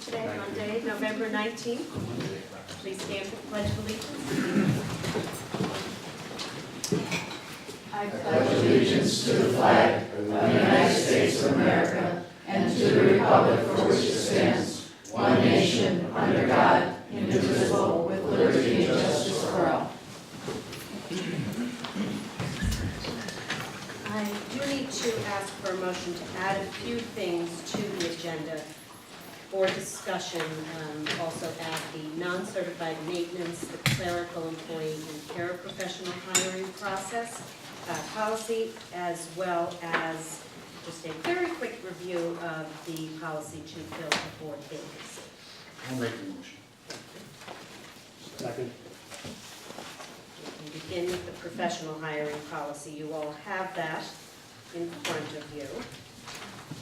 today, Monday, November 19th. Please stand for the Pledge of Allegiance. I pledge allegiance to the flag of the United States of America and to the republic for which it stands, one nation, under God, indivisible, with liberty and justice for all. I do need to ask for a motion to add a few things to the agenda for discussion. Also add the non-certified maintenance, the clerical employee and paraprofessional hiring process policy, as well as just a very quick review of the policy to fill the board vacancy. I'll make the motion. Second. We can begin with the professional hiring policy. You all have that in front of you.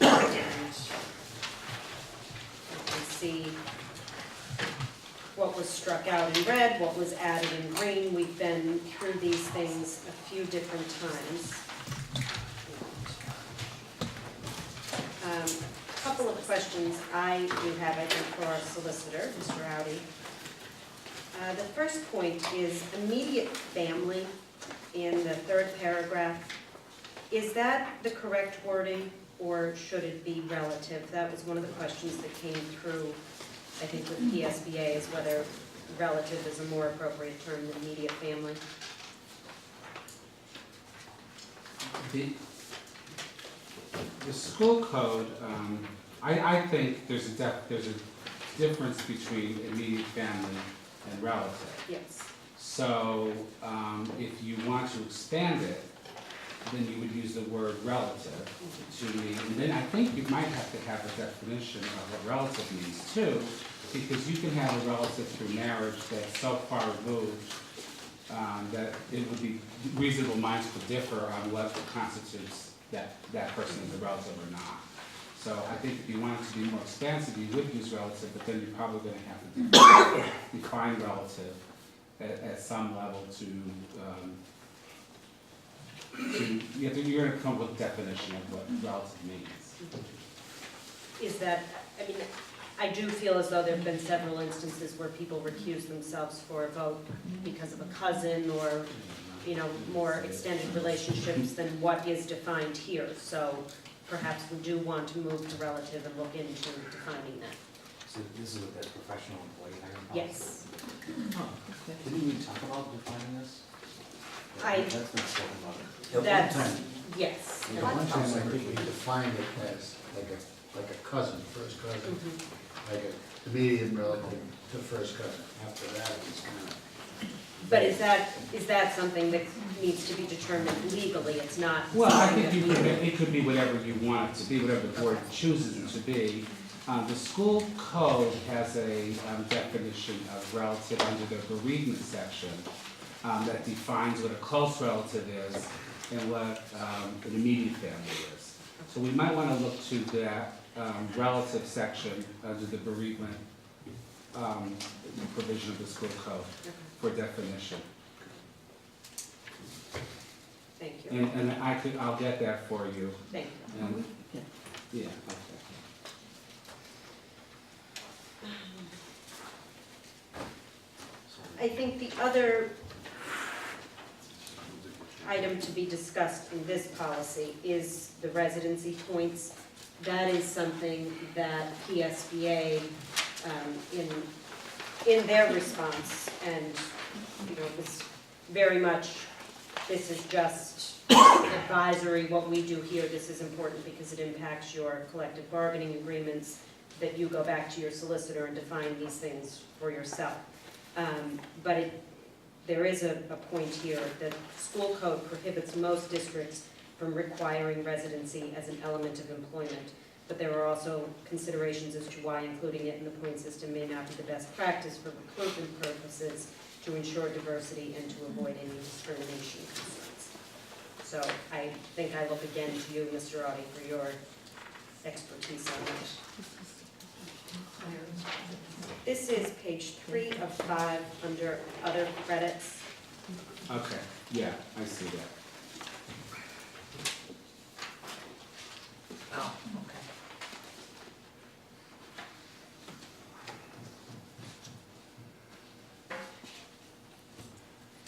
And you can see what was struck out in red, what was added in green. We've been through these things a few different times. A couple of questions I do have, I think, for our solicitor, Mr. Rowdy. The first point is immediate family in the third paragraph. Is that the correct wording, or should it be relative? That was one of the questions that came through, I think, with PSBA, is whether relative is a more appropriate term than immediate family. The school code, I think there's a difference between immediate family and relative. Yes. So if you want to expand it, then you would use the word relative to mean, and then I think you might have to have a definition of what relative means too, because you can have a relative through marriage that's so far removed that it would be reasonable minds could differ on what constitutes that person is a relative or not. So I think if you wanted to be more expansive, you would use relative, but then you're probably going to have to define relative at some level you're going to come up with a definition of what relative means. Is that, I mean, I do feel as though there have been several instances where people recuse themselves for a vote because of a cousin or, you know, more extended relationships than what is defined here. So perhaps we do want to move to relative and look into defining that. So this is with that professional employee hiring policy? Yes. Didn't we talk about defining this? I- That's not spoken about. That's, yes. At one time, I think we defined it as like a cousin, first cousin, Mhm. like an immediate relative to first cousin. After that, it's kind of. But is that something that needs to be determined legally? It's not Well, I something think that we... it could be whatever you want it to be, whatever the board chooses it to be. The school code has a definition of relative under the bereavement section that defines what a close relative is and what an immediate family is. So we might want to look to that relative section under the bereavement provision of the school code for definition. Thank you. And I'll get that for you. Thank you. And, yeah, okay. I think the other item to be discussed in this policy is the residency points. That is something that PSBA, in their response, and, you know, it was very much, this is just advisory, what we do here, this is important because it impacts your collective bargaining agreements, that you go back to your solicitor and define these things for yourself. But there is a point here that school code prohibits most districts from requiring residency as an element of employment. But there are also considerations as to why including it in the point system may not be the best practice for recruitment purposes, to ensure diversity and to avoid any discrimination concerns. So I think I look again to you, Mr. Audi, for your expertise on that. This is page 3 of 5 under other credits. Okay, yeah, I see that. Oh, okay.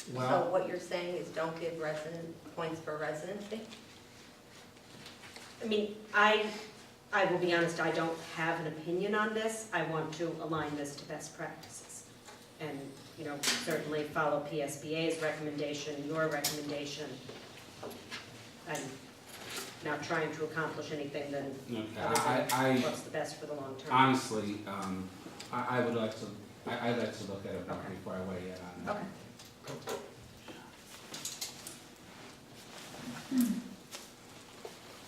So Well, what you're saying is don't give resident points for residency? I mean, I will be honest, I don't have an opinion on this. I want to align this to best practices. And, you know, certainly follow PSBA's recommendation, your recommendation. I'm not trying to accomplish anything that, Okay, what's the best for the long term. honestly, I would like to, I'd like to look at it before I weigh in on it. Okay.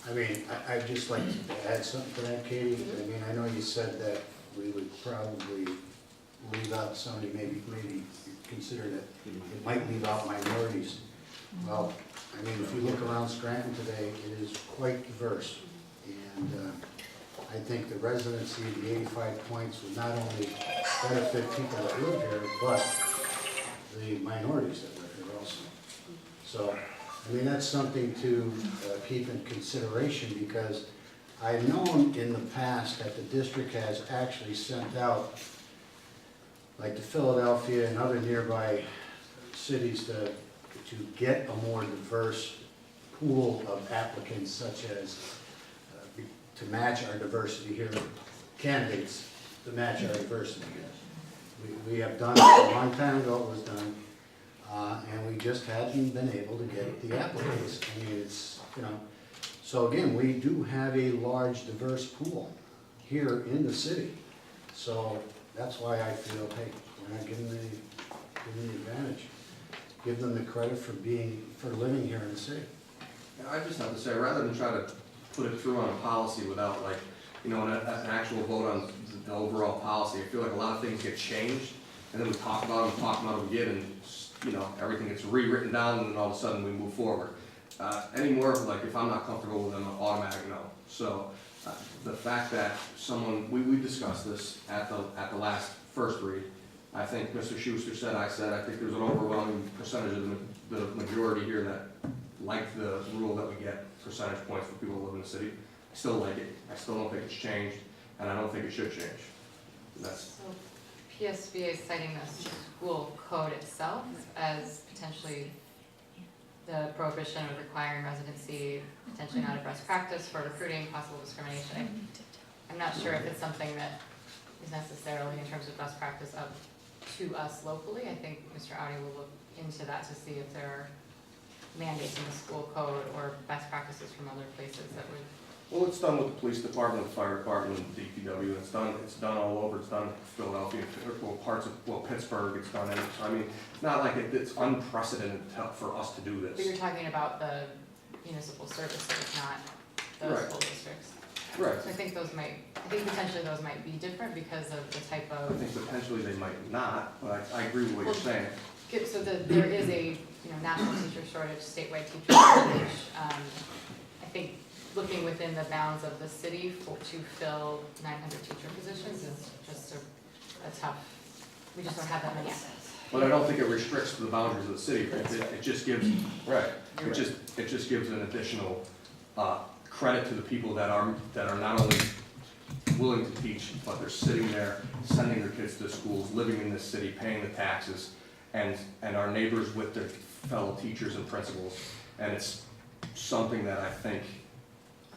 I mean, I'd just like to add something to that, Katie. I mean, I know you said that we would probably leave out somebody, maybe consider that it might leave out minorities. Well, I mean, if you look around Scranton today, it is quite diverse. And I think the residency of the 85 points would not only benefit people that live here, but the minorities that live here also. So, I mean, that's something to keep in consideration, because I've known in the past that the district has actually sent out, like to Philadelphia and other nearby cities, to get a more diverse pool of applicants, such as to match our diversity here, candidates to match our diversity here. We have done it a long time ago, it was done, and we just hadn't been able to get the applicants. I mean, it's, you know, so again, we do have a large diverse pool here in the city. So that's why I feel, hey, we're not giving them the advantage. Give them the credit for living here in the city. I just have to say, rather than try to put it through on a policy without like, you know, an actual vote on the overall policy, I feel like a lot of things get changed, and then we talk about them again, and, you know, everything gets rewritten down, and then all of a sudden we move forward. Anymore, like, if I'm not comfortable with them, I'm automatic no. So, the fact that we discussed this at the last first read. I think Mr. Schuster said, I think there's an overwhelming percentage of the majority here that like the rule that we get percentage points for people who live in the city. I still like it. I still don't think it's changed, and I don't think it should change. And that's, So PSBA is citing the school code itself as potentially the prohibition of requiring residency, potentially not a best practice for recruiting, possible discrimination. I'm not sure if it's something that is necessarily in terms of best practice to us locally. I think Mr. Audi will look into that to see if there are mandates in the school code or best practices from other places that would. well, it's done with the police department, the fire department, the DPW. It's done all over. It's done in Philadelphia, parts of Pittsburgh. It's done. So I mean, it's not like it's unprecedented for us to do But this. you're talking about the municipal services, not the Right. school districts. Right. So I think potentially those might be different because of the type I of. think potentially they might not, but I agree with what you're saying. So there is a, national teacher shortage, statewide teacher shortage. I think looking within the bounds of the city to fill 900 teacher positions is just a tough, we just don't have that many. But I don't think it restricts the boundaries of the city. It just gives, right, it just gives an additional credit to the people that are not only willing to teach, but they're sitting there, sending their kids to schools, living in this city, paying the taxes, and are neighbors with their fellow teachers and principals. And it's something that I think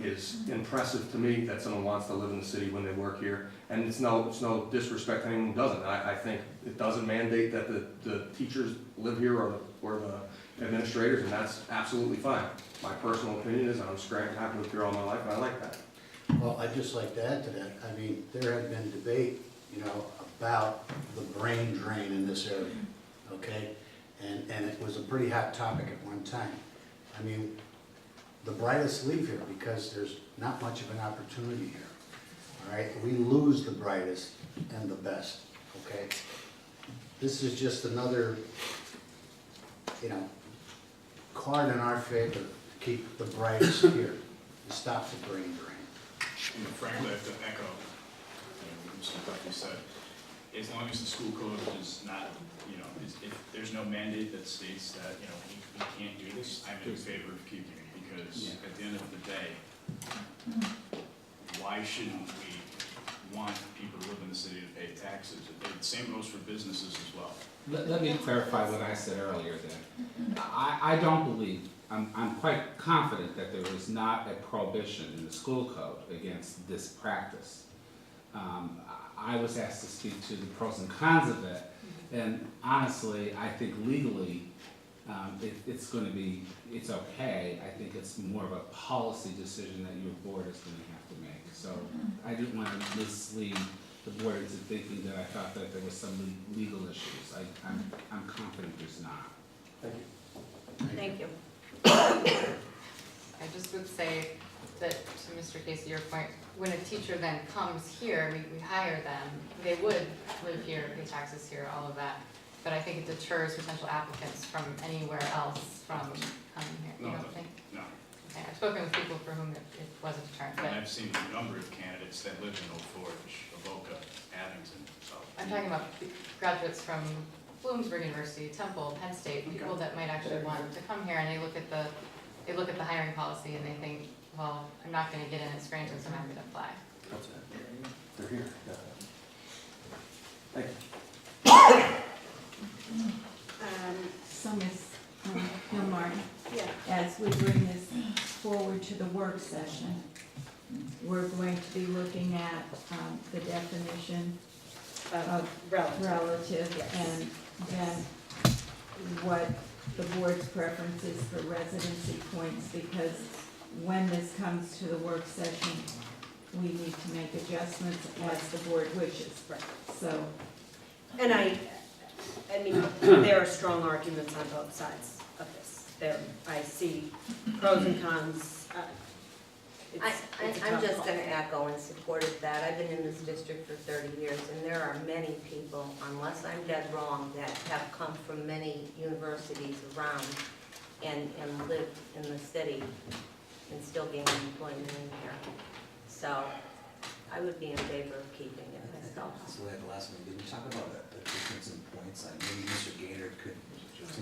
is impressive to me, that someone wants to live in the city when they work here. And it's no disrespect to anyone who doesn't. I think it doesn't mandate that the teachers live here or the administrators, and that's absolutely fine. My personal opinion is I'm Scranton, I've lived here all my life, and I like that. Well, I'd just like to add to that. I mean, there had been debate, about the brain drain in this area, okay? And it was a pretty hot topic at one time. I mean, the brightest leave here because there's not much of an opportunity here, all right? We lose the brightest and the best, okay? This is just another, card in our favor to keep the brightest here, to stop the brain drain. Frankly, I have to echo some stuff you said. As long as the school code is not, if there's no mandate that states that, we can't do this, I'm in favor of keeping it, because at the end of the day, why shouldn't we want people to live in the city to pay taxes. The same goes for businesses as well. Let me clarify what I said earlier then. I don't believe, I'm quite confident that there is not a prohibition in the school code against this practice. I was asked to speak to the pros and cons of it, and honestly, I think legally, it's gonna be, it's okay. I think it's more of a policy decision that your board is gonna have to make. So I didn't want to mislead the board into thinking that I thought that there was some legal issues. I'm confident there's not. Thank you. Thank you. I just would say that, to Mr. Casey, your point, when a teacher then comes here, we hire them, they would live here, pay taxes here, all of that. But I think it deters potential applicants from anywhere else from coming here, you No, don't think? No, Okay, I've spoken with people for whom it was a deterrent, and but I've seen a number of candidates that live in Old Forge, Avoca, Abington, so. I'm talking about graduates from Bloomsburg University, Temple, Penn State, people that might actually want to come here, and they look at the hiring policy and they think, well, I'm not gonna get in at Scranton, so I'm gonna apply. That's it. They're here. Yeah. Thank you. So Ms. Gilmore, Yeah. as we bring this forward to the work session, we're going to be looking at the definition of relative Yes. and then what the board's preference is for residency points, because when this comes to the work session, we need to make adjustments as the board wishes. Right. So, And I mean, there are strong arguments on both sides of this. I see pros and cons. It's a I'm tough just call. gonna echo in support of that. I've been in this district for 30 years, and there are many people, unless I'm dead wrong, that have come from many universities around and lived in the city and still gain employment in here. So I would be in favor of keeping it myself. So at the last meeting, did we talk about the difference in points? Maybe Mr. Gaynor could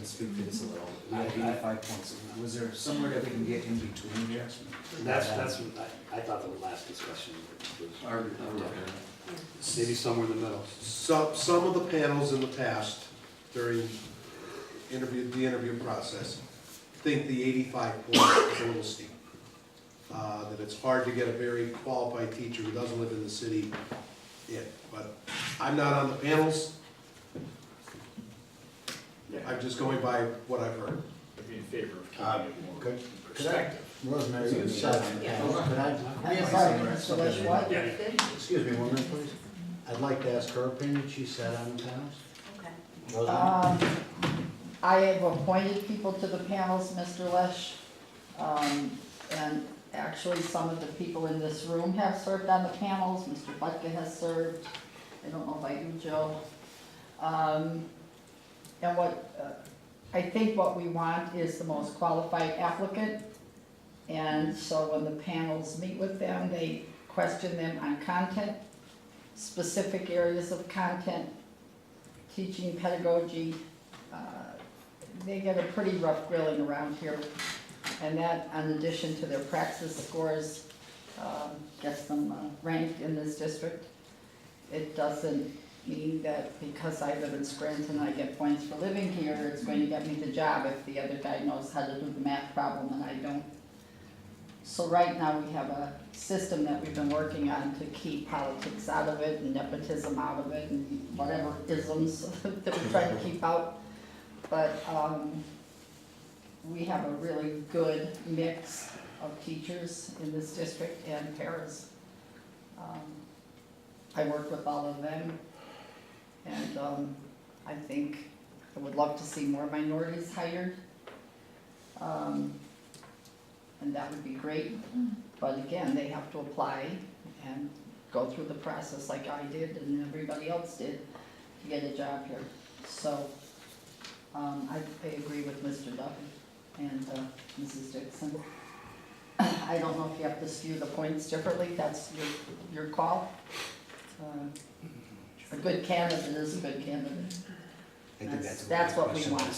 speak to this a little. We had 85 points. Was there somewhere that we can get in between here? That's what I thought the last discussion was, Maybe somewhere in the middle. Some of the panels in the past, during the interview process, think the 85 points is a little steep. That it's hard to get a very qualified teacher who doesn't live in the city in. But I'm not on the panels. I'm just going by what I've heard. I'd be in favor of keeping it more Could I, perspective. Rosemary, you said on the Yeah. panel, could I? Excuse me, 1 minute, please. I'd like to ask her opinion. She sat on the panels. Okay. Rosemary? I have appointed people to the panels, Mr. Lesh, and actually some of the people in this room have served on the panels. Mr. Butka has served. I don't know if I do, Joe. And I think what we want is the most qualified applicant. And so when the panels meet with them, they question them on content, specific areas of content, teaching, pedagogy. They get a pretty rough grilling around here. And that, in addition to their praxis scores, gets them ranked in this district. It doesn't mean that because I live in Scranton, I get points for living here, it's going to get me the job if the other guy knows how to do the math problem and I don't. So right now, we have a system that we've been working on to keep politics out of it and nepotism out of it and whatever isms that we're trying to keep out. But we have a really good mix of teachers in this district and paras. I work with all of them, and I think I would love to see more minorities hired. And that would be great, but again, they have to apply and go through the process like I did and everybody else did to get a job here. So I agree with Mr. Duffy and Mrs. Dixon. I don't know if you have to skew the points differently, that's your call. A good candidate is a good candidate. I think that's That's what we question. want.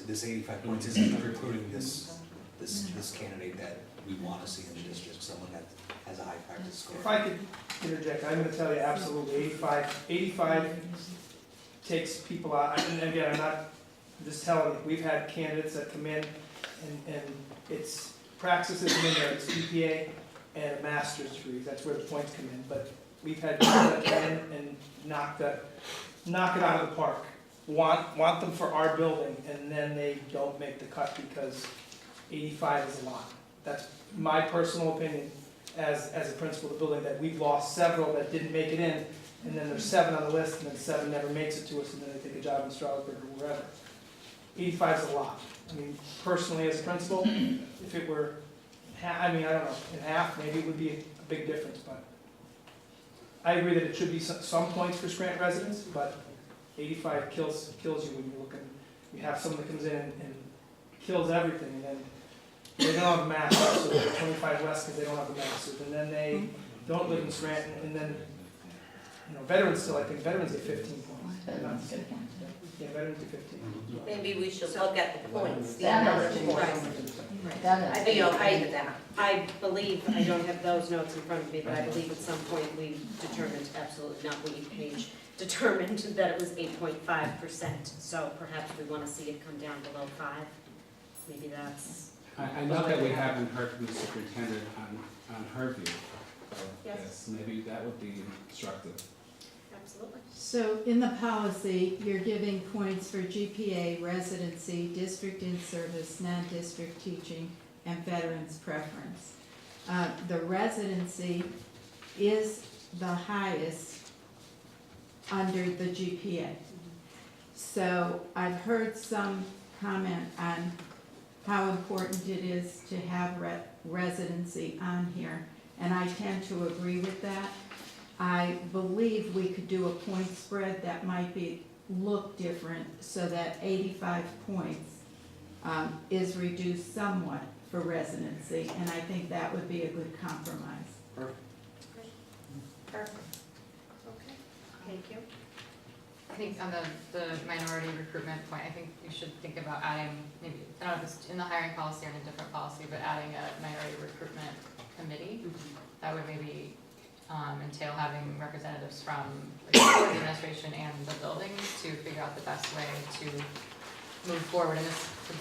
This 85 points isn't precluding this candidate that we want to see in the district, someone that has a high practice score. If I could interject, I'm gonna tell you absolutely, 85 takes people out, and again, I'm just telling you, we've had candidates that come in and it's, praxis isn't in there, it's GPA and a master's degree, that's where the points come in, but we've had people that come in and knock it out of the park. Want them for our building, and then they don't make the cut because 85 is a lot. That's my personal opinion as a principal of the building, that we've lost several that didn't make it in, and then there's 7 on the list, and then 7 never makes it to us, and then they take a job in Strasburg or wherever. 85 is a lot. I mean, personally, as a principal, if it were, I don't know, in half, maybe it would be a big difference, but I agree that it should be some points for Scranton residents, but 85 kills you when you're looking, you have someone that comes in and kills everything, and then they don't have a master's, so they're 25 less because they don't have a master's, and then they don't live in Scranton, and then, veterans still, I think veterans get 15 points. Yeah, veterans get 15. Maybe we should look at the points, the That amount is of true. points. That I'd be okay with that. I believe, I don't have those notes in front of me, but I believe at some point we determined, absolutely not we, Paige, determined that it was 8.5%. So perhaps we want to see it come down below 5. Maybe that's. I know that we haven't heard from the superintendent on her view of Yes. this. Maybe that would be instructive. Absolutely. So in the policy, you're giving points for GPA, residency, district in service, non-district teaching, and veterans preference. The residency is the highest under the GPA. So I've heard some comment on how important it is to have residency on here, and I tend to agree with that. I believe we could do a point spread that might look different, so that 85 points is reduced somewhat for residency, and I think that would be a good compromise. Perfect. Okay, thank you. I think on the minority recruitment point, I think we should think about adding, maybe, I don't know if it's in the hiring policy or in a different policy, but adding a minority recruitment committee. That would maybe entail having representatives from the administration and the buildings to figure out the best way to move forward. And this could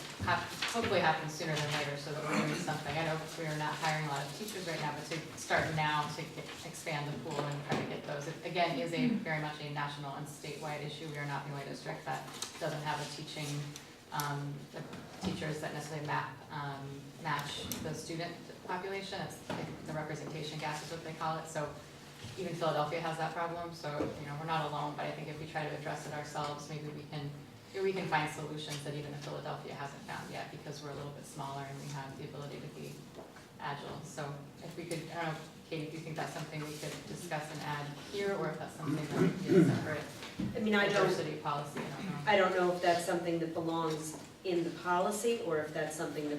hopefully happen sooner than later, so that we're doing something. I know we are not hiring a lot of teachers right now, but to start now to expand the pool and try to get those. It, again, is very much a national and statewide issue. We are not the only district that doesn't have a teaching, the teachers that necessarily match the student population. It's like the representation gap is what they call it. So even Philadelphia has that problem. So we're not alone. But I think if we try to address it ourselves, maybe we can find solutions that even Philadelphia hasn't found yet, because we're a little bit smaller and we have the ability to be agile. So if we could, I don't know, Katie, do you think that's something we could discuss and add here, or if that's something that would be a separate diversity policy? I don't know if that's something that belongs in the policy, or if that's something that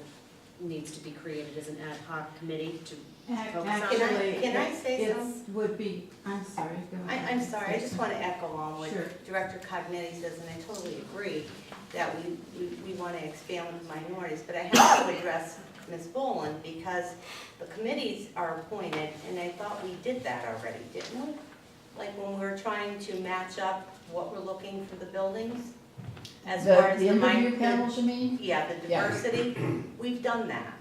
needs to be created as an ad hoc committee to focus on. Actually, Can I say it something? would be, I'm sorry, go ahead. I'm sorry, I just want to echo on what Sure. Director Cognetti says, and I totally agree that we want to expand with minorities, but I have to address Ms. Boland, because the committees are appointed, and I thought we did that already, didn't we? Like when we were trying to match up what we're looking for the buildings, as far as The interview panels, you mean? Yeah, the Yeah. diversity, we've done that.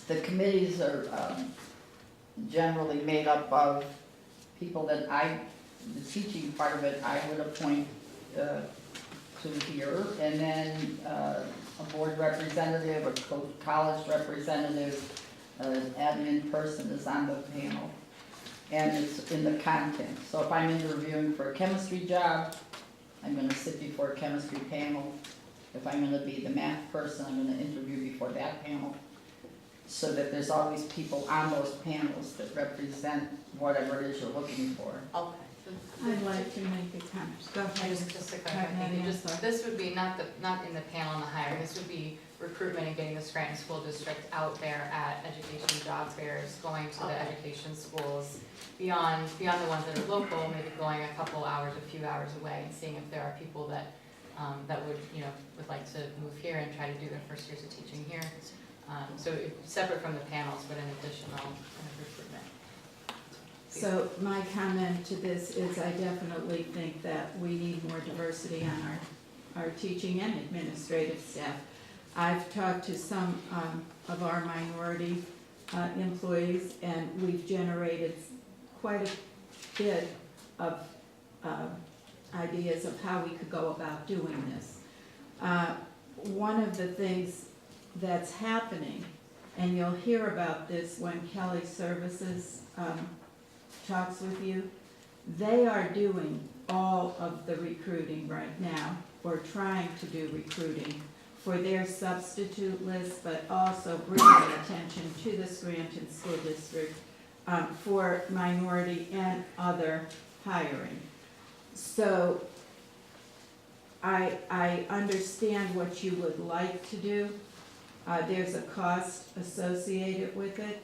The committees are generally made up of people that the teaching part of it, I would appoint to here, and then a board representative, a college representative, an admin person is on the panel, and it's in the content. So if I'm interviewing for a chemistry job, I'm gonna sit before a chemistry panel. If I'm gonna be the math person, I'm gonna interview before that panel. So that there's always people on those panels that represent whatever it is you're looking for. Okay. I'd like to make a comment. Go ahead. Just a quick, I think this would be not in the panel and the hiring. This would be recruitment and getting the Scranton School District out there at education job fairs, going to the education schools beyond the ones that are local, maybe going a couple hours, a few hours away, and seeing if there are people that would like to move here and try to do their first years of teaching here. So separate from the panels, but an additional kind of recruitment. So my comment to this is I definitely think that we need more diversity on our teaching and administrative staff. I've talked to some of our minority employees, and we've generated quite a bit of ideas of how we could go about doing this. One of the things that's happening, and you'll hear about this when Kelly Services talks with you, they are doing all of the recruiting right now, or trying to do recruiting for their substitute list, but also bringing attention to the Scranton School District for minority and other hiring. So I understand what you would like to do. There's a cost associated with it.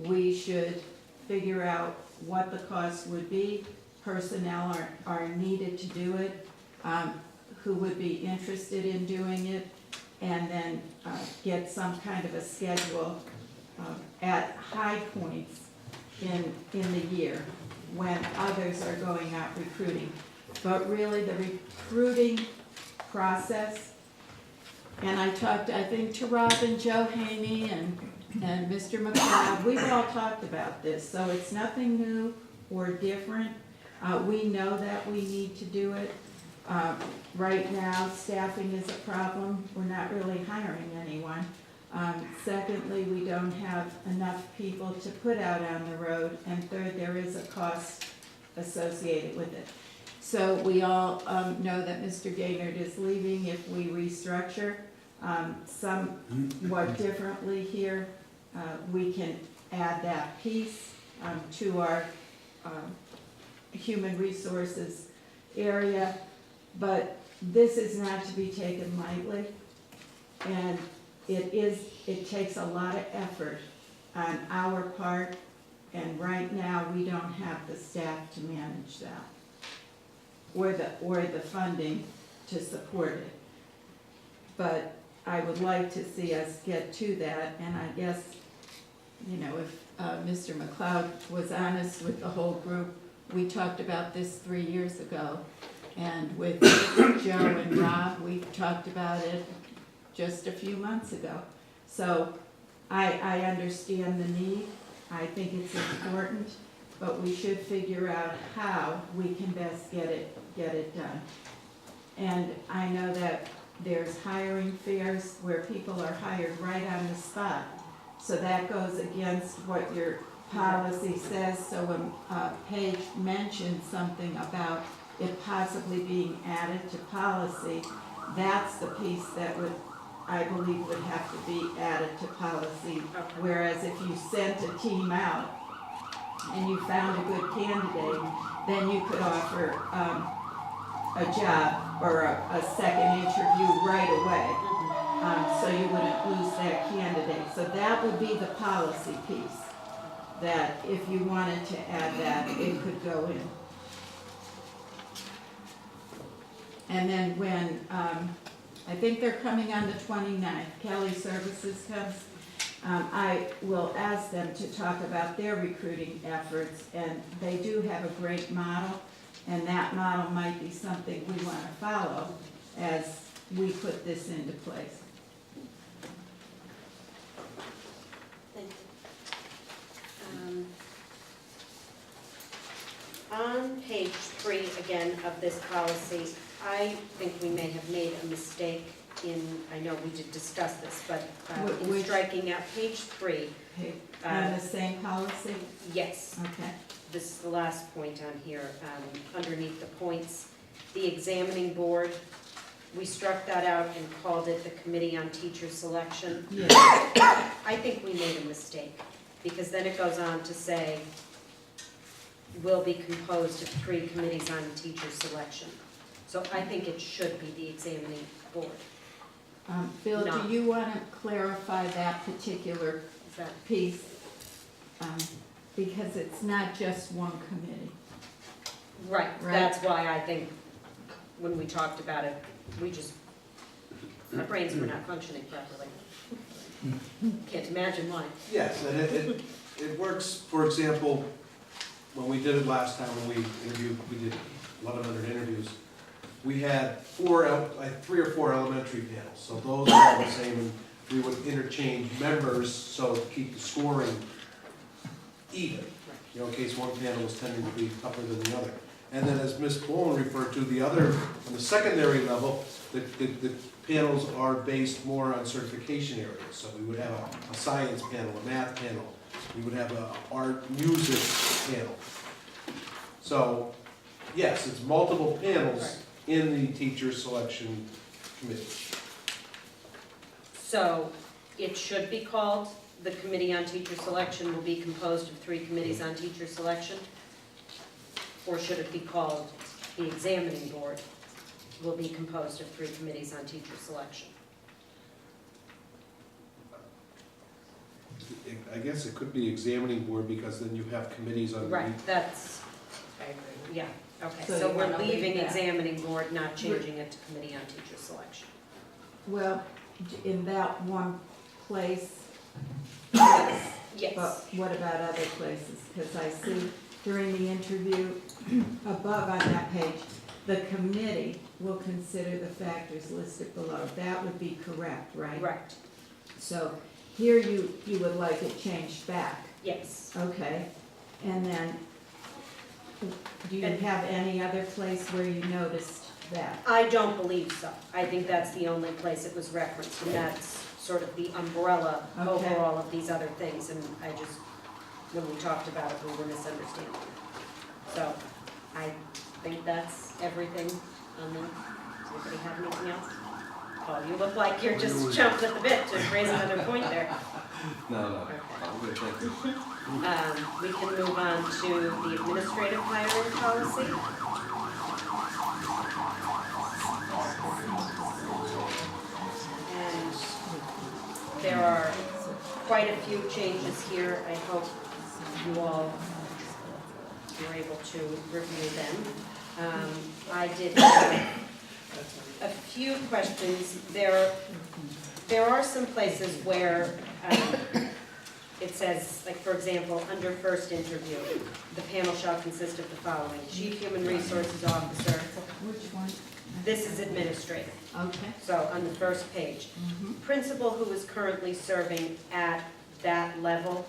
We should figure out what the cost would be. Personnel are needed to do it, who would be interested in doing it, and then get some kind of a schedule at high points in the year when others are going out recruiting. But really, the recruiting process, and I talked, I think, to Rob and Joe Haney and Mr. McLeod, we've all talked about this, so it's nothing new or different. We know that we need to do it. Right now, staffing is a problem. We're not really hiring anyone. Secondly, we don't have enough people to put out on the road. And third, there is a cost associated with it. So we all know that Mr. Gaynard is leaving if we restructure somewhat differently here. We can add that piece to our human resources area. But this is not to be taken lightly, and it takes a lot of effort on our part, and right now, we don't have the staff to manage that, or the funding to support it. But I would like to see us get to that, and I guess, you know, if Mr. McLeod was honest with the whole group, we talked about this 3 years ago. And with Joe and Rob, we talked about it just a few months ago. So I understand the need. I think it's important, but we should figure out how we can best get it done. And I know that there's hiring fairs where people are hired right on the spot. So that goes against what your policy says. So when Paige mentioned something about it possibly being added to policy, that's the piece that would, I believe, would have to be added to policy. Whereas if you sent a team out and you found a good candidate, then you could offer a job or a second interview right away. So you wouldn't lose that candidate. So that would be the policy piece, that if you wanted to add that, it could go in. And then when, I think they're coming on the 29th, Kelly Services comes, I will ask them to talk about their recruiting efforts, and they do have a great model, and that model might be something we want to follow as we put this into place. Thank you. On page 3, again, of this policy, I think we may have made a mistake in, I know we did discuss this, but in Which- striking out page 3. Okay, on the same policy? Yes, Okay. this is the last point on here, underneath the points. The examining board, we struck that out and called it the Committee on Teacher Selection. Yeah. I think we made a mistake, because then it goes on to say, will be composed of 3 committees on teacher selection. So I think it should be the examining board. Bill, No. do you want to clarify that particular Is that, piece? Because it's not just one committee. right, Right. that's why I think when we talked about it, we just, our brains were not functioning properly. Can't imagine why. Yes, and it works, for example, when we did it last time, when we interviewed, we did 1,100 interviews, we had 3 or 4 elementary panels, so those are all the same, and we would interchange members, so to keep the scoring even, you know, in case one panel was tending to be tougher than the other. And then as Ms. Bowen referred to, the other, on the secondary level, the panels are based more on certification areas. So we would have a science panel, a math panel, we would have a art, music panel. So, yes, it's multiple panels in the teacher selection committee. So it should be called, the Committee on Teacher Selection will be composed of 3 committees on teacher selection? Or should it be called, the Examining Board will be composed of 3 committees on teacher selection? I guess it could be examining board, because then you have committees underneath. Right, that's, I agree. yeah, okay, So so you we're wanna leave leaving that. Examining Board, not changing it to Committee on Teacher Selection. Well, in that one place, Yes. but what about other places? Because I see during the interview, above on that page, the committee will consider the factors listed below. That would be correct, right? Correct, So here you would like it changed back, yes. okay? And then, do you have any other place where you noticed that? I don't believe so. I think that's the only place it was referenced, and that's sort of the umbrella Okay. over all of these other things, and I just, when we talked about it, we were misunderstanding. So, I think that's everything on the, does anybody have anything else? Paul, you look like you're just jumping at the bit to raise another point there. No, I'm good, thank you. We can move on to the administrative hiring policy. And there are quite a few changes here. I hope you all were able to review them. I did have a few questions. There are some places where it says, like, for example, under first interview, the panel shall consist of the following: Chief Human Resources Officer. Which one? This is administrative, Okay. so on the first page. Principal who is currently serving at that level.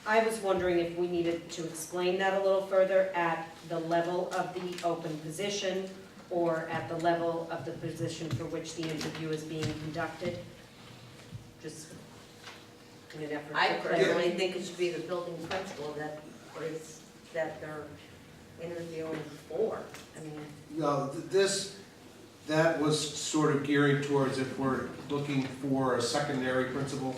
I was wondering if we needed to explain that a little further, at the level of the open position, or at the level of the position for which the interview is being conducted. Just in an effort to I clarify. personally think it should be the building principal that they're interviewing for. I mean, No, that was sort of gearing towards, if we're looking for a secondary principal,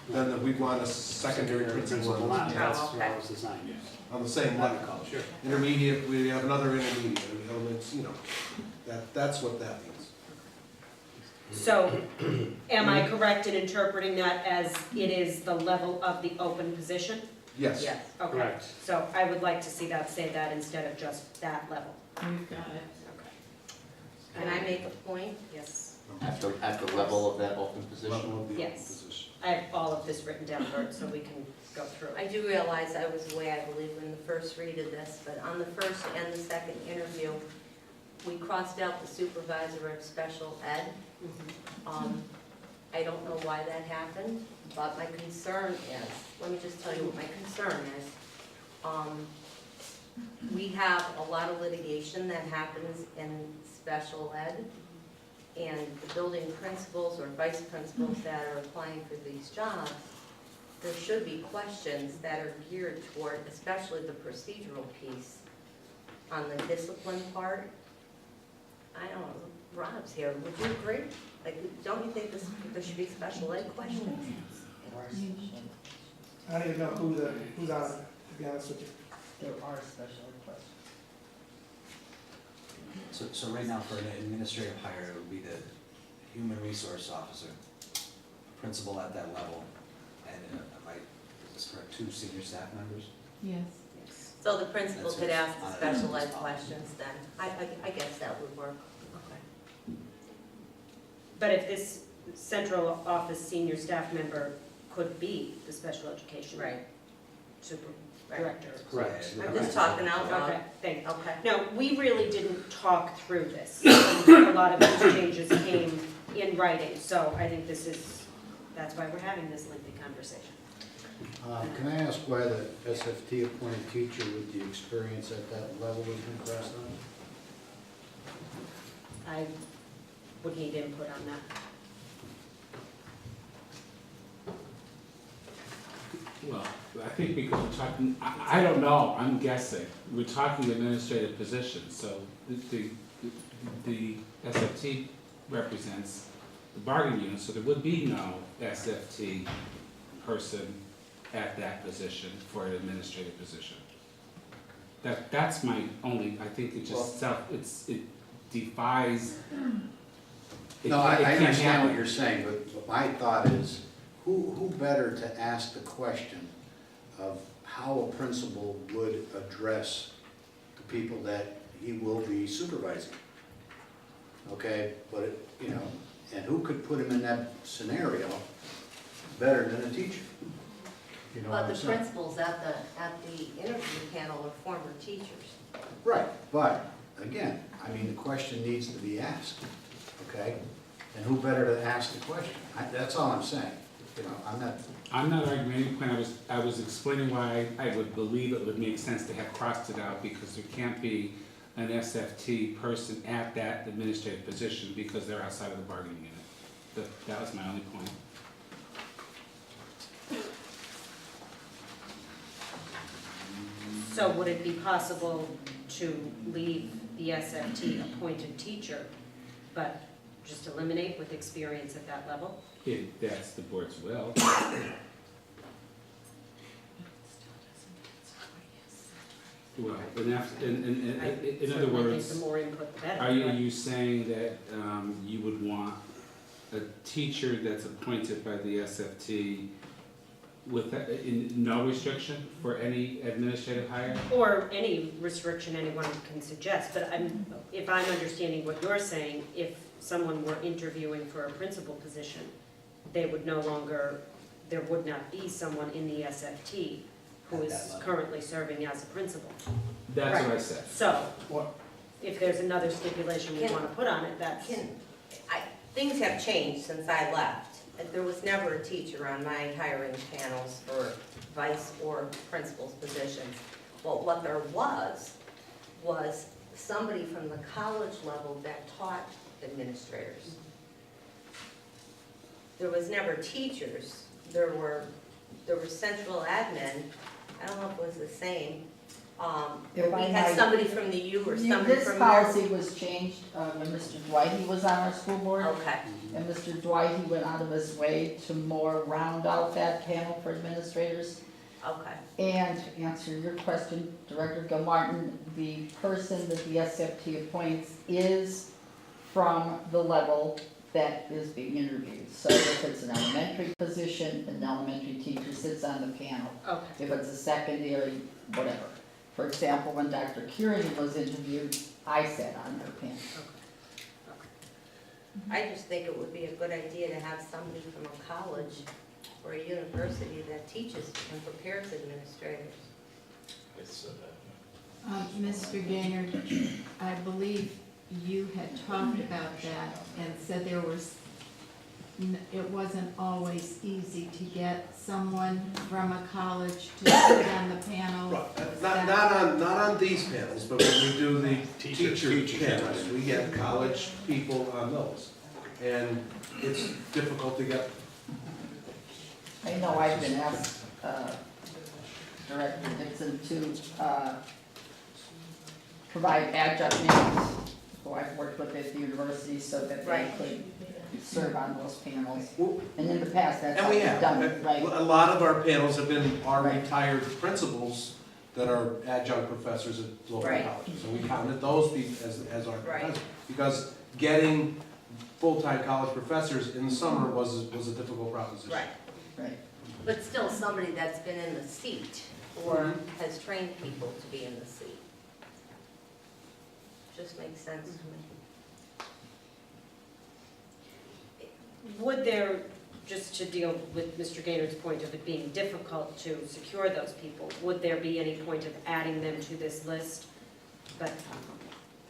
then we want a secondary principal That's Oh, what I was designed. on the same level. Sure. Intermediate, we have another intermediate, elements, you know, that's what that means. So, am I correct in interpreting that as it is the level of the open position? Yes. yes. Okay, Correct. so I would like to see that say that instead of just that level. We've got it. Okay. Can I make a point? Yes, At the level of that open position? Level of the open Yes. position. I have all of this written down, Bert, so we can go through I it. do realize I was away, I believe, in the first read of this, but on the first and the second interview, we crossed out the supervisor of special ed. I don't know why that happened, but my concern is, let me just tell you what my concern is. We have a lot of litigation that happens in special ed, and the building principals or vice principals that are applying for these jobs, there should be questions that are geared toward, especially the procedural piece, on the discipline part. I don't know, Rob's here, would you agree? Like, don't you think there should be special ed questions? I don't even know who's on it, to be honest with you. There are special requests. So right now, for an administrative hire, it would be the human resource officer, principal at that level, and, is this correct, 2 senior staff members? Yes. So the principal That's could what's ask the on it. special ed questions then. I guess that would work. Okay. But if this central office senior staff member could be the special education Right. super, director. Correct. I'm just talking out loud. Okay, thank you. Okay. No, we really didn't talk through this. A lot of these changes came in writing, so I think that's why we're having this lengthy conversation. Can I ask why the SFT appointed teacher with the experience at that level has been crossed out? I would need input on that. Well, I think because we're talking, I don't know, I'm guessing. We're talking administrative positions, so the SFT represents the bargaining unit, so there would be no SFT person at that position for an administrative position. That's my only, I think it just it defies. No, I it can't understand happen. what you're saying, but my thought is, who better to ask the question of how a principal would address the people that he will be supervising? Okay, but, you know, and who could put him in that scenario better than a teacher? You know what But I'm the saying? principals at the interview panel are former teachers. Right, but, again, I mean, the question needs to be asked, okay? And who better to ask the question? That's all I'm saying, you know, I'm not arguing any point, I was explaining why I would believe it would make sense to have crossed it out, because there can't be an SFT person at that administrative position because they're outside of the bargaining unit. That was my only point. So would it be possible to leave the SFT appointed teacher, but just eliminate with experience at that level? If that's the board's will. Well, in other I words, think the more input, the better. are you saying that you would want a teacher that's appointed by the SFT with no restriction for any administrative hire? Or any restriction anyone can suggest, but if I'm understanding what you're saying, if someone were interviewing for a principal position, there would not be someone in the SFT who At is that level. currently serving as a principal. That's what I Right. said. So, if there's another stipulation we want to put on it, that's. Things have changed since I left. There was never a teacher on my hiring panels for vice or principal's positions. Well, what there was somebody from the college level that taught administrators. There was never teachers. There were central admin. I don't know if it was the same. If We I had might- somebody from the U or somebody This from. policy was changed when Mr. Dwight was on our school board. Okay, And Mr. Dwight went out of his way to more round out that panel for administrators. okay. And to answer your question, Director Gilmartin, the person that the SFT appoints is from the level that is being interviewed. So if it's an elementary position, an elementary teacher sits on the panel. Okay. If it's a secondary, whatever. For example, when Dr. Kieran was interviewed, I sat on her panel. I just think it would be a good idea to have somebody from a college or a university that teaches and prepares administrators. Mr. Gaynor, I believe you had talked about that and said it wasn't always easy to get someone from a college to sit on the panel. Right, not on these panels, but when we do the teacher panels, we get college people on those. And it's difficult to get. I know I've been asked, Director Dixon, to provide adjunct names who I've worked with at the university so that they Right. could serve on those panels. And in the past, that's And how we we've have. done it, right? A lot of our panels have been our Right. retired principals that are adjunct professors at local Right. colleges. And we counted those as our Right. professors. Because getting full-time college professors in the summer was a difficult proposition. Right. Right. But still somebody that's been in the seat or has trained people to be in the seat. Just makes sense to me. Would there just to deal with Mr. Gaynord's point of it being difficult to secure those people, would there be any point of adding them to this list, but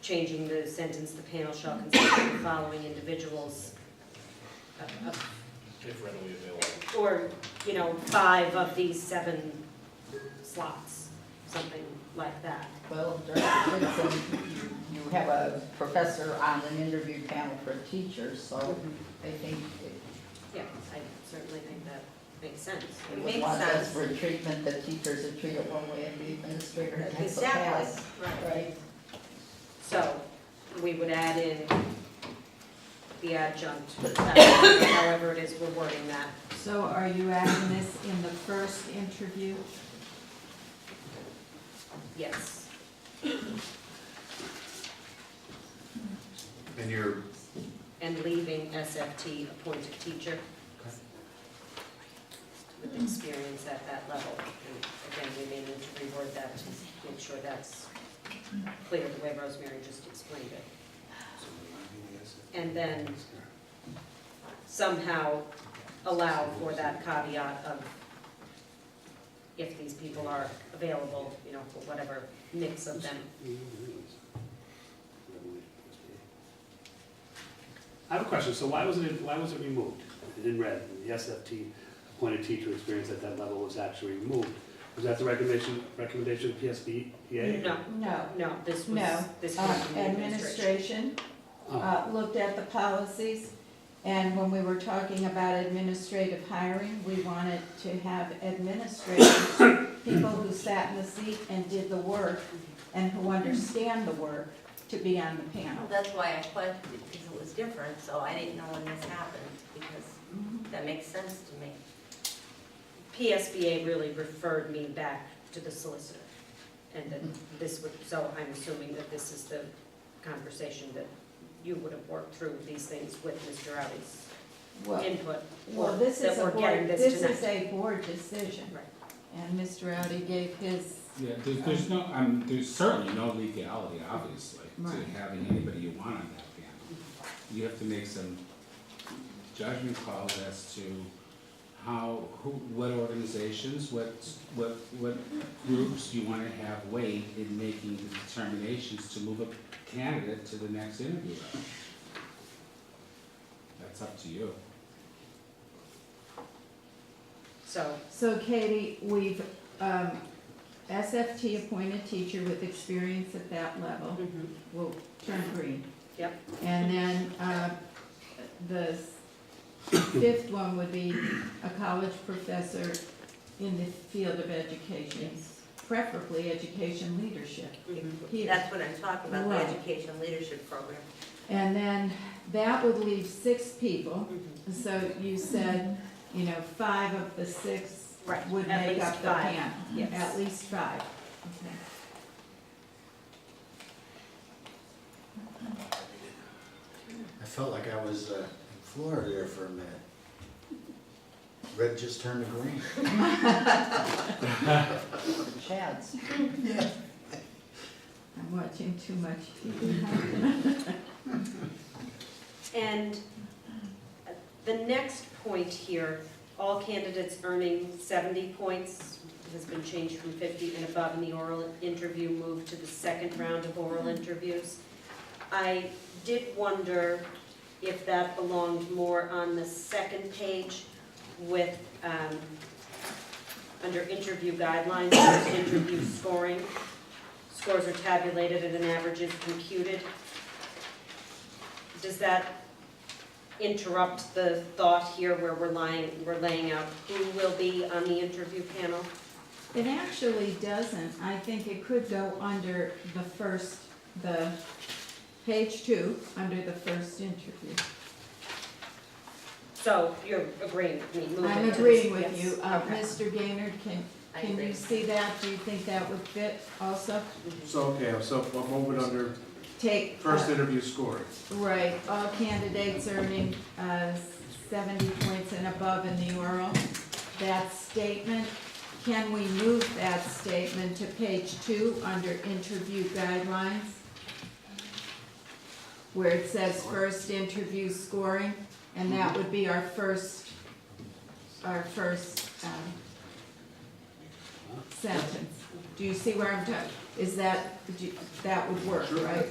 changing the sentence, the panel shall consider the following individuals, If readily available. or, 5 of these 7 slots, something like that? Well, during Gibson, you have a professor on an interview panel for teachers, so I think Yeah, I certainly think that makes sense. it It would makes want us sense. for treatment that teachers are treated one way and the administrator has to Exactly, pass. right. Right. So, we would add in the adjunct, however it is we're wording that. So are you adding this in the first interview? Yes. And you're, And leaving SFT appointed teacher with experience at that level. And again, we may need to reword that to make sure that's clear the way Rosemary just explained it. And then somehow allow for that caveat of if these people are available, for whatever mix of them. I have a question, so why was it removed? In red, the SFT appointed teacher experience at that level was actually removed. Was that the recommendation of PSBA? No, this was, No. this was from the administration. Administration looked at the policies, and when we were talking about administrative hiring, we wanted to have administrators, people who sat in the seat and did the work, and who understand the work, to be on the panel. Well, that's why I questioned, because it was different, so I didn't know when this happened, because that makes sense to me. PSBA really referred me back to the solicitor. And that this would, so I'm assuming that this is the conversation that you would have worked through these things with Mr. Rowdy's Well, input. well, this that is a we're getting board, this this is tonight. a board decision. Right. And Mr. Rowdy gave his, Yeah, there's no, there's certainly no legality, obviously, Right. to having anybody you want on that panel. You have to make some judgment calls as to what organizations, what groups you wanna have weight in making the determinations to move a candidate to the next interview round. That's up to you. so Katie, we've, SFT appointed teacher with experience at that level will turn green. Yep. And then, the fifth one would be a college professor in the field of education, preferably education leadership. Here. That's what I'm talking about, the Right. education leadership program. And then that would leave 6 people. So you said, 5 of the 6 Right, would at make least up the 5, panel. yes. At least 5. Okay. I felt like I was in Florida there for a minute. Red just turned to green. Chads. I'm watching too much TV. And the next point here, all candidates earning 70 points has been changed from 50 and above in the oral interview, moved to the second round of oral interviews. I did wonder if that belonged more on the second page with, under interview guidelines, there's interview scoring. Scores are tabulated and an average is computed. Does that interrupt the thought here where we're laying out who will be on the interview panel? It actually doesn't. I think it could go under the page 2, under the first interview. So you're agreeing with me, moving to I'm this? agreeing with Yes. you. Okay. Mr. Gaynord, I can agree. you see that? Do you think that would fit also? So we're moving under Take. first interview scoring. Right, all candidates earning 70 points and above in the oral. That statement, can we move that statement to page 2 under interview guidelines? Where it says first interview scoring, and that would be our first our first, sentence. Do you see where I'm talking? Is that, that would work, right?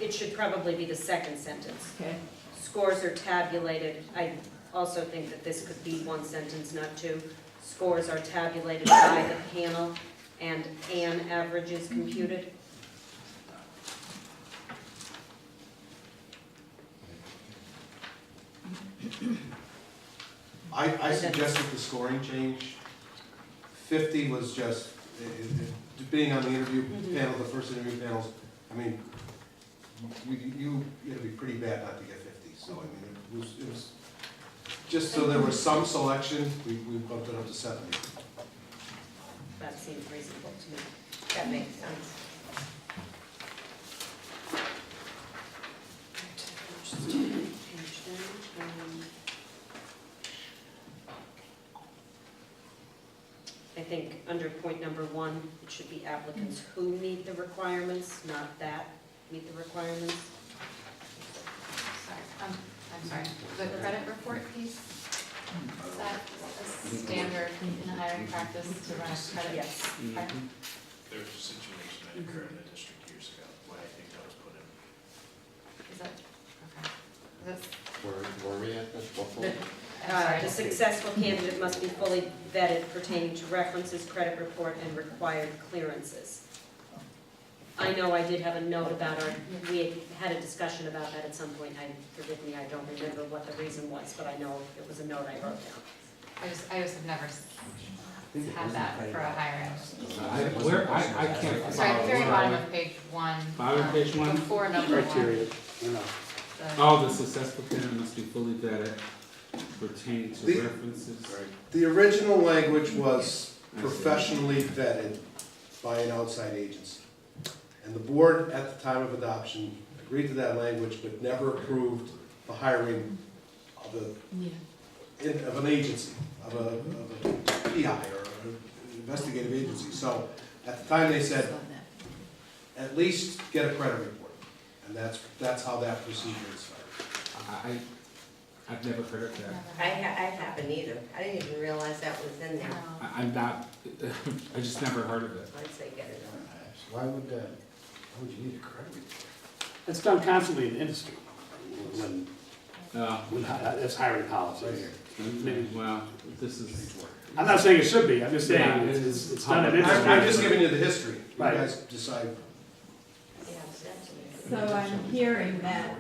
It should probably be the second sentence. Okay, Scores are tabulated. I also think that this could be one sentence, not two. Scores are tabulated by the panel and an average is computed. I suggested the scoring change. 50 was just, being on the interview panel, the first interview panels, I mean, it'd be pretty bad not to get 50. So, I mean, it was, just so there was some selection, we bumped it up to 70. That seems reasonable to me. That makes sense. Just page down. I think under point number 1, it should be applicants who meet the requirements, not that meet the requirements. Sorry, I'm sorry, the credit report piece, is that a standard in hiring practice to run a credit? Yes. Pardon? There's a situation that occurred in the district years ago, why I think that was put in. Is that, okay. Is this, Where were we at this before? I'm sorry, The successful candidate must be fully vetted pertaining to references, credit report, and required clearances. I know I did have a note about we had a discussion about that at some point. Forgive me, I don't remember what the reason was, but I know it was a note I wrote down. I just have never had that for a hiring. I can't. Sorry, at the very bottom of page 1. Bottom of page 1? Before number 1. Criteria, you know. Oh, the successful candidate must be fully vetted pertaining to The- references. The original language was professionally vetted by an outside agency. And the board, at the time of adoption, agreed to that language, but never approved the hiring of an agency, of a PI or an investigative agency. So at the time, they said, at least get a credit report. And that's how that procedure is started. I've never heard of that. I haven't either. I didn't even realize that was in there. I'm not, I just never heard of it. I'd say get it on. Why would you need a credit report? It's done constantly in the industry, when that's hiring policy. Well, this is, I'm not saying it should be, I'm just saying it's done in industry. I'm just giving you the history. You Right. guys decide. Yeah, that's so I'm hearing that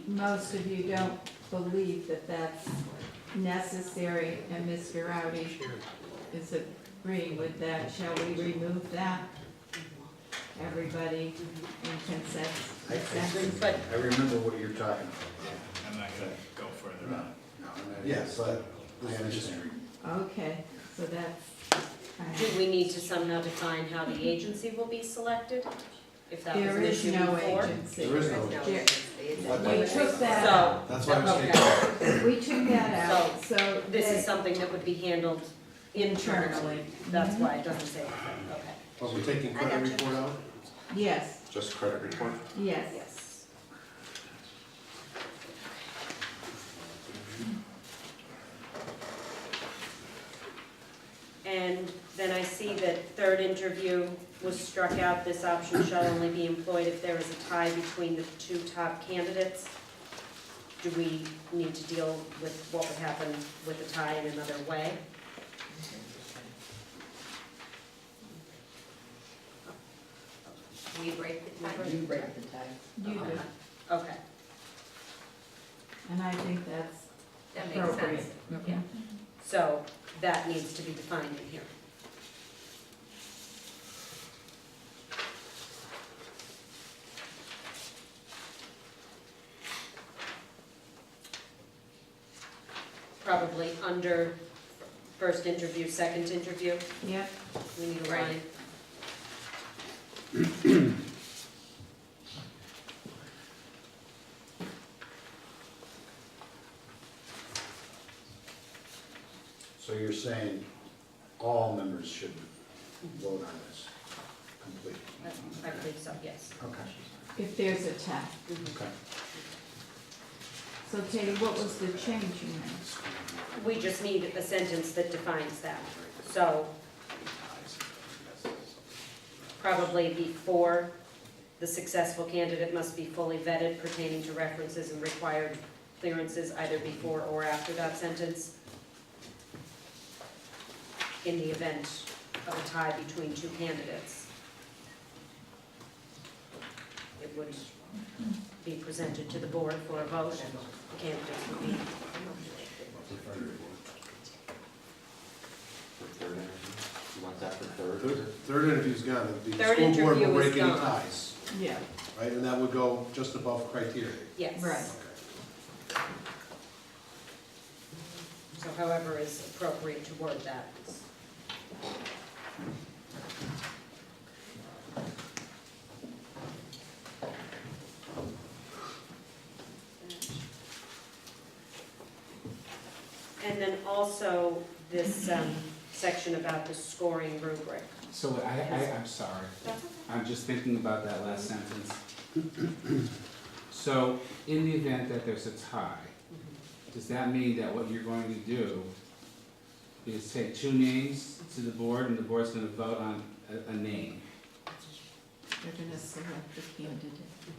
most of you don't believe that that's necessary, and Mr. Rowdy is agreeing with that. Shall we remove that? Everybody in consensus? But I remember what you're talking I'm not gonna go further on it. Yes, but I understand. Okay, so that's, do we need to somehow define how the agency will be selected? If that was there an is issue no before? agency. There is no No, There- it's- We took that out. So, that's why I was okay. taking. We took that out, so. This is that- something that would be handled internally. Internally. That's why it doesn't say anything, okay. But we're taking I credit gotcha. report out? Yes, Just credit report? yes. Yes. And then I see that third interview was struck out. This option shall only be employed if there is a tie between the 2 top candidates. Do we need to deal with what would happen with a tie in another way? We break the tie. You break the tie. You do, Okay. and I think that's That makes appropriate. sense. Yeah. So that needs to be defined in here. Probably under first interview, second interview, Yep, we need a Right. line. So you're saying all members should vote on this completely? I believe so, yes. Okay. if there's a tie. Okay. So Katie, what was the change you made? We just need a sentence that defines that. So probably before, the successful candidate must be fully vetted pertaining to references and required clearances either before or after that sentence. In the event of a tie between two candidates, it would be presented to the board for a vote, and the candidates would be Third interview, you want that for third? Third interview's gone, the Third school board interview will is break any gone. ties, Yeah. right? And that would go just above criteria. yes. Right. Okay. So however is appropriate to word that. And then also this section about the scoring rubric. So I'm sorry, I'm just thinking about that last sentence. So, in the event that there's a tie, does that mean that what you're going to do is take two names to the board, and the board's gonna vote on a name? They're gonna select the candidate.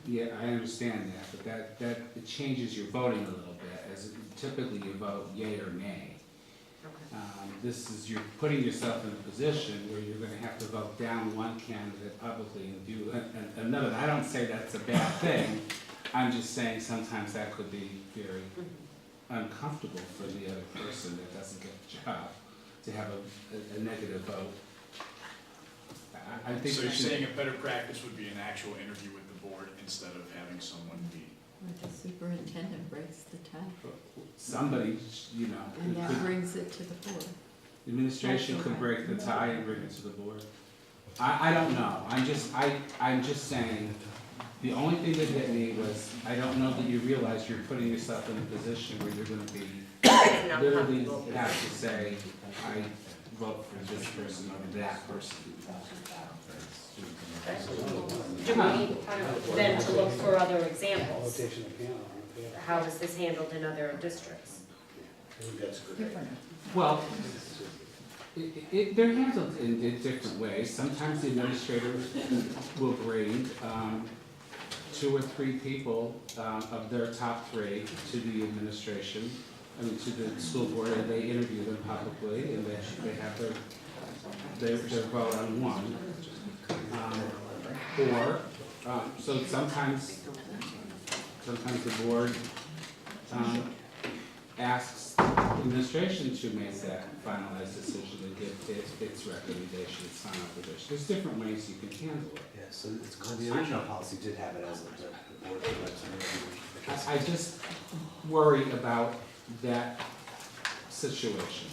Yeah, I understand that, but that it changes your voting a little bit, as typically you vote yea or nay. Okay. This is, you're putting yourself in a position where you're gonna have to vote down one candidate publicly and do another. I don't say that's a bad thing, I'm just saying sometimes that could be very uncomfortable for the other person that doesn't get the job, to have a negative vote. I think So we you're should- saying a better practice would be an actual interview with the board instead of having someone be? The superintendent breaks the tie, somebody, you know, and that could- brings it to the board. administration could break the tie and bring it to the board. I don't know, I'm just saying, the only thing that hit me was, I don't know that you realize you're putting yourself in a position where you're gonna be, literally have to say, I vote for this person or that person. Do we need then to look for other examples? Rotation of piano on the piano. How is this handled in other districts? I think that's a good idea. Well, they're handled in different ways. Sometimes the administrator will bring 2 or 3 people of their top 3 to the administration, to the school board, and they interview them publicly, and they have their vote on one. So sometimes the board asks the administration to make that finalized decision and give its recommendation, its final position. There's different ways you can handle it. Yeah, so it's, the original policy did have it as the board selects an interview. I just worry about that situation.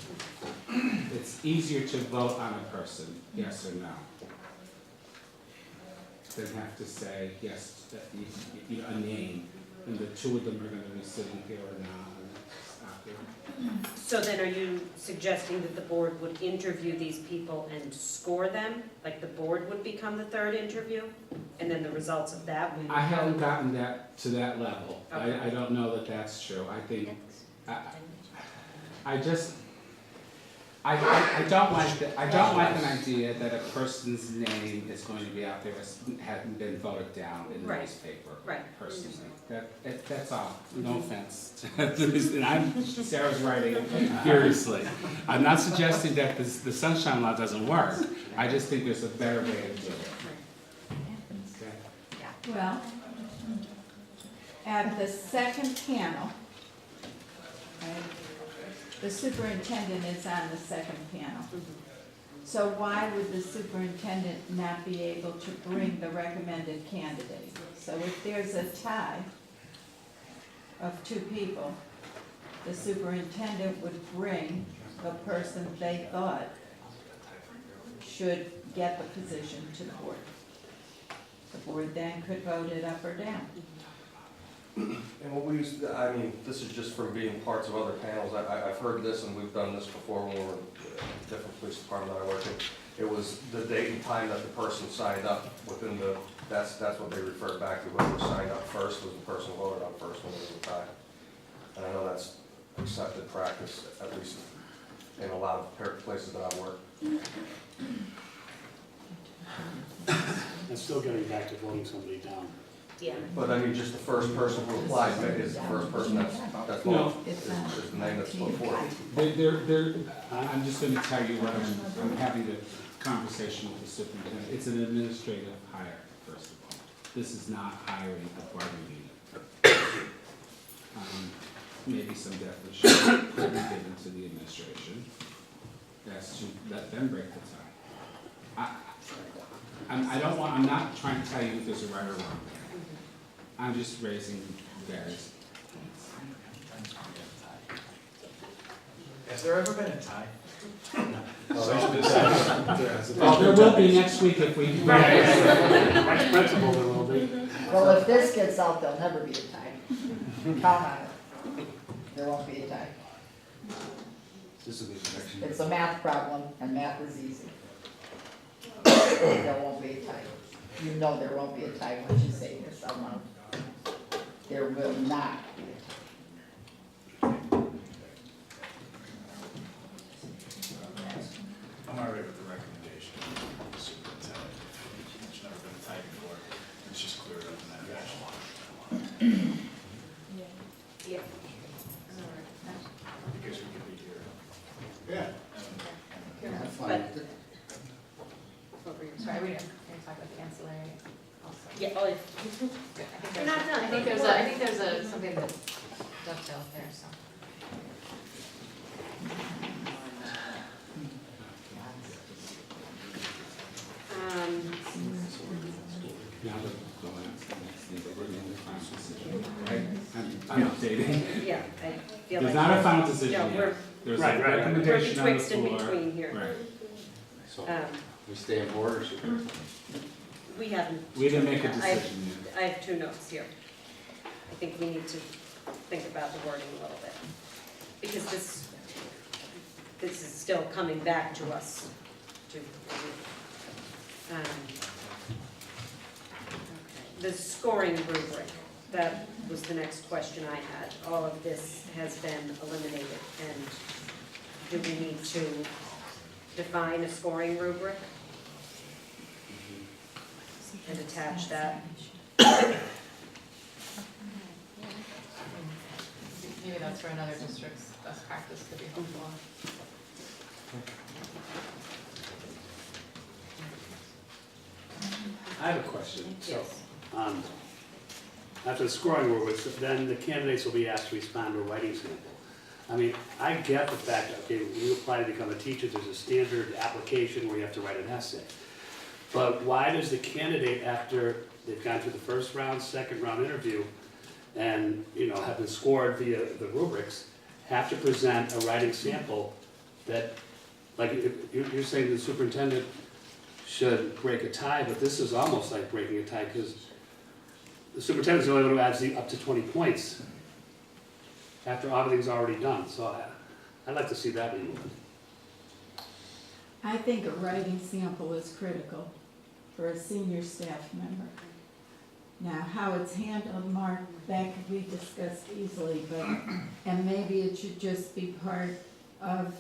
It's easier to vote on a person, yes or no, than have to say, yes, that a name, and the 2 of them are gonna be sitting here or not, and it's not good. So then are you suggesting that the board would interview these people and score them? Like the board would become the third interview? And then the results of that we would... I haven't gotten to that level. Okay. I don't know that that's true. I think, I don't like an idea that a person's name is going to be out there as having been voted down in the Right. newspaper. Right. Personally, that's all, no offense. And Sarah's writing furiously. I'm not suggesting that the sunshine law doesn't work, I just think there's a better way to do it. Okay? Well, at the second panel, right, the superintendent is on the second panel. So why would the superintendent not be able to bring the recommended candidate? So if there's a tie of 2 people, the superintendent would bring the person they thought should get the position to the board. The board then could vote it up or down. And what we used, this is just from being parts of other panels, I've heard this and we've done this before when we were in a different police department that I worked in. It was the date and time that the person signed up within that's what they referred back to, whoever signed up first was the person who voted on first when there was a tie. And I know that's accepted practice, at least in a lot of places that I work. And still getting back to voting somebody down. Yeah. But I mean, just the first person who applies is the first person that's No. voted, is the name that's put forward. I'm just gonna tell you what I'm having a conversation with the superintendent. It's an administrative hire, first of all. This is not hiring a bargaining unit. Maybe some definition could be given to the administration as to let them break the tie. I'm not trying to tell you if there's a right or wrong there. I'm just raising various points. Has there ever been a tie? Well, there will be next week if we. That's principle, there will be. Well, if this gets out, there'll never be a tie. Count on it. There won't be a tie. This will be the next. It's a math problem, and math is easy. There won't be a tie. You know there won't be a tie once you say this out loud. There will not be a tie. I'm all right with the recommendation of the superintendent. There's never been a tie before. Let's just clear it up in that fashion. Yeah. Because we could be here. Yeah. And I'm fine with it. Sorry, we didn't talk about the ancillary also. Yeah, oh, if, Good. I think We're there's, not done. I think there's a, I think there's a, something that dovetails there, so. Now that going on to the next thing, but we're in the final decision, right? I'm updating. yeah, I feel like. There's not a final decision No, yet. we're, There's Right, a right, right. we're recommendation on the betwixt in floor. between here. Right. So, Um, we stay in board or should we? we haven't. We didn't make a I have- decision yet. I have two notes here. I think we need to think about the wording a little bit. Because this is still coming back to us to. Okay. The scoring rubric, that was the next question I had. All of this has been eliminated, and do we need to define a scoring rubric? And attach that? Maybe that's where another district's best practice could be helpful. I have a question. So, Yes. after the scoring rubrics, then the candidates will be asked to respond to a writing sample. I mean, I get the fact, okay, when you apply to become a teacher, there's a standard application where you have to write an essay. But why does the candidate, after they've gone through the first round, second round interview, and, you know, have been scored via the rubrics, have to present a writing sample that, like, you're saying the superintendent should break a tie, but this is almost like breaking a tie, because the superintendent's the only one who adds up to 20 points after everything's already done, so I'd like to see that removed. I think a writing sample is critical for a senior staff member. Now, how it's handled, Mark, that could be discussed easily, but, and maybe it should just be part of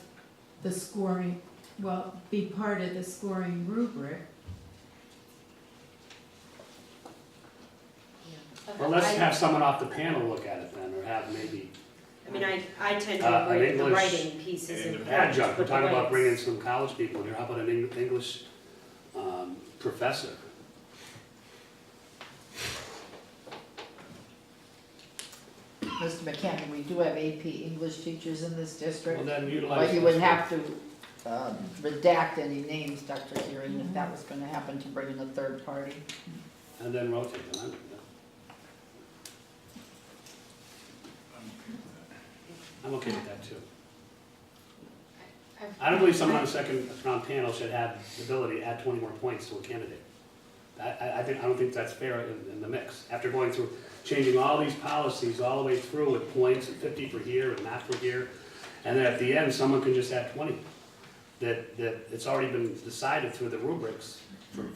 the scoring, well, be part of the scoring rubric. Well, let's have someone off the panel look at it then, or have maybe I mean, I tend to An agree that the English writing piece is and important. adjunct, we're but the talking way about it's- bringing some college people in here, how about an English professor? Mr. McCammon, we do have AP English teachers in this district. Well, then utilize. But you would have to redact any names, Dr. Kearing, if that was gonna happen to bring in a third party. And then rotate them. I'm okay with that too. I don't believe someone on the second round panel should have the ability to add 20 more points to a candidate. I don't think that's fair in the mix. After going through, changing all these policies all the way through with points and 50 for here and that for here, and then at the end, someone can just add 20. That it's already been decided through the rubrics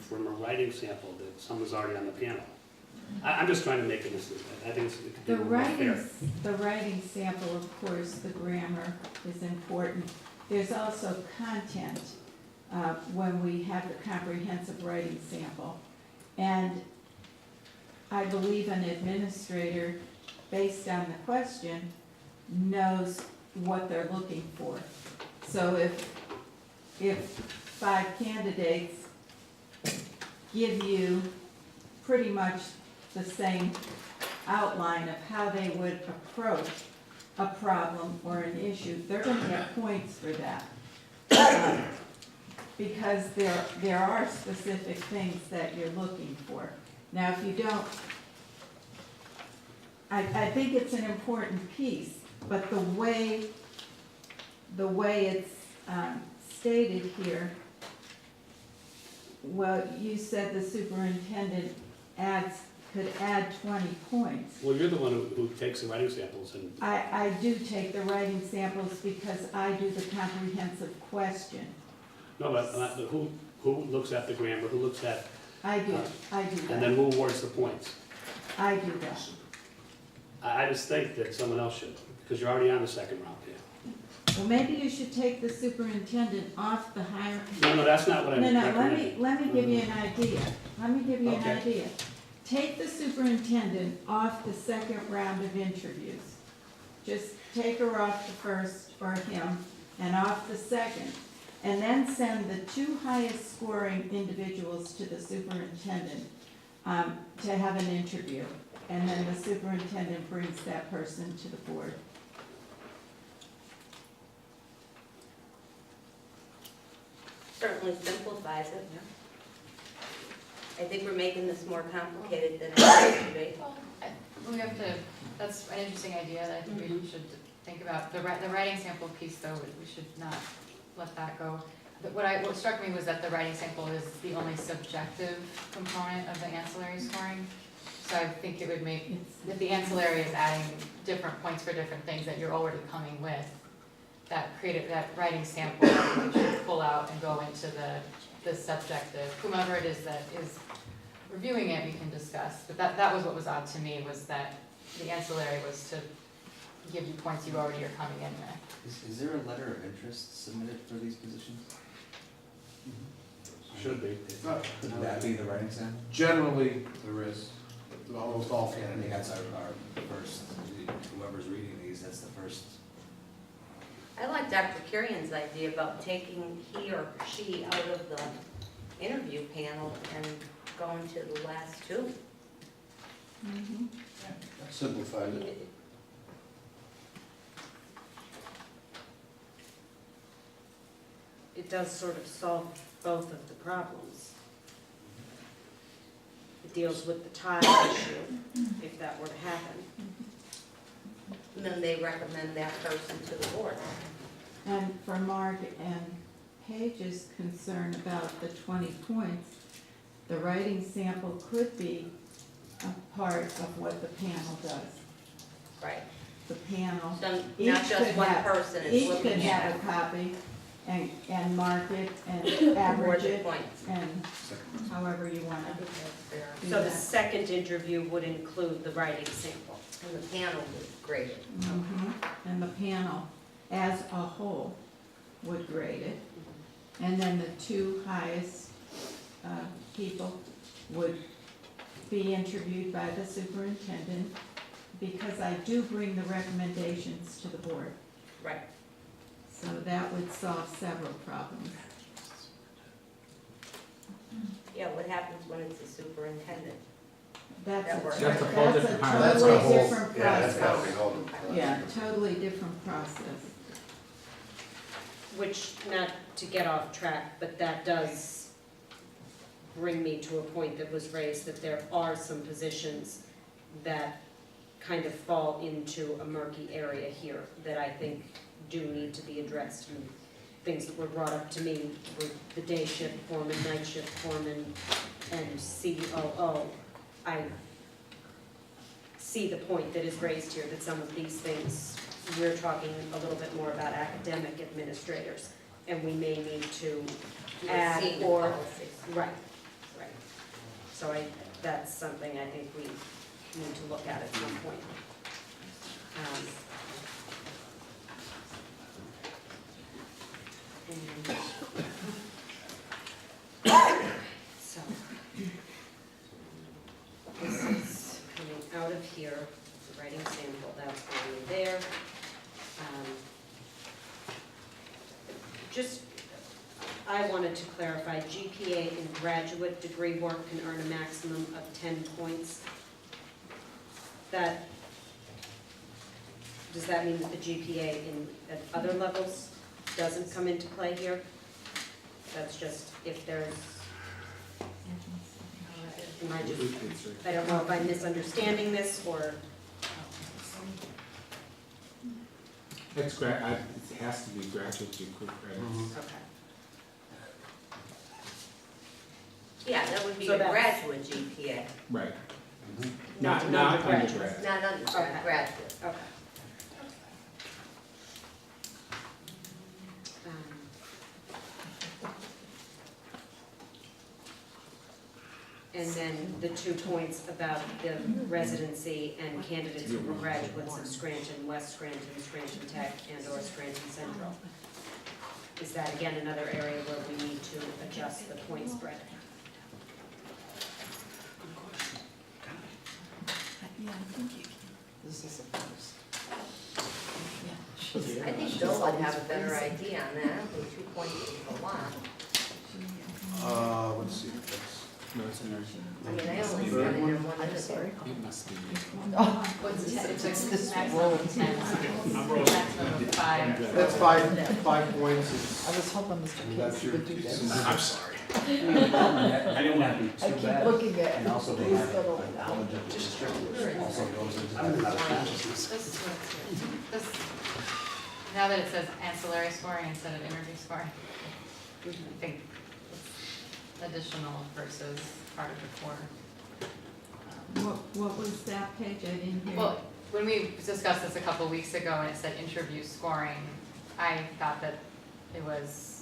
from a writing sample that someone's already on the panel. I'm just trying to make it, I think it could be The more fair. the writing sample, of course, the grammar is important. There's also content when we have the comprehensive writing sample. And I believe an administrator, based on the question, knows what they're looking for. So if 5 candidates give you pretty much the same outline of how they would approach a problem or an issue, they're gonna get points for that. Because there are specific things that you're looking for. Now, if you don't, I think it's an important piece, but the way it's stated here, well, you said the superintendent could add 20 points. Well, you're the one who takes the writing samples and, I do take the writing samples because I do the comprehensive question. no, but who looks at the grammar, who looks at, I do and that. then who awards the points? I do that. I just think that someone else should, because you're already on the second round here. Well, maybe you should take the superintendent off the higher. No, that's not what I'm No, recommending. let me give you an idea. Let me give you an Okay. idea. Take the superintendent off the second round of interviews. Just take her off the first, or him, and off the second. And then send the 2 highest scoring individuals to the superintendent to have an interview. And then the superintendent brings that person to the board. Certainly simplifies it. I think we're making this more complicated than it has to be. Well, we have to, that's an interesting idea that I think we should think about. The writing sample piece, though, we should not let that go. What struck me was that the writing sample is the only subjective component of the ancillary scoring. So I think it would make, if the ancillary is adding different points for different things that you're already coming with, that writing sample we should pull out and go into the subjective, whomever it is that is reviewing it, we can discuss. But that was what was odd to me, was that the ancillary was to give you points you already are coming in with. Is there a letter of interest submitted for these positions? Should be. Could that be the writing sample? Generally, there is, almost all I think candidates. that's our first, whoever's reading these, that's the first. I like Dr. Kirian's idea about taking he or she out of the interview panel and going to the last 2. Simplified it. It does sort of solve both of the problems. It deals with the tie issue, if that were to happen. And then they recommend that person to the board. And for Mark and Paige's concern about the 20 points, the writing sample could be a part of what the panel does. Right. The panel, So not Each just could one have- person is each could looking have at a copy and mark it and award average the it points. and however you want I to think that's fair. do So the that. second interview would include the writing sample. And the panel would grade it. And the panel as a whole would grade it. And then the 2 highest people would be interviewed by the superintendent, because I do bring the recommendations to the board. Right. So that would solve several problems. Yeah, what happens when it's a superintendent? That's That works. That's a whole that's different a kind of- That's a totally whole, different yeah, that's gotta be process. whole. Yeah, totally different process. Which, not to get off track, but that does bring me to a point that was raised, that there are some positions that kind of fall into a murky area here that I think do need to be addressed. And things that were brought up to me were the day shift foreman, night shift foreman, and COO. I see the point that is raised here, that some of these things, we're talking a little bit more about academic administrators, and we may need to Do a add senior or, policy. right, right. So that's something I think we need to look at some point. So, this is coming out of here, the writing sample, that's going there. Just, I wanted to clarify, GPA in graduate degree work can earn a maximum of 10 points. Does that mean that the GPA at other levels doesn't come into play here? That's just if there's, I don't know if I'm misunderstanding this or, It's it has to be graduate degree credits. okay. Yeah, that would be So a that's- graduate GPA, Right. Not Not undergraduate. undergrad. not undergraduate. Okay. And then the 2 points about the residency and candidates who were graduates of Scranton, West Scranton, Scranton Tech, and/or Scranton Central. Is that again another area where we need to adjust the point spread? This is a first. I think Bill would have a better idea on that, I don't think 2 points is a lot. Let's see, that's, No, it's in I mean, I only got in there one other day. It must be. It's this roll. that's 5 points. I was hoping Mr. Casey would do that. I'm sorry. I didn't want to be I too keep bad. looking at And also they these have little, like knowledge of the district, which also goes into that. This, now that it says ancillary scoring instead of interview scoring, I think it's additional versus part of the core. What was that page? I didn't hear. Well, when we discussed this a couple of weeks ago and it said interview scoring, I thought that it was,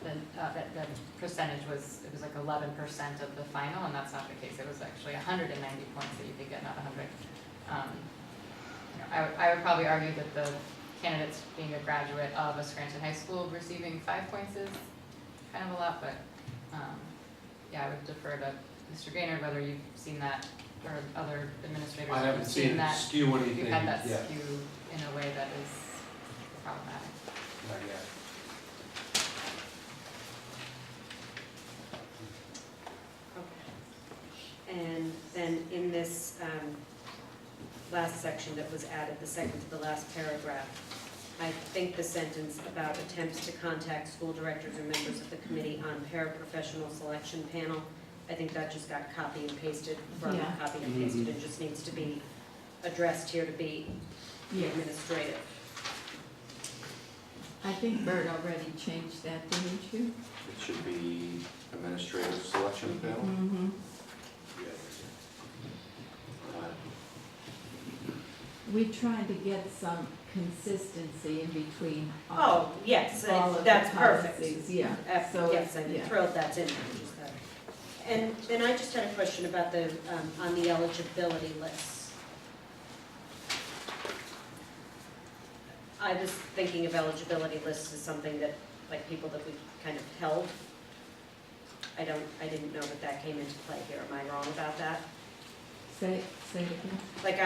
that the percentage was, it was like 11% of the final, and that's not the case. It was actually 190 points that you could get, not 100. I would probably argue that the candidates being a graduate of a Scranton High School receiving 5 points is kind of a lot, but yeah, I would defer to Mr. Gaynor whether you've seen that or other administrators I haven't have seen it that. skew anything You've had that yet. skew in a way that is problematic. Not yet. And then in this last section that was added, the second to the last paragraph, I think the sentence about attempts to contact school directors or members of the committee on paraprofessional selection panel, I think that just got copy and pasted from Yeah. copy and pasted. It just needs to be addressed here to be Yes. administrative. I think Bert already changed that, didn't you? It should be administrative selection panel. Mm-hmm. We tried to get some consistency in between all Oh, yes, of the that's perfect. policies, yeah. So, Yes, I'm yeah. thrilled that's in there, just that. And then I just had a question about the, on the eligibility lists. I was thinking of eligibility lists as something that, like people that we kind of held. I didn't know that that came into play here, am I wrong about that? Say it again. Like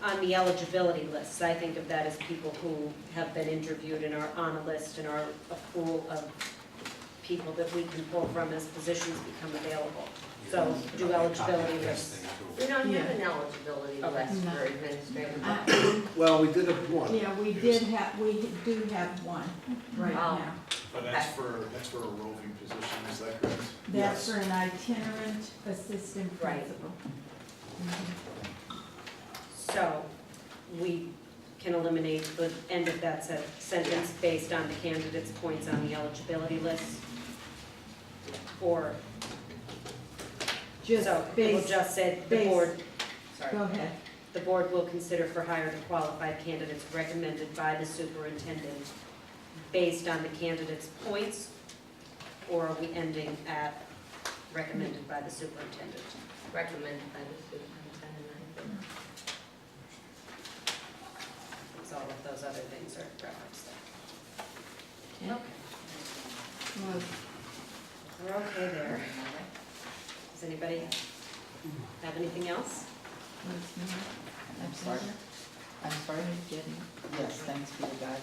on the eligibility lists, I think of that as people who have been interviewed and are on a list and are a pool of people that we can pull from as positions become available. So do eligibility lists. We don't have Yeah. an eligibility Okay. list No. for administrative. Well, we did have one. Yeah, we do have one right Oh. now. But that's for a roving position, is that correct? That's for an itinerant assistant Right. principal. So we can eliminate the end of that sentence based on the candidate's points on the eligibility list? Or, Just so we'll based, just say the based- board, sorry. go ahead. The board will consider for hire the qualified candidates recommended by the superintendent based on the candidate's points? Or are we ending at recommended by the superintendent. Recommended by the superintendent, I think. Because all of those other things are referenced there. Yeah. Okay, Well, we're okay there. Does anybody have anything else? I'm sorry. I'm sorry, Jenny. Yes, thanks for your guide.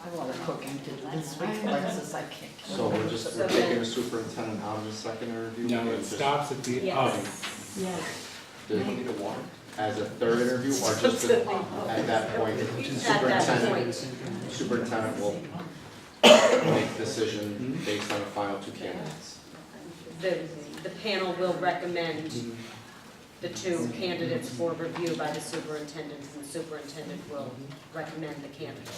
I have a lot of cooking to do this week, Alexis, I can't. So we're just, we're taking the superintendent out of the secondary review? No, and it just- stops at the, Yes. yes, Does it need a warrant as a third interview, or just at that point, superintendent will make a decision based on the final two candidates? The panel will recommend the two candidates for review by the superintendent, and the superintendent will recommend the candidate.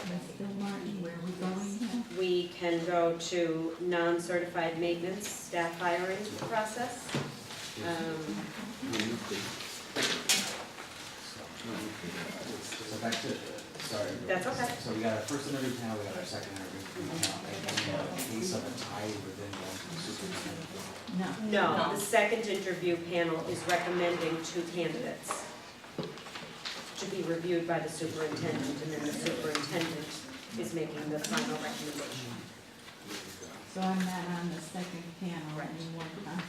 Mr. Martin, where are we going now? We can go to non-certified maintenance staff hiring process. So back to, sorry. That's okay. So we got our first interview panel, we got our second interview panel, and then we have a case of a tie within going to the superintendent. No. No, the second interview panel is recommending two candidates to be reviewed by the superintendent, and then the superintendent is making the final recommendation. So I'm not on the second panel anymore, huh?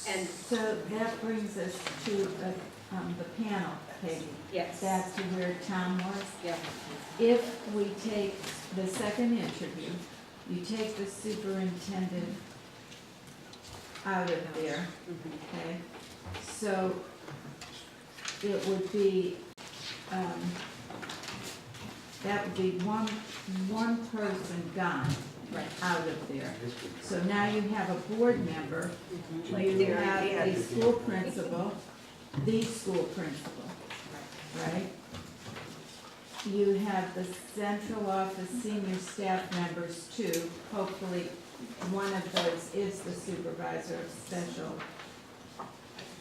And, So that brings us to the panel, Peggy. yes, Back to where Tom was. yeah, If we take the second interview, you take the superintendent out of there, okay? So it would be, that would be one person gone right. out of there. So now you have a board member, Like you there, have yeah. a school principal, the school principal, right? You have the central office senior staff members too. Hopefully, one of those is the supervisor of special,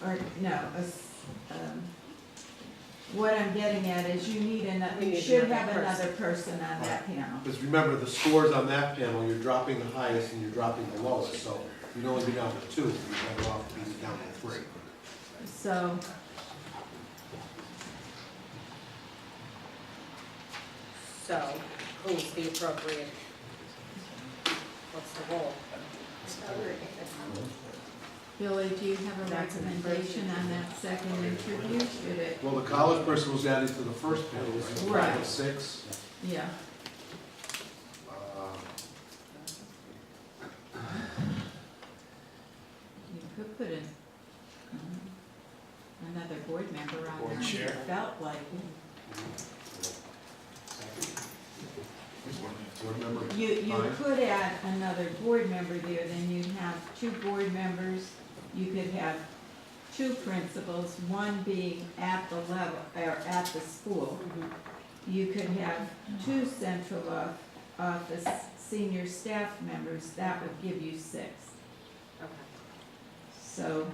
or no, what I'm getting at is you need another, We you need should another have another person on that panel. Because remember, the scores on that panel, you're dropping the highest and you're dropping the lowest, so you'd only be down to two, you're better off being down to three. So, So, who's the appropriate, what's the role? Billy, do you have a recommendation on that second interview? Should it, Well, the college person was added to the first panel, right? Right. 6. yeah, you could put in another board member on Board there. chair. Felt like, Board member. you Fine. could add another board member there, then you'd have two board members. You could have two principals, one being at the level, or at the school. You could have two central office senior staff members, that would give you 6. Okay, So,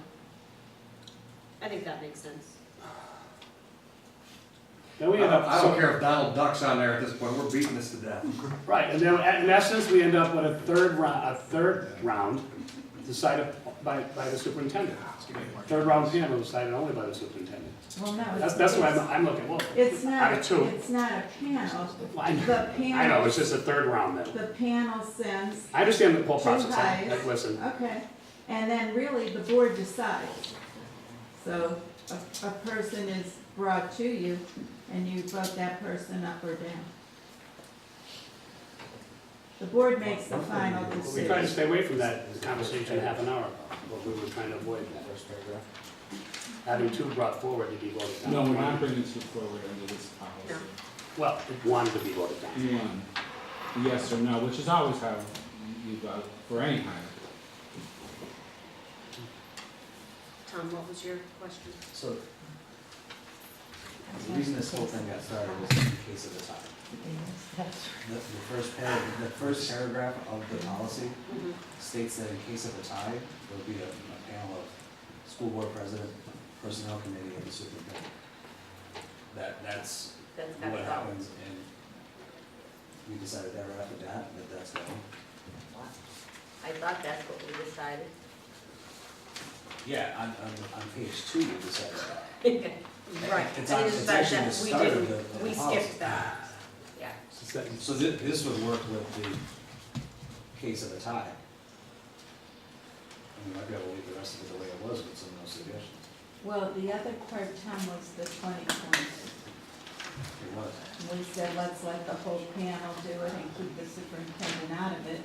I think that makes sense. Then we end up. I don't care if Donald Duck's on there at this point, we're beating this to death. Right, and then in essence, we end up with a third round decided by the superintendent. Third round panel decided only by the superintendent. well, no, That's what I'm looking, well, it's not, out of two. it's not a panel. I The I know, it's panel, just a third round then. the panel sends, I understand the whole Two process, highs. listen, okay, and then really the board decides. So a person is brought to you and you vote that person up or down. The board makes the final we tried to decision. stay away from that conversation half an hour ago, but we were trying to avoid that. Having two brought forward to be voted down. no, we're not bringing two forward under this policy. Well, one to be voted down. One, yes or no, which is always how you vote for any hire. Tom, what was your question? So, the reason this whole thing got started was in the case of the tie. The first paragraph of the policy Mhm. states that in case of a tie, there will be a panel of school board president, personnel committee, and the superintendent. That's That's gotta what go. happens, and we decided that right after that that's going. I thought that's what we decided. Yeah, on page 2, we decided that. Right. It's I on- just it's thought actually that the we start of didn't- the We policy. skipped that, yeah. So this would work with the case of a tie. And we might be able to leave the rest of it the way it was with some of those suggestions. Well, the other part, Tom, was the 20 points. It was. We said, let's let the whole panel do it and keep the superintendent out of it.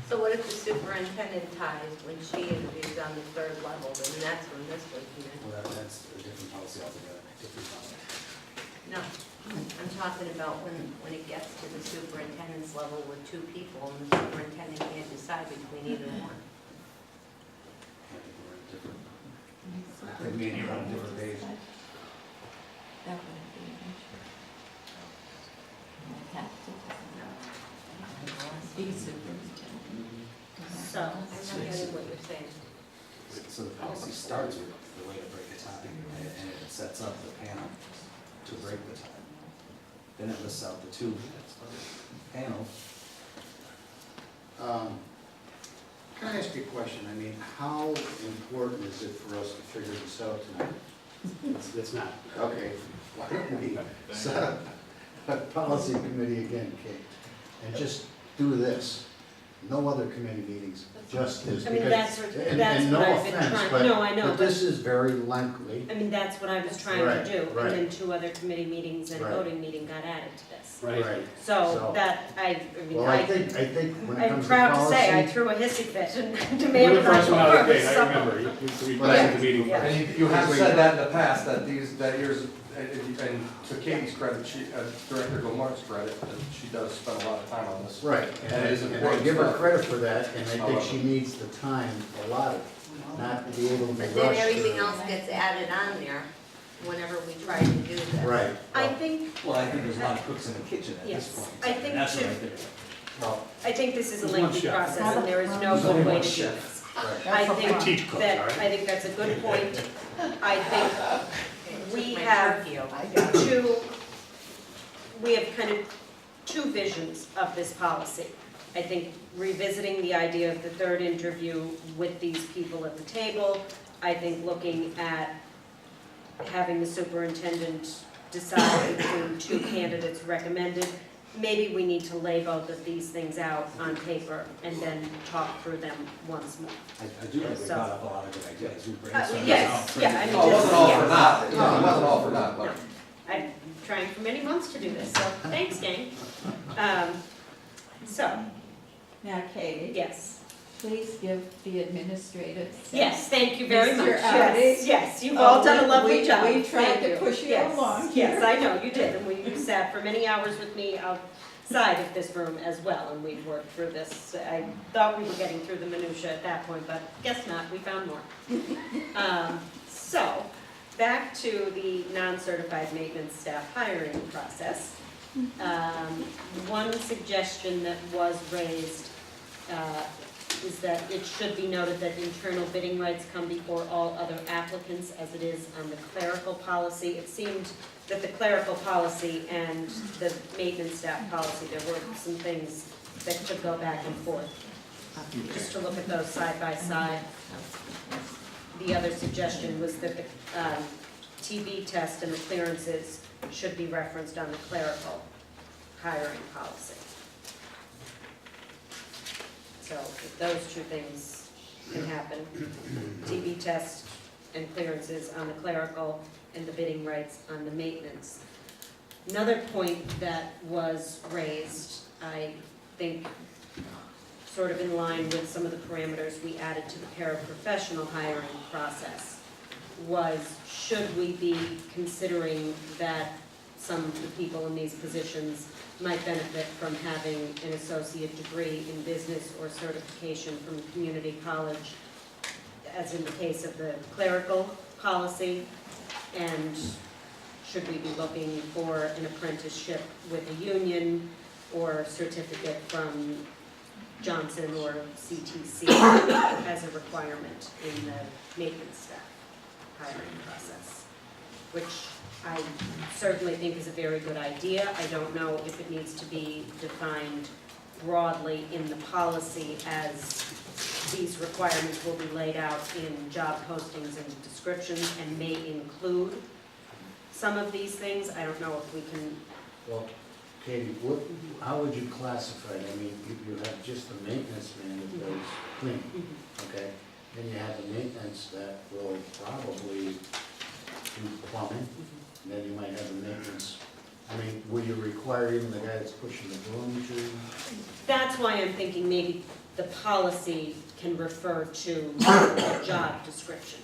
So what if the superintendent ties when she interviews on the 3rd level, then that's when this would come in? Well, that's a different policy altogether, different policy. No, I'm talking about when it gets to the superintendent's level with 2 people and the superintendent can't decide between either one. I think we're in different, I think me and you are on different page. That would be an issue. Have to. Be superintendent. So, I'm not getting what you're saying. So the policy starts with the way to break a tie, and it sets up the panel to break the tie. Then it lists out the 2 panels. Can I ask you a question? I mean, how important is it for us to figure this out tonight? It's not. Okay, why don't we set up a policy committee again, Kate, and just do this? No other committee meetings, just this. I mean, because- that's and what no I've been offense, trying, but- no, I know, But this is very lengthy. I mean, that's what I was trying Right, to do, right. and then 2 other committee meetings and Right. voting meeting got added to this. Right. So So- that, I mean, Well, I think when it I'm comes to proud to say, I policy, threw a hissy fit and You were demanded the my first one out of the first, gate, I so. remember. We But I- presented the meeting Yeah. first. And you have said that in the past, that yours, and to Katie's credit, Director Gomar's credit, that she does spend a lot of time on this. right, And it is and I important give her stuff. credit for that, and I think she needs the time allotted, not to be able to be But rushed. then everything through. else gets added on there whenever we try to do this. Right. I think, Well, I think there's a lot of cooks in the kitchen at this Yes, point. I think That's what I should- think. Well, I think this is a There's one lengthy chef. process, and there is no There's only good way one to do chef. this. right. I That's think Teach cooks, that, all right? I think that's a good point. I think we My have turkey over. I got it. we have kind of 2 visions of this policy. I think revisiting the idea of the 3rd interview with these people at the table. I think looking at having the superintendent decide between 2 candidates recommended. Maybe we need to lay both of these things out on paper and then talk through them once more. I do think we So- brought up a lot of good ideas. We brainstormed. Yes, yeah, I mean, Oh, it wasn't all for yes. naught, no, it wasn't all for naught, but. I've trying for many months to do this, so thanks, gang. So, Now, Katie, yes. please give the administrative. Yes, thank you very Mr. much. Audi? Yes, yes, you've all done a lovely We- job. we tried Thank to push you Yes, along Yes, here. I know, you did, and we sat for many hours with me outside of this room as well, and we worked through this. I thought we were getting through the minutia at that point, but guess not, we found more. So, back to the non-certified maintenance staff hiring process. One suggestion that was raised is that it should be noted that internal bidding rights come before all other applicants as it is on the clerical policy. It seemed that the clerical policy and the maintenance staff policy, there were some things that could go back and forth. Just to look at those side by side. The other suggestion was that the TB test and the clearances should be referenced on the clerical hiring policy. So if those 2 things can happen, TB test and clearances on the clerical and the bidding rights on the maintenance. Another point that was raised, I think, sort of in line with some of the parameters we added to the paraprofessional hiring process, was should we be considering that some of the people in these positions might benefit from having an associate degree in business or certification from a community college, as in the case of the clerical policy, And should we be looking for an apprenticeship with a union or certificate from Johnson or CTC as a requirement in the maintenance staff hiring process? Which I certainly think is a very good idea. I don't know if it needs to be defined broadly in the policy as these requirements will be laid out in job postings and descriptions and may include some of these things. I don't know if we can, Well, Katie, how would you classify it? I mean, you have just the maintenance man that does cleaning, okay? Then you have the maintenance that will probably do plumbing, and then you might have the maintenance. I mean, will you require even the guy that's pushing the broom to? that's why I'm thinking maybe the policy can refer to a job description.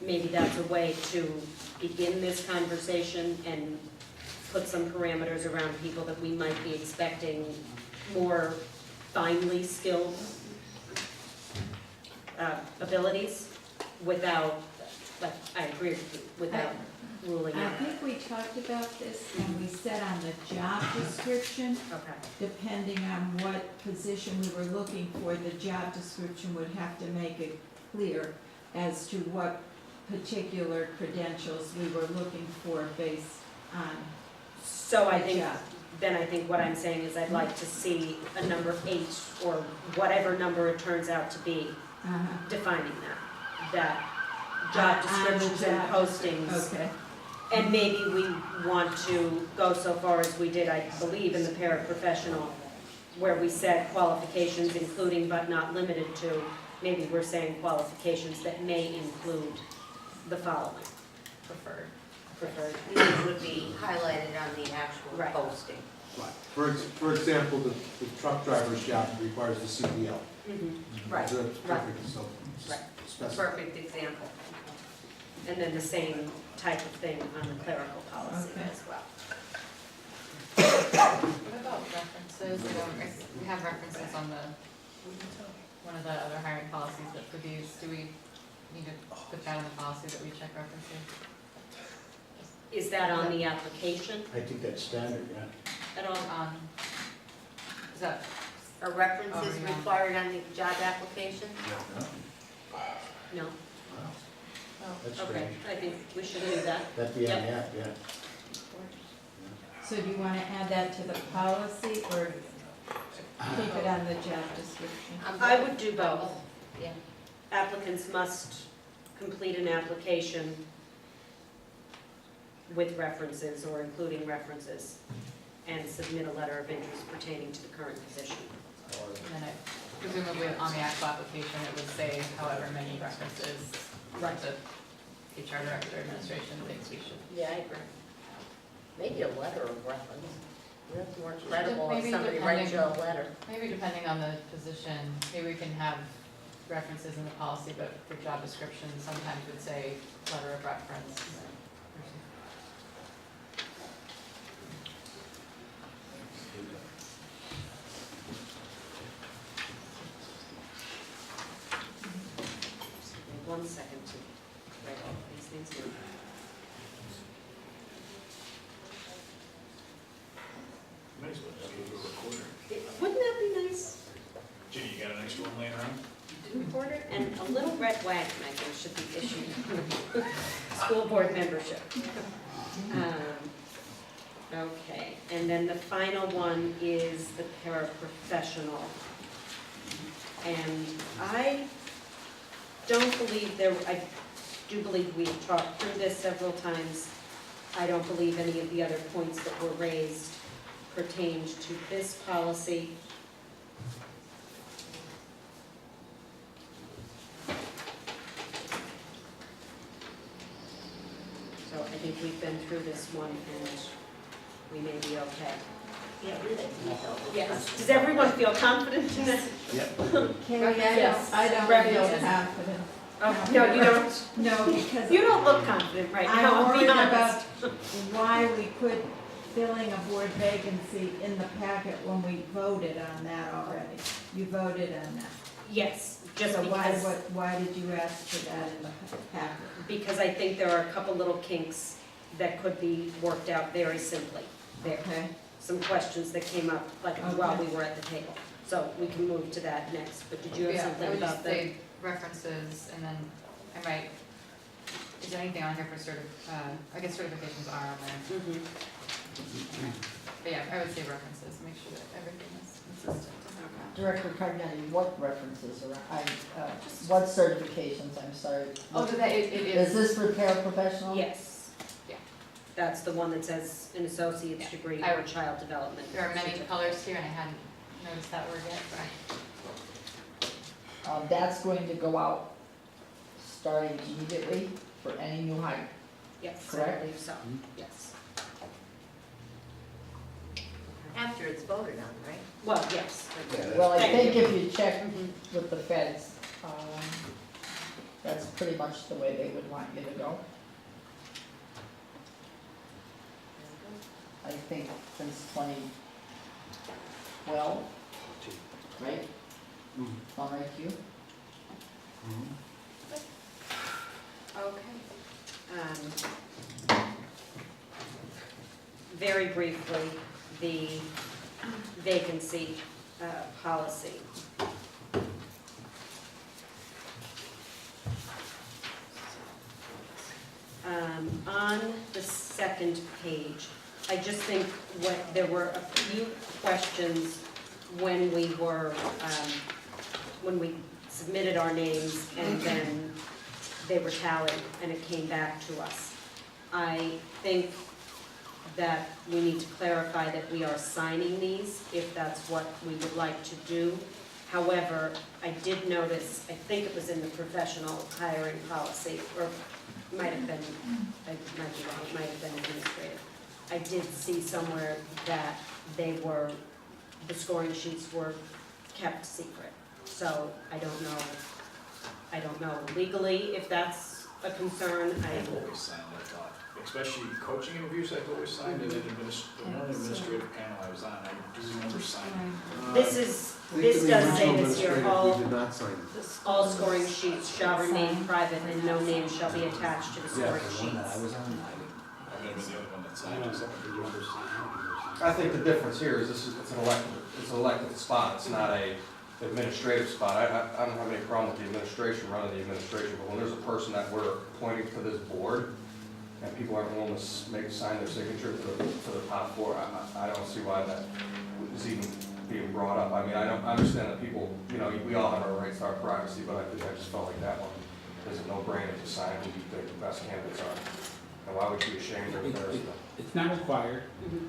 Maybe that's a way to begin this conversation and put some parameters around people that we might be expecting more finely skilled abilities without, but I agree with you, without ruling I out. think we talked about this and we said on the job description, Okay. depending on what position we were looking for, the job description would have to make it clear as to what particular credentials we were looking for based on So I the think, job. then I think what I'm saying is I'd like to see a number 8 or whatever number it turns out to be, defining that job On the descriptions and job. postings. Okay. And maybe we want to go so far as we did, I believe, in the paraprofessional, where we said qualifications including but not limited to. Maybe we're saying qualifications that may include the following. Preferred. These would be highlighted on the actual Right. posting. Right. For example, the truck driver's job requires the CDL. Right, That's perfect, so Right. specify. Perfect example. and then the same type of thing on the clerical policy Okay. as well. What about references? We have references on one of the other hiring policies, but for these, do we need to put that in the policy that we check references? Is that on the application I think that's standard, yeah. at all? Is that, Are references Oh, yeah. required on the job application? No? That's Okay, strange. I think we should do that. That'd be on the Yep. app, yeah. So do you want to add that to the policy or keep it on the job description? I would do both. Yeah. Applicants must complete an application with references or including references and submit a letter of interest pertaining to the current position. and then presumably on the actual application, it would say however many references the HR director administration thinks we should. Yeah, I agree. Maybe a letter of reference. That's more credible if Maybe somebody writes you a depending- letter. Maybe depending on the position, maybe we can have references in the policy, but for job description, sometimes would say letter of reference. One second to write all of these things down. Might as well just give it a recorder. Wouldn't that be nice? Ginny, you got an extra one laying around? Recorder and a little red wagon, I think, should be issued. School board membership. Okay, and then the final one is the paraprofessional. And I don't believe I do believe we've talked through this several times. I don't believe any of the other points that were raised pertained to this policy. So I think we've been through this one and we may be okay. Yeah, really. Yes, does everyone feel confident in this? Carrie, Yes. I don't feel References. confident. Oh, no, you don't? No, because You don't look confident right now, I'm I'll be worried about honest. why we put filling a board vacancy in the packet when we voted on that already. You voted on that. Yes, just So because. why did you ask for that in the packet? Because I think there are a couple little kinks that could be worked out very simply there. Okay, Some questions that came up, like, while we were at the table. So we can move to that next, but did you have Yeah, something I would about just the? say references, and then I might, is there anything on here for I guess certifications are on there. Mhm. But yeah, I would say references, make sure that everything is consistent. Director Carnegie, what references are, what certifications, I'm sorry? Oh, that it Is is, this repair professional? Yes. Yeah. That's the one that says an associate's degree I- or child development. there are many colors here, and I hadn't noticed that word yet, but That's going to go out starting immediately for any new hire. Yes, I Correct? believe so, yes. After it's voted on, right? Well, yes. Well, I Thank think you. if you check Mhm. with the feds, that's pretty much the way they would want you to go. I think since 2012, right? All right, you? okay. Very briefly, the vacancy policy. On the second page, I just think there were a few questions when we submitted our names and then they were tallied and it came back to us. I think that we need to clarify that we are signing these, if that's what we would like to do. However, I did notice, I think it was in the professional hiring policy, or might have been, I might be wrong, it might have been administrative. I did see somewhere that the scoring sheets were kept secret. So I don't know legally if that's a concern. I've always signed that, especially coaching interviews, I've always signed, and then the one administrative panel I was on, I just remember signing. This does say this here, We all did not sign it. scoring sheets shall remain private and no name shall be attached to the Yeah, scoring the one that I sheets. was on, I remember the other one that I signed don't it. know, did you ever sign? I think the difference here is it's an elected spot, it's not a administrative spot. I don't have any problem with the administration, running the administration, but when there's a person that we're appointing to this board, and people aren't willing to sign their signature to the top four, I don't see why that is even being brought up. I mean, I understand that people, we all have our rights to our privacy, but I just felt like that one is a no-brainer to sign who you think the best candidates are. And why would you be ashamed or embarrassed? It's not required, Mhm.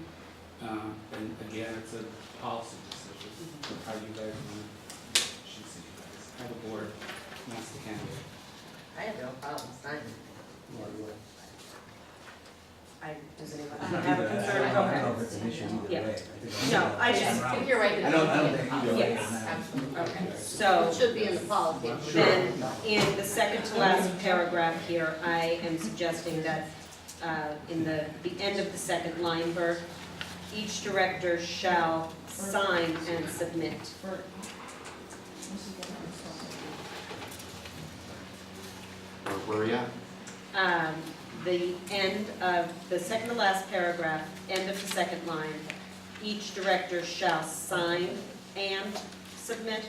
and again, it's a policy decision, how you guys want to, should see you guys, how the board wants the candidate. I have no problem signing. Does anyone I don't have a either. concern? I don't know Okay. if it's an issue either Yeah. way. I think No, I I just, think you're right. I don't think either way. Yes. Absolutely. okay, It so should be in the policy. then in the second to last paragraph here, I am suggesting that in the end of the second line, Bert, each director shall sign and submit. Where are you at? The end of the second to last paragraph, end of the second line, each director shall sign and submit.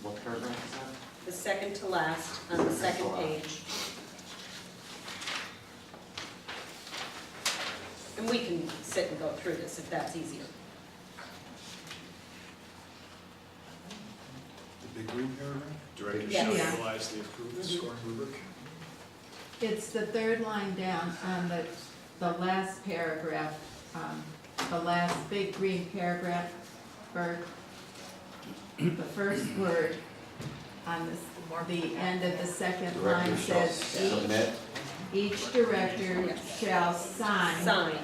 What paragraph is that? The second to last on the second page. And we can sit and go through this if that's easier. The big green paragraph? Directors Yes. shall Yeah. utilize the approved scoring rubric. it's the third line down on the last paragraph, the last big green paragraph, Bert. The first word on the end of the second line Director shall says submit. each director shall sign Sign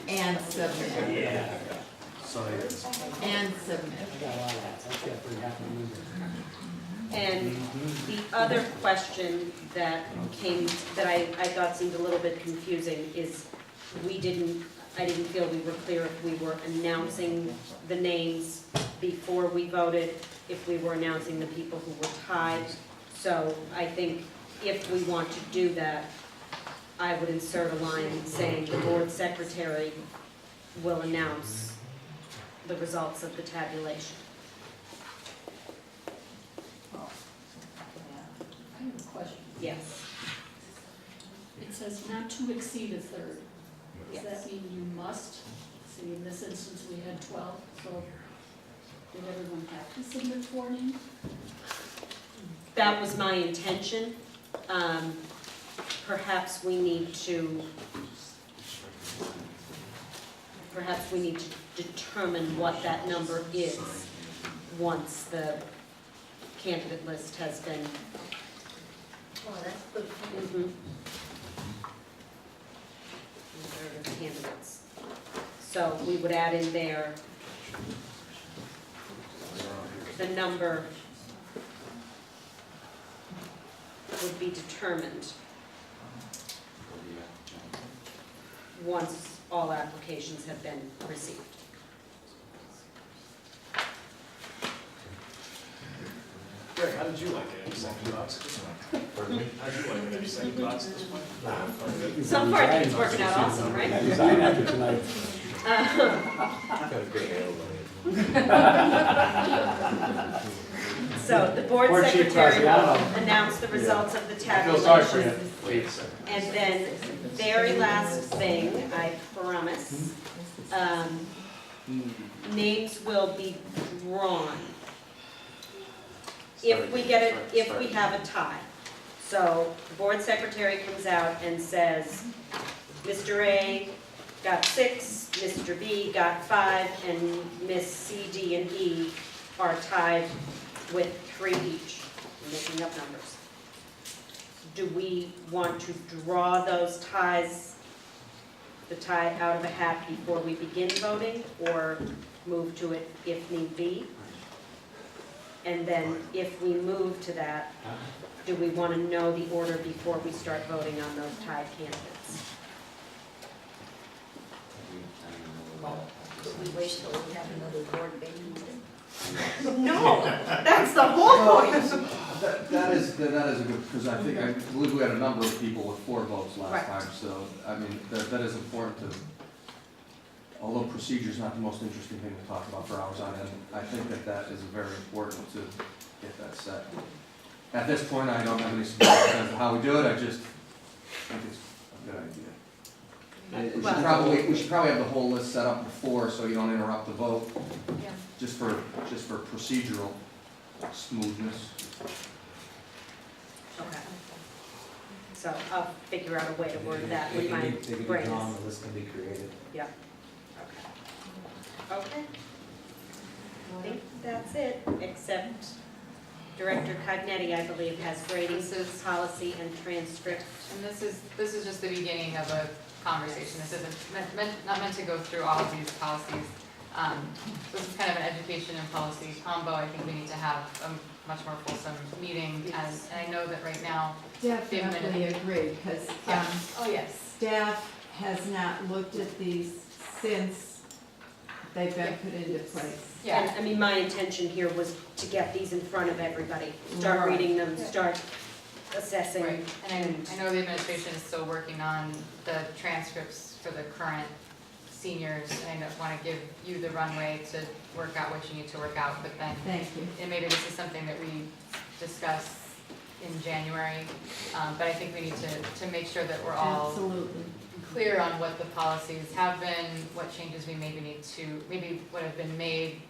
and submit, Yeah. Sign it. and submit. I got all that, that's got pretty half a number. And the other question that came, that I thought seemed a little bit confusing is I didn't feel we were clear if we were announcing the names before we voted, if we were announcing the people who were tied. So I think if we want to do that, I would insert a line saying the board secretary will announce the results of the tabulation. I have a question. Yes. It says not to exceed a third. Does Yes. that mean you must? See, in this instance, we had 12, so did everyone have to submit 4 names? That was my intention. Perhaps we need to determine what that number is once the candidate list has been. Oh, that's good. These are the candidates. So we would add in there the number would be determined once all applications have been received. Greg, how did you like it? Any second thoughts at this point? Pardon me? How did you like it? Any second thoughts at this point? So far, I think it's working out awesome, right? Design after tonight. So the board Poor Chief secretary will Graziano. announce the results of the I feel sorry for tabulation. you. Wait a second. And then, very last thing, I promise, names will be drawn. If we get it, if we have a tie. So the board secretary comes out and says, Mr. A got 6, Mr. B got 5, and Miss C, D, and E are tied with 3 each. I'm making up numbers. Do we want to draw those ties, the tie out of a hat before we begin voting, or move to it if need be? And then if we move to that, do we want to know the order before we start voting on those tied candidates? Could we wait till we have another board meeting? No, that's the whole point. That is a good, because I believe we had a number of people with 4 votes Right. last time, so, I mean, that is important to, although procedure's not the most interesting thing to talk about for hours on end, I think that is very important to get that set. At this point, I don't have any suggestions as to how we do it, I just think it's a good idea. We should probably have the whole list set up before, so you don't interrupt the vote, Yeah. just for procedural smoothness. Okay. So I'll figure out a way to word that with my They can be brain. drawn, the list can be created. Yeah. Okay. Okay. I think that's it, except Director Cognetti, I believe, has grading, This is- policy, and transcript. And this is just the beginning of a conversation. This isn't not meant to go through all of these policies. This is kind of an education and policy combo. I think we need to have a much more fulsome meeting, and I know that right now. Definitely agree, because Oh, yes. staff has not looked at these since they've been put into place. Yeah. And, I mean, my intention here was to get these in front of everybody, start Right. reading them, start assessing. Right, and I know the administration is still working on the transcripts for the current seniors, and I want to give you the runway to work out what you need to work out, but then, Thank you. and maybe this is something that we discuss in January, but I think we need to make sure that we're all Absolutely. clear on what the policies have been, what changes we maybe would have been made,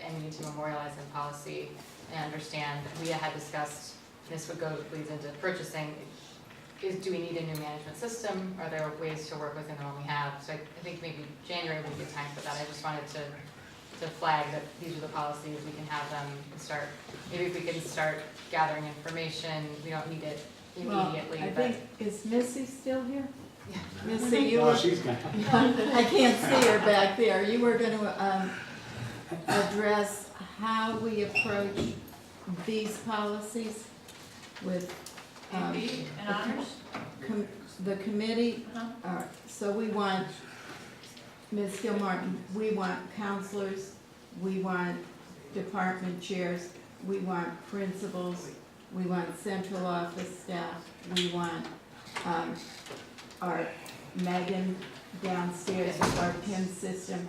and we need to memorialize in policy, and understand, we had discussed, this leads into purchasing, do we need a new management system? Are there ways to work within the one we have? So I think maybe January would be a good time for that. I just wanted to flag that these are the policies, we can have them and start, maybe if we can start gathering information, we don't need it immediately, Well, I but. think, is Missy still here? Yeah. Missy, you Oh, were, she's gone. I can't see her back there. You were gonna, address how we approach these policies with, AP and honors? the committee. Uh-huh. So we want, Ms. Gilmartin, we want counselors, we want department chairs, we want principals, we want central office staff, we want, our Megan downstairs with our PIM system.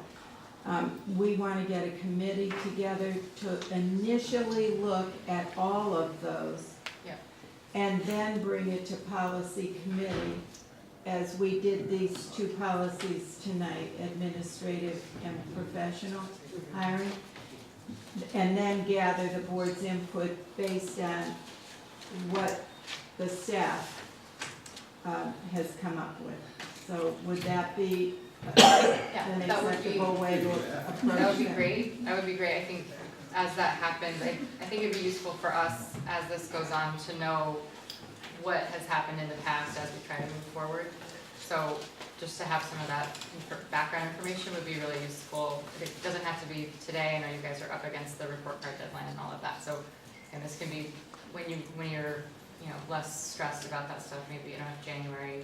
We want to get a committee together to initially look at all of those. Yeah. And then bring it to policy committee, as we did these two policies tonight, administrative and professional hiring. And then gather the board's input based on what the staff has come up with. So would that be Yeah, an that would be, acceptable way to approach that would be that? great, that would be great, I think, as that happens, I think it'd be useful for us, as this goes on, to know what has happened in the past as we try to move forward. So, just to have some of that background information would be really useful. It doesn't have to be today, I know you guys are up against the report card deadline and all of that, so, and this can be, when you're, less stressed about that stuff, maybe, January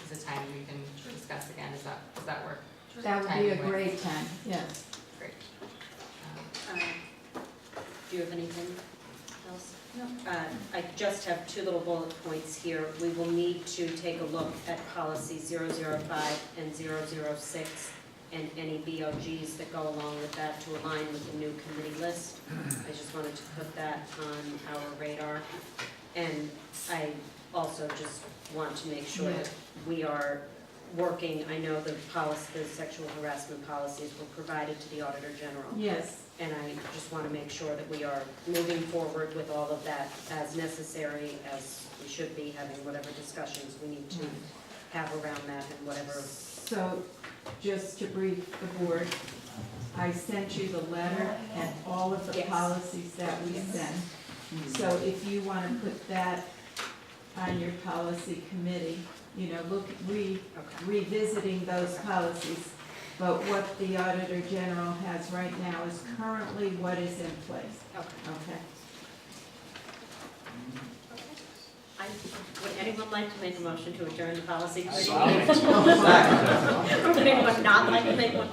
is a time we can discuss again, does that work? That would be a great time, yes. Great. Do you have anything else? No. I just have two little bullet points here. We will need to take a look at policy 005 and 006 and any BOGs that go along with that to align with the new committee list. I just wanted to put that on our radar. And I also just want to make sure that we are working, I know the sexual harassment policies were provided to the Auditor General. Yes, And I just want to make sure that we are moving forward with all of that as necessary, as we should be, having whatever discussions we need to have around that and whatever. so just to brief the board, I sent you the letter and all of the Yes. policies that we sent. So if you want to put that on your policy committee, revisiting those policies. But what the Auditor General has right now is currently what is in place. Okay. Would anyone like to make a motion to adjourn the policy committee? Second. Would anyone not like to make one?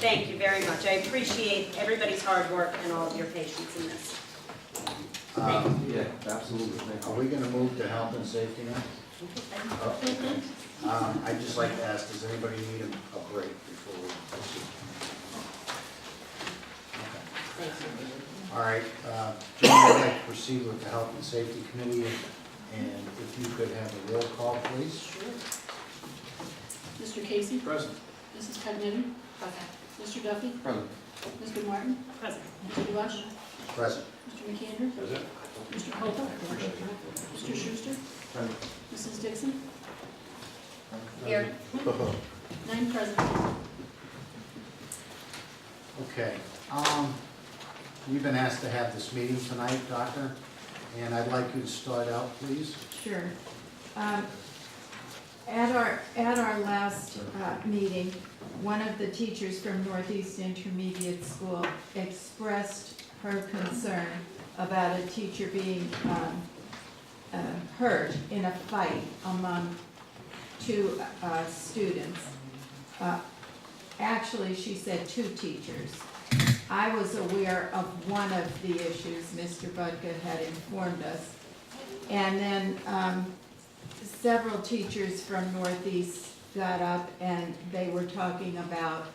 Thank you very much. I appreciate everybody's hard work and all of your patience in this. Yeah, absolutely. Are we gonna move to health and safety now? Oh, okay. I'd just like to ask, does anybody need a break before we proceed? Okay. Thank you. All right, Jim, I'd like to proceed with the Health and Safety Committee, and if you could have a roll call, please. Mr. Casey? Present. Mrs. Cognetti? Present. Mr. Duffy? Present. Mr. Martin? Present. Mr. Lush? Present. Mr. McAndrew? Present. Mr. Colville? Mr. Schuster? Present. Mrs. Dixon? Here. 9 present. Okay, you've been asked to have this meeting tonight, Doctor, and I'd like you to start out, please. Sure. At our last meeting, one of the teachers from Northeast Intermediate School expressed her concern about a teacher being hurt in a fight among two students. Actually, she said 2 teachers. I was aware of one of the issues, Mr. Budka had informed us. And then several teachers from Northeast got up and they were talking about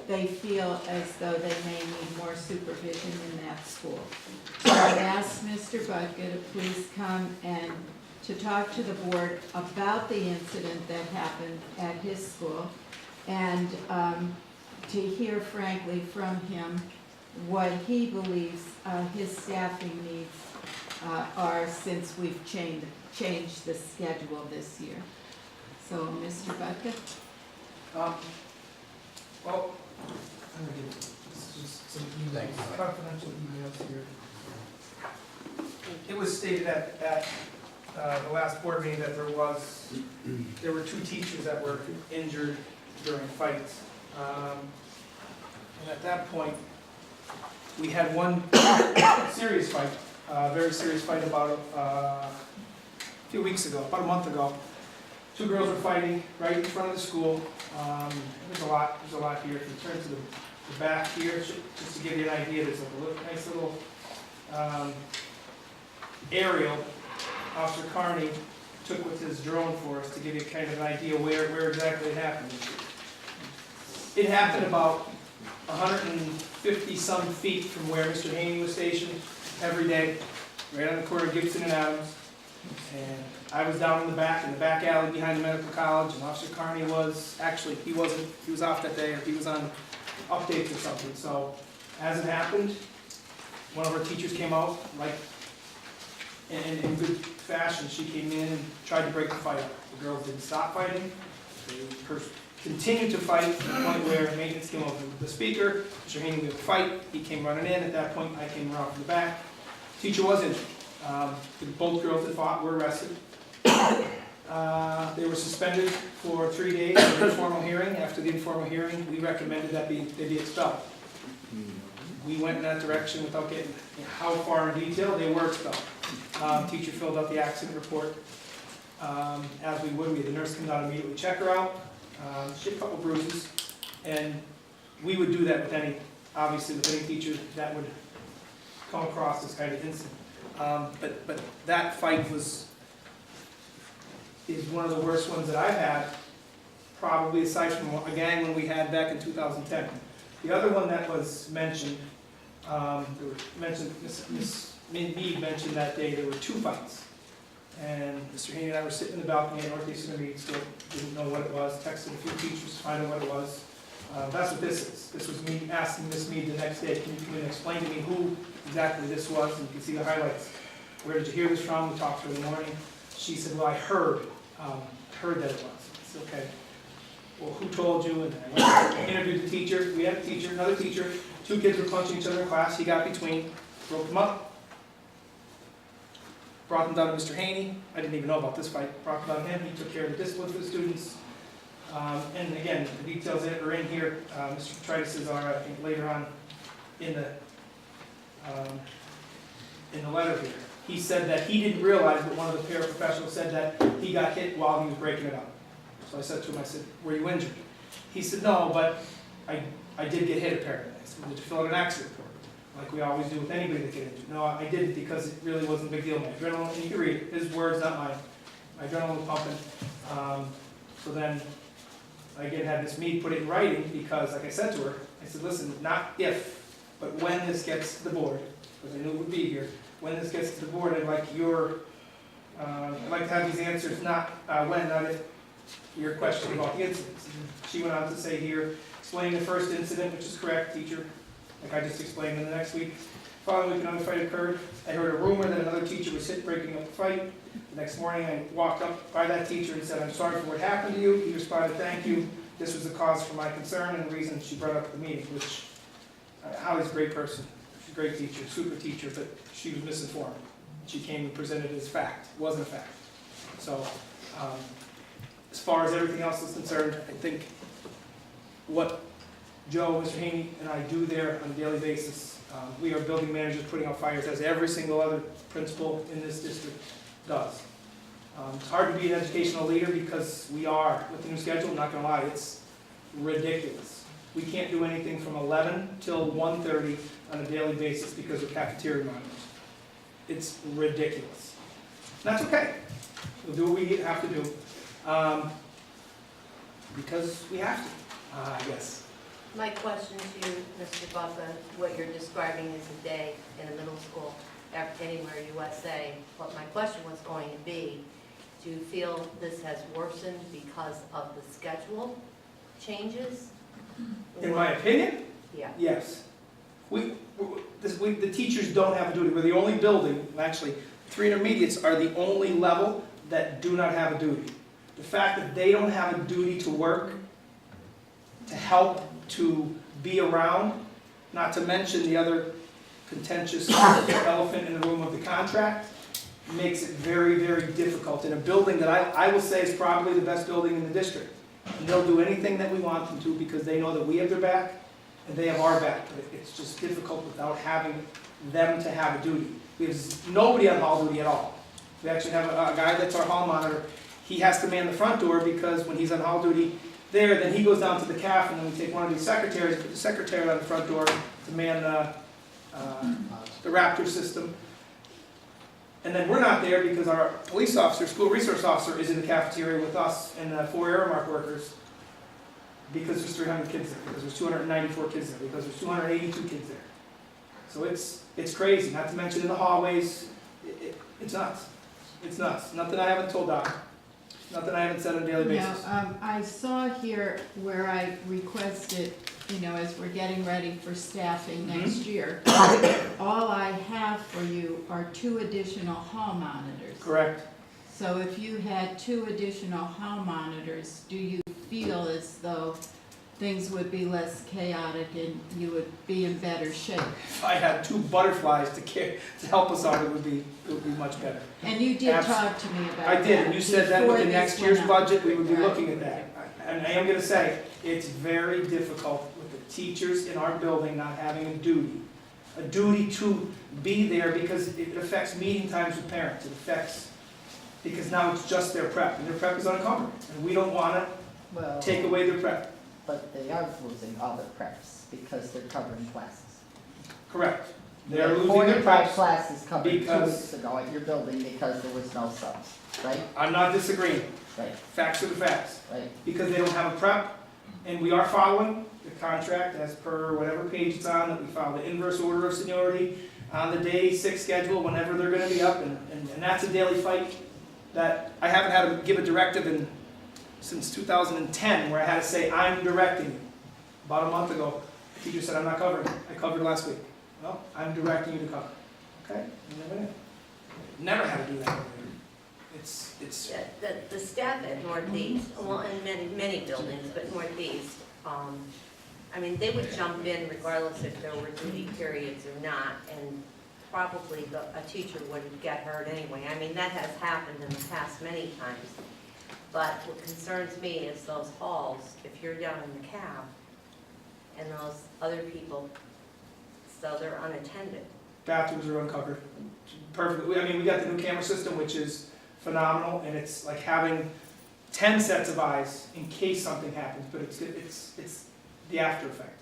they feel as though they may need more supervision in that school. So I asked Mr. Budka to please come and to talk to the board about the incident that happened at his school and to hear frankly from him what he believes his staffing needs are since we've changed the schedule this year. So, Mr. Budka? Well, I'm gonna give just some Thank you. confidential emails here. It was stated at the last board meeting that there were 2 teachers that were injured during fights. And at that point, we had one serious fight, very serious fight about a few weeks ago, about a month ago. Two girls were fighting right in front of the school. There's a lot here. If you turn to the back here, just to give you an idea, there's a nice little aerial Officer Carney took with his drone for us to give you kind of an idea where exactly it happened. It happened about 150 some feet from where Mr. Haney was stationed every day, right on the corner of Gibson and Adams. And I was down in the back alley behind the medical college, and Officer Carney was, actually, he was off that day, or he was on updates or something. So as it happened, one of our teachers came out, like, in good fashion. She came in and tried to break the fight up. The girls didn't stop fighting. They continued to fight to the point where maintenance came over the speaker. Mr. Haney would fight. He came running in. At that point, I came around from the back. Teacher was injured. Both girls that fought were arrested. They were suspended for 3 days in an informal hearing. After the informal hearing, we recommended that they be expelled. We went in that direction without getting how far in detail. They were expelled. Teacher filled out the accident report as we would. The nurse comes out immediately, check her out. She had a couple bruises, and we would do that with any teacher that would come across this kind of incident. But that fight is one of the worst ones that I've had, probably aside from a gang one we had back in 2010. The other one that was mentioned, Ms. Mead mentioned that day there were two fights. And Mr. Haney and I were sitting in the balcony at Northeastern Intermediate School, didn't know what it was, texted a few teachers to find out what it was. That's what this is. This was me asking Ms. Mead the next day, can you come in and explain to me who exactly this was? And you can see the highlights. Where did you hear this from? We talked to her in the morning. She said, well, I heard that it was. It's okay. Well, who told you? And I went and interviewed the teacher. We had a teacher, another teacher. Two kids were punching each other in class. He got between, broke them up. Brought them down to Mr. Haney. I didn't even know about this fight. Brought them down to him. He took care of the discipline for the students. And again, the details are in here. Mr. Tritis are, I think, later on in the letter here. He said that he didn't realize, but one of the paraprofessionals said that he got hit while he was breaking it up. So I said to him, I said, were you injured? He said, no, but I did get hit apparently. I said, did you fill out an accident report? Like we always do with anybody that gets injured. No, I didn't because it really wasn't a big deal. My adrenaline, and you can read it, his words, not mine. My adrenaline was pumping. So then I again had Ms. Mead put it in writing because, like I said to her, I said, listen, not if, but when this gets to the board, because I knew it would be here, when this gets to the board, I'd like to have these answers, not when, not if, your question about the incidents. She went on to say here, explaining the first incident, which is correct, teacher, like I just explained. In the next week, following week, another fight occurred. I heard a rumor that another teacher was hit breaking up the fight. The next morning, I walked up by that teacher and said, I'm sorry for what happened to you. He responded, thank you. This was the cause for my concern and the reason she brought up at the meeting, which Holly's a great person. She's a great teacher, super teacher, but she was misinformed. She came and presented it as fact. It wasn't a fact. So, as far as everything else is concerned, I think what Joe, Mr. Haney, and I do there on a daily basis, we are building managers putting out fires as every single other principal in this district does. It's hard to be an educational leader because we are, with the new schedule, I'm not going to lie, it's ridiculous. We can't do anything from 11 till 1:30 on a daily basis because of cafeteria monitors. It's ridiculous. That's okay. We'll do what we have to do because we have to, I guess. My question to you, Mr. Buffa, what you're describing is a day in a middle school, anywhere USA. What my question was going to be, do you feel this has worsened because of the schedule changes? In my opinion, Yeah. yes. The teachers don't have a duty. We're the only building, actually, 3 intermediates are the only level that do not have a duty. The fact that they don't have a duty to work, to help, to be around, not to mention the other contentious elephant in the room of the contract, makes it very, very difficult in a building that I will say is probably the best building in the district. And they'll do anything that we want them to because they know that we have their back and they have our back, but it's just difficult without having them to have a duty. We have nobody on hall duty at all. We actually have a guy that's our hall monitor. He has to man the front door because when he's on hall duty there, then he goes down to the CAF, and then we take one of these secretaries, put the secretary on the front door to man the Raptor system. And then we're not there because our police officer, school resource officer, is in the cafeteria with us and the 4 Aramark workers, because there's 300 kids there, because there's 294 kids there, because there's 282 kids there. So it's crazy, not to mention in the hallways, it's nuts. It's nuts. Nothing I haven't told Doc. Nothing I haven't said on a daily basis. Now, I saw here where I requested, as we're getting ready for staffing next year, all I have for you are 2 additional hall monitors. Correct. So if you had 2 additional hall monitors, do you feel as though things would be less chaotic and you would be in better shape? If I had 2 butterflies to help us out, it would be much better. And you did talk to me about that. I did, and you said that with the before next this year's went up. budget, we would be Right. looking at that. And I am gonna say, it's very difficult with the teachers in our building not having a duty to be there, because it affects meeting times with parents. It affects, because now it's just their prep, and their prep is unencumbered, and we don't wanna Well, take away their prep. but they are losing all their preps because they're covering classes. Correct. They They're had losing their 45 preps. classes covered 2 because- weeks ago at your building because there was no subs, right? I'm not disagreeing. Right, Facts are the facts. right. Because they don't have a prep, and we are following the contract as per whatever page it's on, that we follow the inverse order of seniority on the day 6 schedule, whenever they're gonna be up, and that's a daily fight that I haven't had to give a directive since 2010, where I had to say, I'm directing you. About a month ago, the teacher said, I'm not covering. I covered last week. Well, I'm directing you to cover. Okay? Never had to do that. It's Yeah, the staff at Northeast, well, in many buildings, but Northeast, I mean, they would jump in regardless if there were duty periods or not, and probably a teacher would get hurt anyway. I mean, that has happened in the past many times. But what concerns me is those halls, if you're down in the cab, and those other people, so they're unattended. bathrooms are uncovered. Perfectly. I mean, we got the new camera system, which is phenomenal, and it's like having 10 sets of eyes in case something happens, but it's the after effect.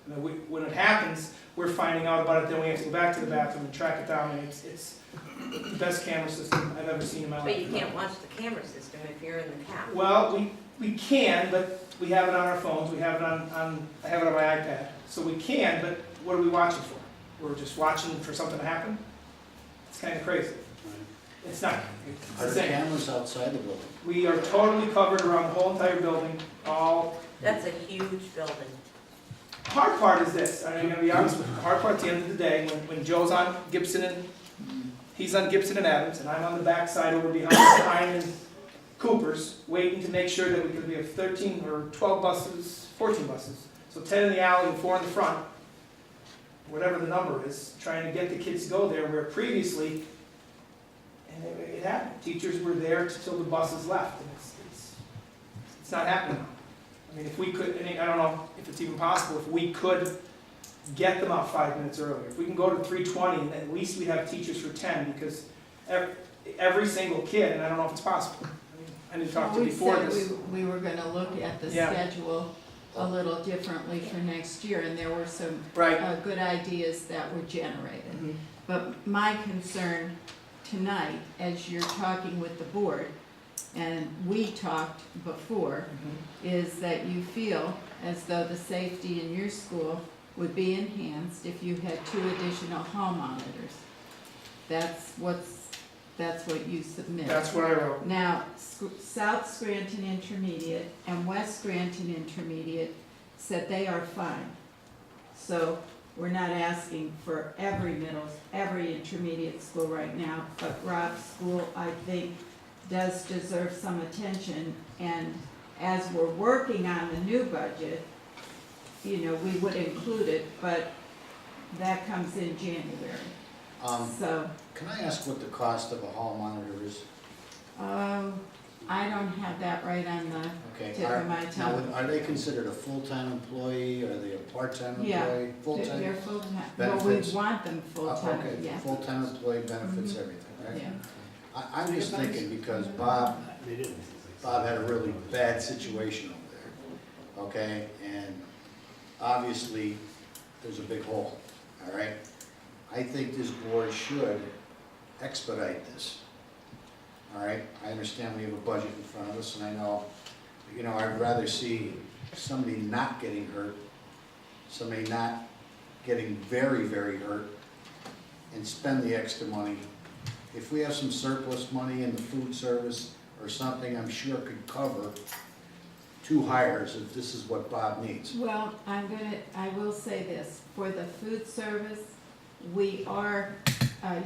And then when it happens, we're finding out about it, then we have to go back to the bathroom and track it down, and it's the best camera system I've ever seen in my life. But you can't watch the camera system if you're in the cab. Well, we can, but we have it on our phones, we have it I have it on my iPad, so we can, but what are we watching for? We're just watching for something to happen? It's kind of crazy. It's not. It's Are there insane. cameras outside the building? We are totally covered around the whole entire building, all. That's a huge building. Hard part is this, I'm gonna be honest with you, the hard part at the end of the day, when Joe's on Gibson he's on Gibson and Adams, and I'm on the backside over behind Pine and Cooper's, waiting to make sure that we have 13 or 12 buses, 14 buses, so 10 in the alley and 4 in the front, whatever the number is, trying to get the kids to go there, where previously, and it happened, teachers were there till the buses left, and it's not happening now. I mean, if we could, and I don't know if it's even possible, if we could get them out 5 minutes earlier. If we can go to 3:20, and at least we have teachers for 10, because every single kid, and I don't know if it's possible. I mean, I didn't talk to you before We this. said we were gonna look at the Yeah. schedule a little differently for next year, and there were some Right. good ideas that were generated. Mhm. But my concern tonight, as you're talking with the board, and we talked before, is that you feel as though the safety in your school would be enhanced if you had 2 additional hall monitors. That's what you submitted. That's what I wrote. Now, South Scranton Intermediate and West Scranton Intermediate said they are fine. So we're not asking for every intermediate school right now, but Rob's school, I think, does deserve some attention. And as we're working on the new budget, we would include it, but that comes in January. So, Can I ask what the cost of a hall monitor is? I don't have that right on the Okay, tip of my Now, tongue. are they considered a full-time employee, are they a part-time Yeah, employee? Full-time? They're full-time, well, we benefits? want them full-time, Okay, yeah. full-time employee benefits, Mhm. everything, right? Yeah. I'm just thinking because Bob They didn't. had a really bad situation over there, okay? And obviously, there's a big hole, all right? I think this board should expedite this, all right? I understand we have a budget in front of us, and I know, you know, I'd rather see somebody not getting hurt, somebody not getting very, very hurt, and spend the extra money. If we have some surplus money in the food service or something, I'm sure could cover 2 hires if this is what Bob needs. Well, I will say this, for the food service, we are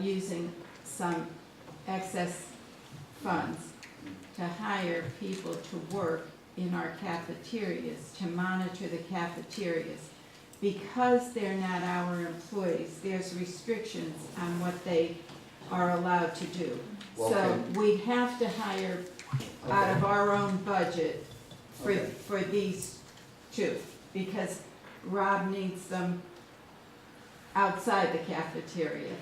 using some excess funds to hire people to work in our cafeterias, to monitor the cafeterias. Because they're not our employees, there's restrictions on what they are allowed to do. Well, So okay. we have to hire out of Okay. our own budget Okay. for these 2, because Rob needs them outside the cafeteria.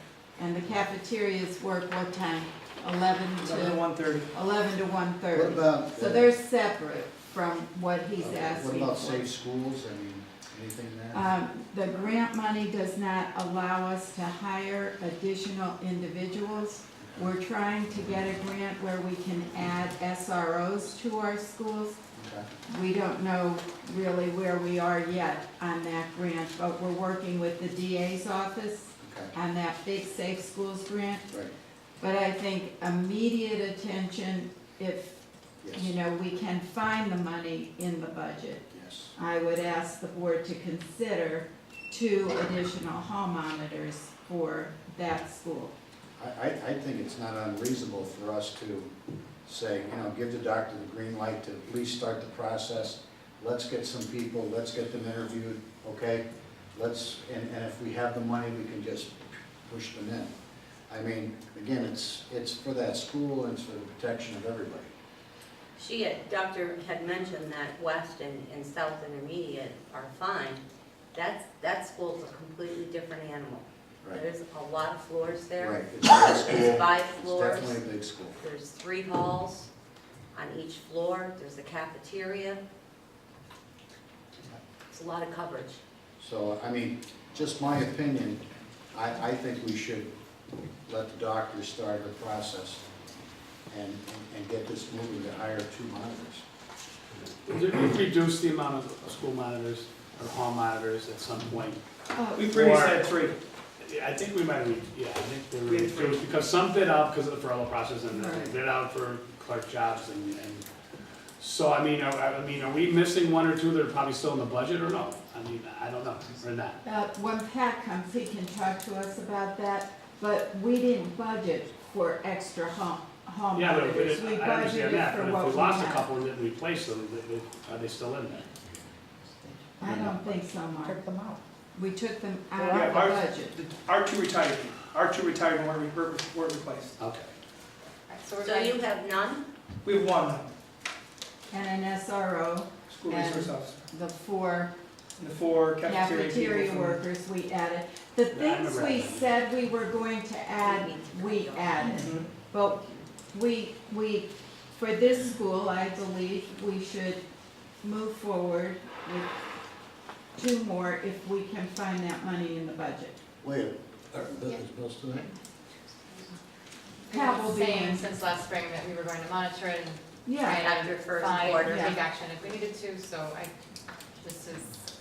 And the cafeterias work what time? 11 11 to to 1:30. 11 to 1:30. What about, So they're separate from what he's asking what for. about safe schools? I mean, anything there? The grant money does not allow us to hire additional individuals. We're trying to get a grant where we can add SROs to our schools. Okay. We don't know really where we are yet on that grant, but we're working with the DA's office Okay, on that big Safe Schools grant. right, But I think immediate attention, if, you yes, know, we can find the money in the budget, yes. I would ask the board to consider 2 additional hall monitors for that school. I think it's not unreasonable for us to say, you know, give the doctor the green light to at least start the process. Let's get some people, let's get them interviewed, okay? And if we have the money, we can just push them in. I mean, again, it's for that school and it's for the protection of everybody. Doctor had mentioned that West and South Intermediate are fine. That school's a completely different animal. Right. There's a lot of floors there. Right, it's a big school. There's 5 It's floors. definitely a big school. There's 3 halls on each floor. There's a cafeteria. It's a lot of coverage. So, I mean, just my opinion, I think we should let the doctors start the process and get this moving to hire 2 monitors. We've reduced the amount of school monitors or hall monitors at some point. We previously had 3. I think we might, yeah, I think they We had were, three. because some bid out because of the furlough process and Right. bid out for clerk jobs and so, I mean, are we missing 1 or 2 that are probably still in the budget or no? I mean, I don't know, or not. When Pat comes, he can talk to us about that, but we didn't budget for extra hall Yeah, but monitors. We I understand that, budgeted but for if what we we lost a had. couple and didn't replace them, are they still in there? I don't think so, Mark. Took them out. We took them Yeah, out of the ours- budget. Our 2 retired, and weren't replaced. Okay. So we're So going, you have none? We have 1 now, And an SRO, school And- resource officer, the 4 and the 4 cafeteria cafeteria people from. workers we added. The Yeah, I things remember we that. said we were going to add, we added. Mhm. But we, for this school, I believe we should move forward with 2 more if we can find that money in the budget. Wait, is Bill still there? Pat will we've be been saying in. since last spring that we were going to monitor it and Yeah, try After and first find quarter. or Yeah. take action if we needed to, so this is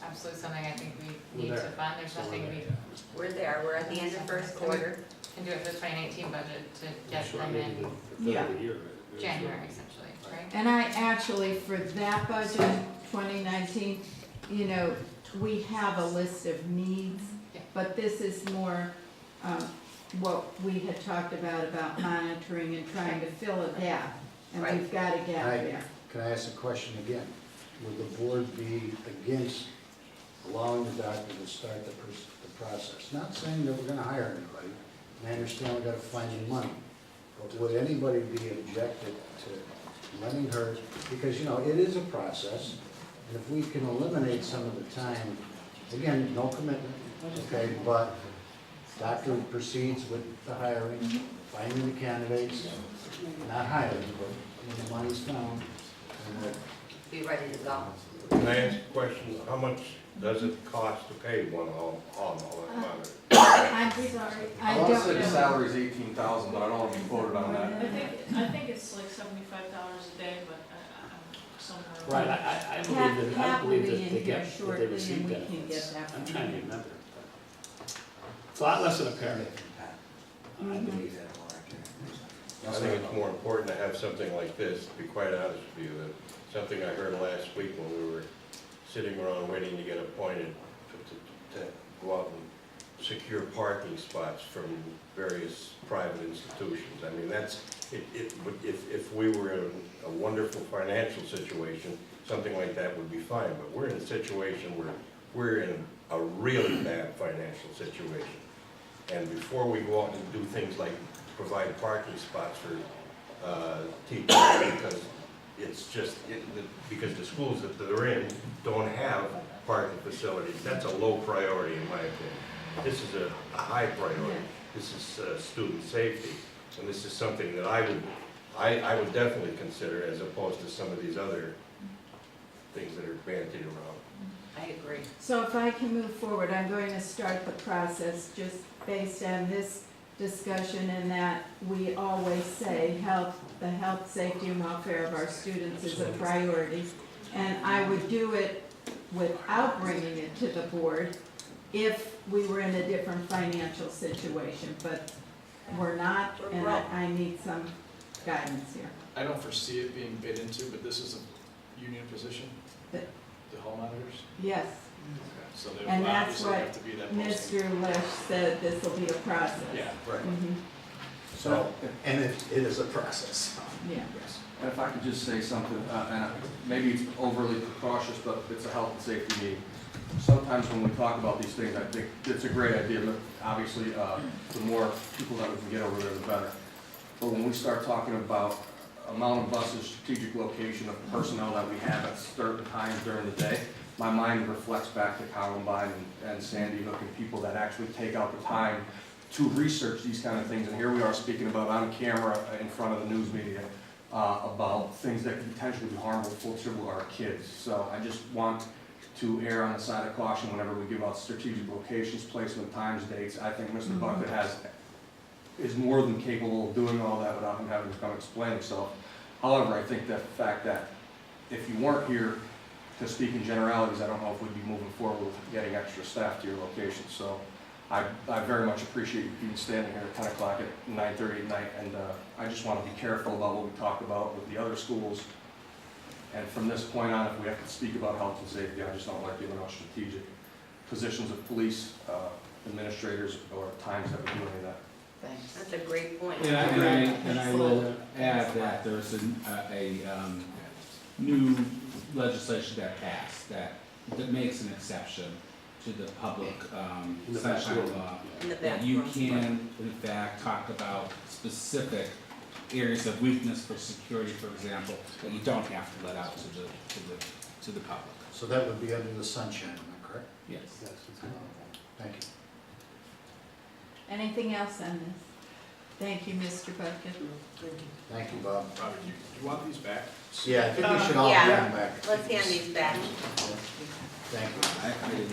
absolutely something I think we need We're to there. fund. There's So we're nothing there, we We're there, we're at the end of first quarter. can do it for the 2019 budget to I'm get sure them maybe in the Yeah. third of the year, right? January essentially, right? and I actually, for that budget, 2019, you know, we have a list of needs, Yeah. but this is more what we had talked about monitoring and trying to fill a gap. And Right. we've got a gap Right. there. Can I ask a question again? Would the board be against allowing the doctor to start the process? Not saying that we're gonna hire anybody, and I understand we gotta find the money, but would anybody be objected to letting her, because, you know, it is a process, and if we can eliminate some of the time, again, no commitment, okay, but doctor proceeds with the hiring, finding the candidates, not hiring, but when the money's found, and that Be ready to go. Can I ask a question? How much does it cost to pay one all monitor? I'm sorry, I I wanna don't say the know. salary's 18,000, but I don't wanna be quoted on that. I think it's like $75 a day, but somewhere. Right, I Pat, believe that, I Pat will believe be that in they here get, that shortly they receive and we can benefits. get that I'm from trying to you. remember. It's a lot less than a parent. I believe that more accurate. I think it's more important to have something like this, to be quite honest with you, than something I heard last week when we were sitting around waiting to get appointed to go out and secure parking spots from various private institutions. I mean, that's, if we were in a wonderful financial situation, something like that would be fine, but we're in a situation where we're in a really bad financial situation. And before we go out and do things like provide parking spots for teachers, because it's just, because the schools that they're in don't have parking facilities, that's a low priority in my opinion. This is a high priority. This is student safety, and this is something that I would definitely consider as opposed to some of these other things that are bandied around. I agree. So if I can move forward, I'm going to start the process just based on this discussion and that we always say the health, safety, and welfare of our students is a priority. And I would do it without bringing it to the board if we were in a different financial situation, but we're not, and I need some guidance here. I don't foresee it being bid into, but this is a union position, The- the hall monitors. Yes, So there will and that's obviously what have to be that posting. Mr. Lesh said, this will be a process. Yeah. right. Mhm, So, and it is a process. yeah. And if I could just say something, and maybe it's overly precautious, but it's a health and safety need. Sometimes when we talk about these things, I think it's a great idea, but obviously, the more people that we can get over there, the better. But when we start talking about amount of buses, strategic location of personnel that we have at certain times during the day, my mind reflects back to Columbine and Sandy Hook and people that actually take out the time to research these kind of things. And here we are speaking about on camera in front of the news media about things that could potentially be harmful to our kids. So I just want to err on the side of caution whenever we give out strategic locations, placement, times, dates. I think Mr. Bucket is more than capable of doing all that without him having to come explain himself. However, I think that the fact that if you weren't here to speak in generalities, I don't know if we'd be moving forward with getting extra staff to your location. So I very much appreciate you standing here at 10 o'clock at 9:30 at night, and I just want to be careful about what we talk about with the other schools. And from this point on, if we have to speak about health and safety, I just don't like giving out strategic positions of police administrators or times that we do any of that. Thanks. That's a great point. And I will add that there's a new legislation that passed that makes an exception to the public In the sunshine bathroom. law. In the That you bathroom. can, in fact, talk about specific areas of weakness for security, for example, that you don't have to let out to the public. So that would be under the sunshine, am I correct? Yes. Yes. Thank you. Anything else on this? Thank you, Mr. Bucket. Thank you, Bob. Robert, you want these back? Yeah, I think we should all Yeah. get them back. Let's hand these back. Thank you. I didn't.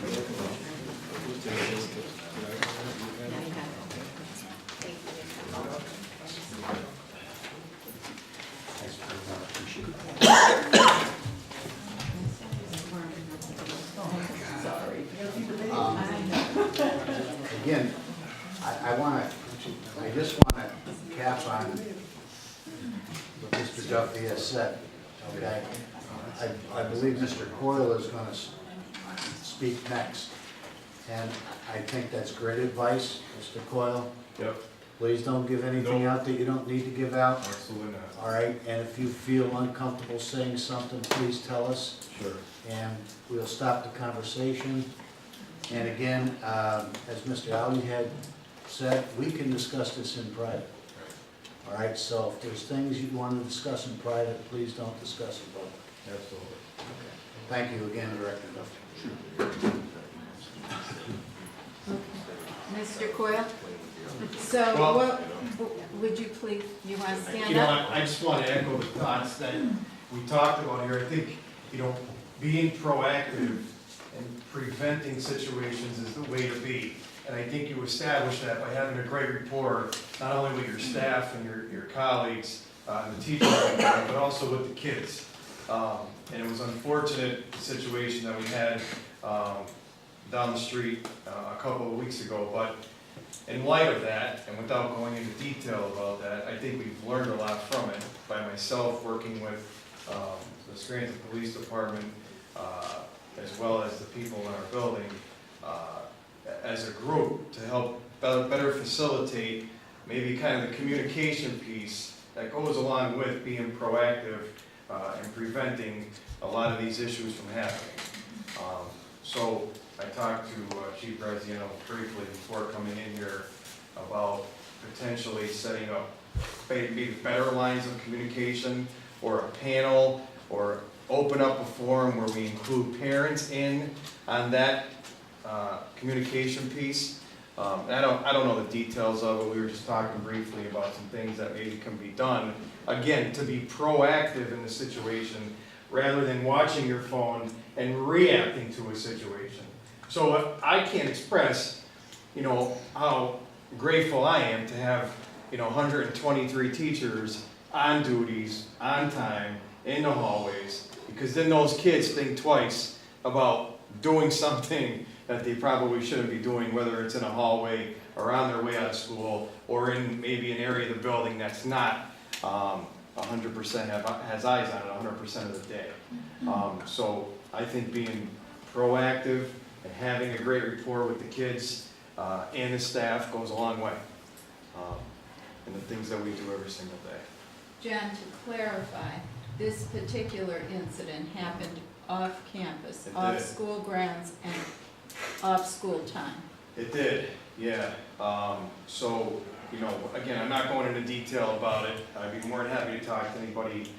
Thank you. Thanks very much. Appreciate it. Again, I just wanna cap on what Mr. Duffy has said, okay? I believe Mr. Coyle is gonna speak next, and I think that's great advice, Mr. Coyle. Yep. Please don't give anything out that you don't need to give out. Absolutely not. All right, and if you feel uncomfortable saying something, please tell us, Sure. and we'll stop the conversation. And again, as Mr. Ali had said, we can discuss this in private. All right, so if there's things you want to discuss in private, please don't discuss in public. Absolutely. Thank you again, Director Duffy. Mr. Coyle? So Well- what, would you please, you want to stand You know, up? I just want to echo the thoughts that we talked about here. I think, you know, being proactive and preventing situations is the way to be. And I think you establish that by having a great rapport, not only with your staff and your colleagues, and the teachers, but also with the kids. And it was an unfortunate situation that we had down the street a couple of weeks ago. But in light of that, and without going into detail about that, I think we've learned a lot from it by myself working with the Scranton Police Department, as well as the people in our building, as a group to help better facilitate maybe kind of the communication piece that goes along with being proactive and preventing a lot of these issues from happening. So I talked to Chief Graziano briefly before coming in here about potentially setting up maybe better lines of communication or a panel, or open up a forum where we include parents in on that communication piece. I don't know the details of it. We were just talking briefly about some things that maybe can be done, again, to be proactive in the situation rather than watching your phone and reacting to a situation. So I can't express, you know, how grateful I am to have, you know, 123 teachers on duties, on time, in the hallways, because then those kids think twice about doing something that they probably shouldn't be doing, whether it's in a hallway or on their way out of school, or in maybe an area of the building that's not 100% has eyes on it 100% of the day. So I think being proactive and having a great rapport with the kids and the staff goes a long way. And the things that we do every single day. John, to clarify, this particular incident happened off campus, It off did. school grounds, and off school time. It did, yeah. So, you know, again, I'm not going into detail about it. I'd be more than happy to talk to anybody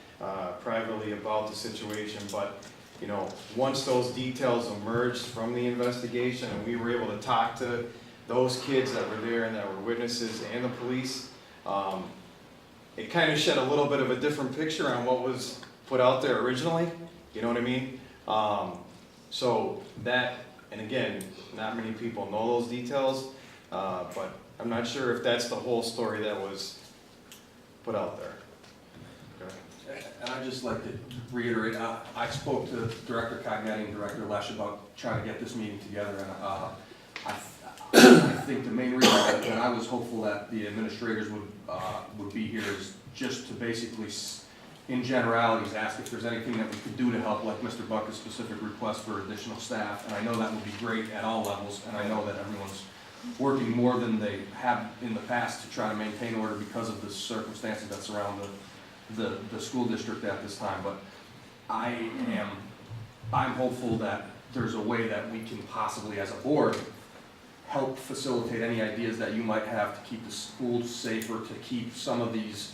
privately about the situation, but, you know, once those details emerged from the investigation and we were able to talk to those kids that were there and that were witnesses and the police, it kind of shed a little bit of a different picture on what was put out there originally, you know what I mean? So that, and again, not many people know those details, but I'm not sure if that's the whole story that was put out there. Okay. And I'd just like to reiterate, I spoke to Director Cognetti and Director Lesh about trying to get this meeting together, and I think the main reason that I was hopeful that the administrators would be here is just to basically, in generalities, ask if there's anything that we could do to help, like Mr. Buck's specific request for additional staff, and I know that would be great at all levels, and I know that everyone's working more than they have in the past to try to maintain order because of the circumstances that surround the school district at this time, but I'm hopeful that there's a way that we can possibly, as a board, help facilitate any ideas that you might have to keep the schools safer, to keep some of these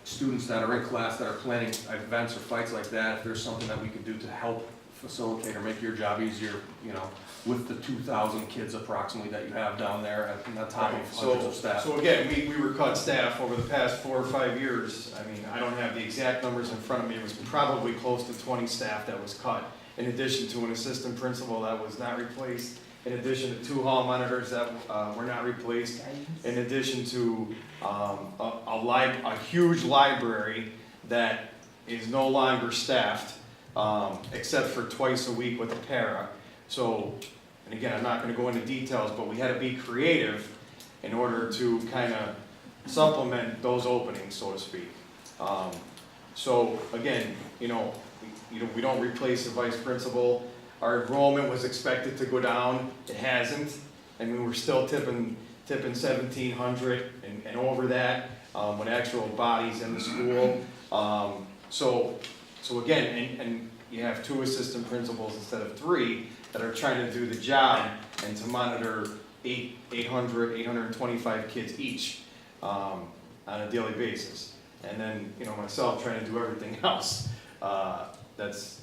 students that are in class that are planning events or fights like that, if there's something that we could do to help facilitate or make your job easier, you know, with the 2,000 kids approximately that you have down there at the top of hundreds of staff. So again, we were cut staff over the past 4 or 5 years. I mean, I don't have the exact numbers in front of me. It was probably close to 20 staff that was cut, in addition to an assistant principal that was not replaced, in addition to 2 hall monitors that were not replaced, in addition to a huge library that is no longer staffed, except for twice a week with a para. So, and again, I'm not gonna go into details, but we had to be creative in order to kind of supplement those openings, so to speak. So again, you know, we don't replace the vice principal. Our enrollment was expected to go down, it hasn't. I mean, we're still tipping 1,700 and over that, with actual bodies in the school. So again, and you have 2 assistant principals instead of 3 that are trying to do the job and to monitor 825 kids each. on a daily basis. And then, you know, myself trying to do everything else, that's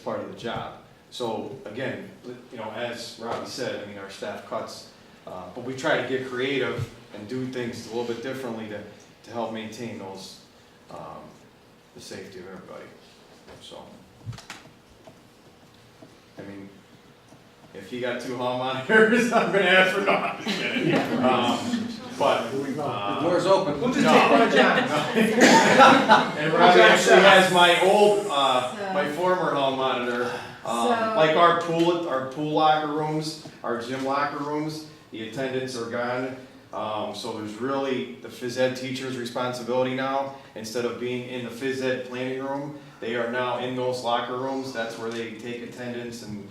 part of the job. So again, you know, as Robbie said, I mean, our staff cuts, but we try to get creative and do things a little bit differently to help maintain those, the safety of everybody, so. I mean, if you got 2 hall monitors, I'm gonna ask for no, I'm just kidding. But, The door's open. We'll just take one, John. And Robbie actually has my old, my former hall monitor, like our pool locker rooms, our gym locker rooms, the attendants are gone. So there's really the phys ed teacher's responsibility now, instead of being in the phys ed planning room, they are now in those locker rooms. That's where they take attendance and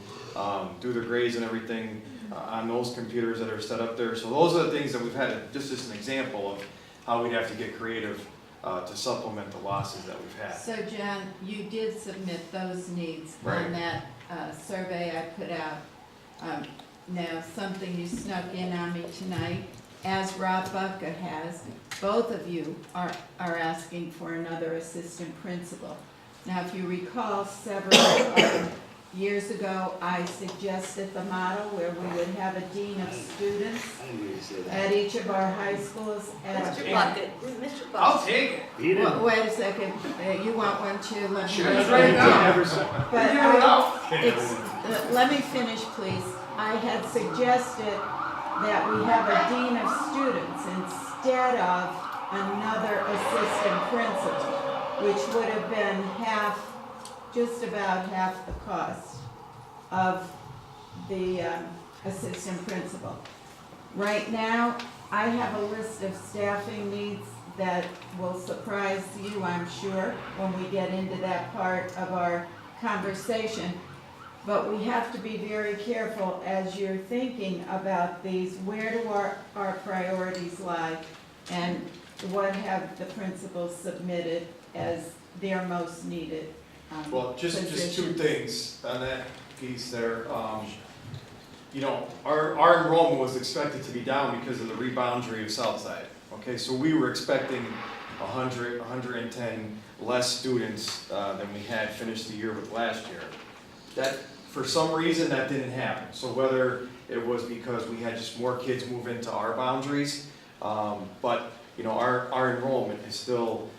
do their grades and everything on those computers that are set up there. So those are the things that we've had, just as an example of how we'd have to get creative to supplement the losses that we've had. So John, you did submit those needs Right. on that survey I put out. Now, something you snuck in on me tonight, as Rob Bucka has, both of you are asking for another assistant principal. Now, if you recall, several years ago, I suggested the model where we would have a dean of students at each of our high schools. Mr. Bucket, Mr. I'll Bucket. take it. He didn't. Wait a second, you want one too? Let me Sure. write it down. But Let me finish, please. I had suggested that we have a dean of students instead of another assistant principal, which would have been just about half the cost of the assistant principal. Right now, I have a list of staffing needs that will surprise you, I'm sure, when we get into that part of our conversation. But we have to be very careful as you're thinking about these, where do our priorities lie? And what have the principals submitted as their most needed Well, just two positions? things on that piece there. You know, our enrollment was expected to be down because of the reboundary of Southside. Okay, so we were expecting 100, 110 less students than we had finished the year with last year. That, for some reason, that didn't happen. So whether it was because we had just more kids move into our boundaries, but you know, our enrollment is still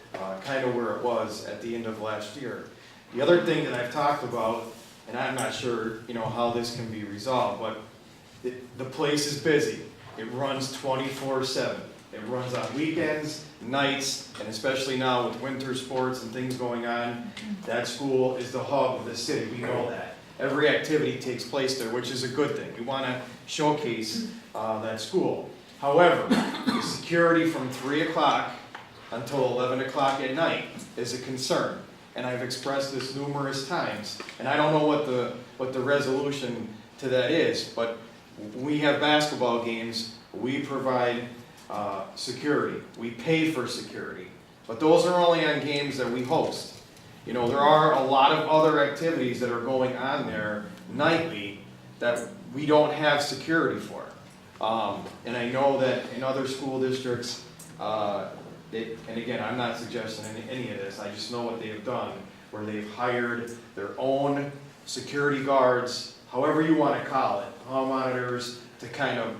kind of where it was at the end of last year. The other thing that I've talked about, and I'm not sure, you know, how this can be resolved, but the place is busy. It runs 24/7. It runs on weekends, nights, and especially now with winter sports and things going on, that school is the hub of the city. We know that. Every activity takes place there, which is a good thing. We want to showcase that school. However, the security from 3 o'clock until 11 o'clock at night is a concern. And I've expressed this numerous times, and I don't know what the resolution to that is, but we have basketball games, we provide security, we pay for security, but those are only on games that we host. You know, there are a lot of other activities that are going on there nightly that we don't have security for. And I know that in other school districts, and again, I'm not suggesting any of this, I just know what they have done, where they've hired their own security guards, however you want to call it, hall monitors, to kind of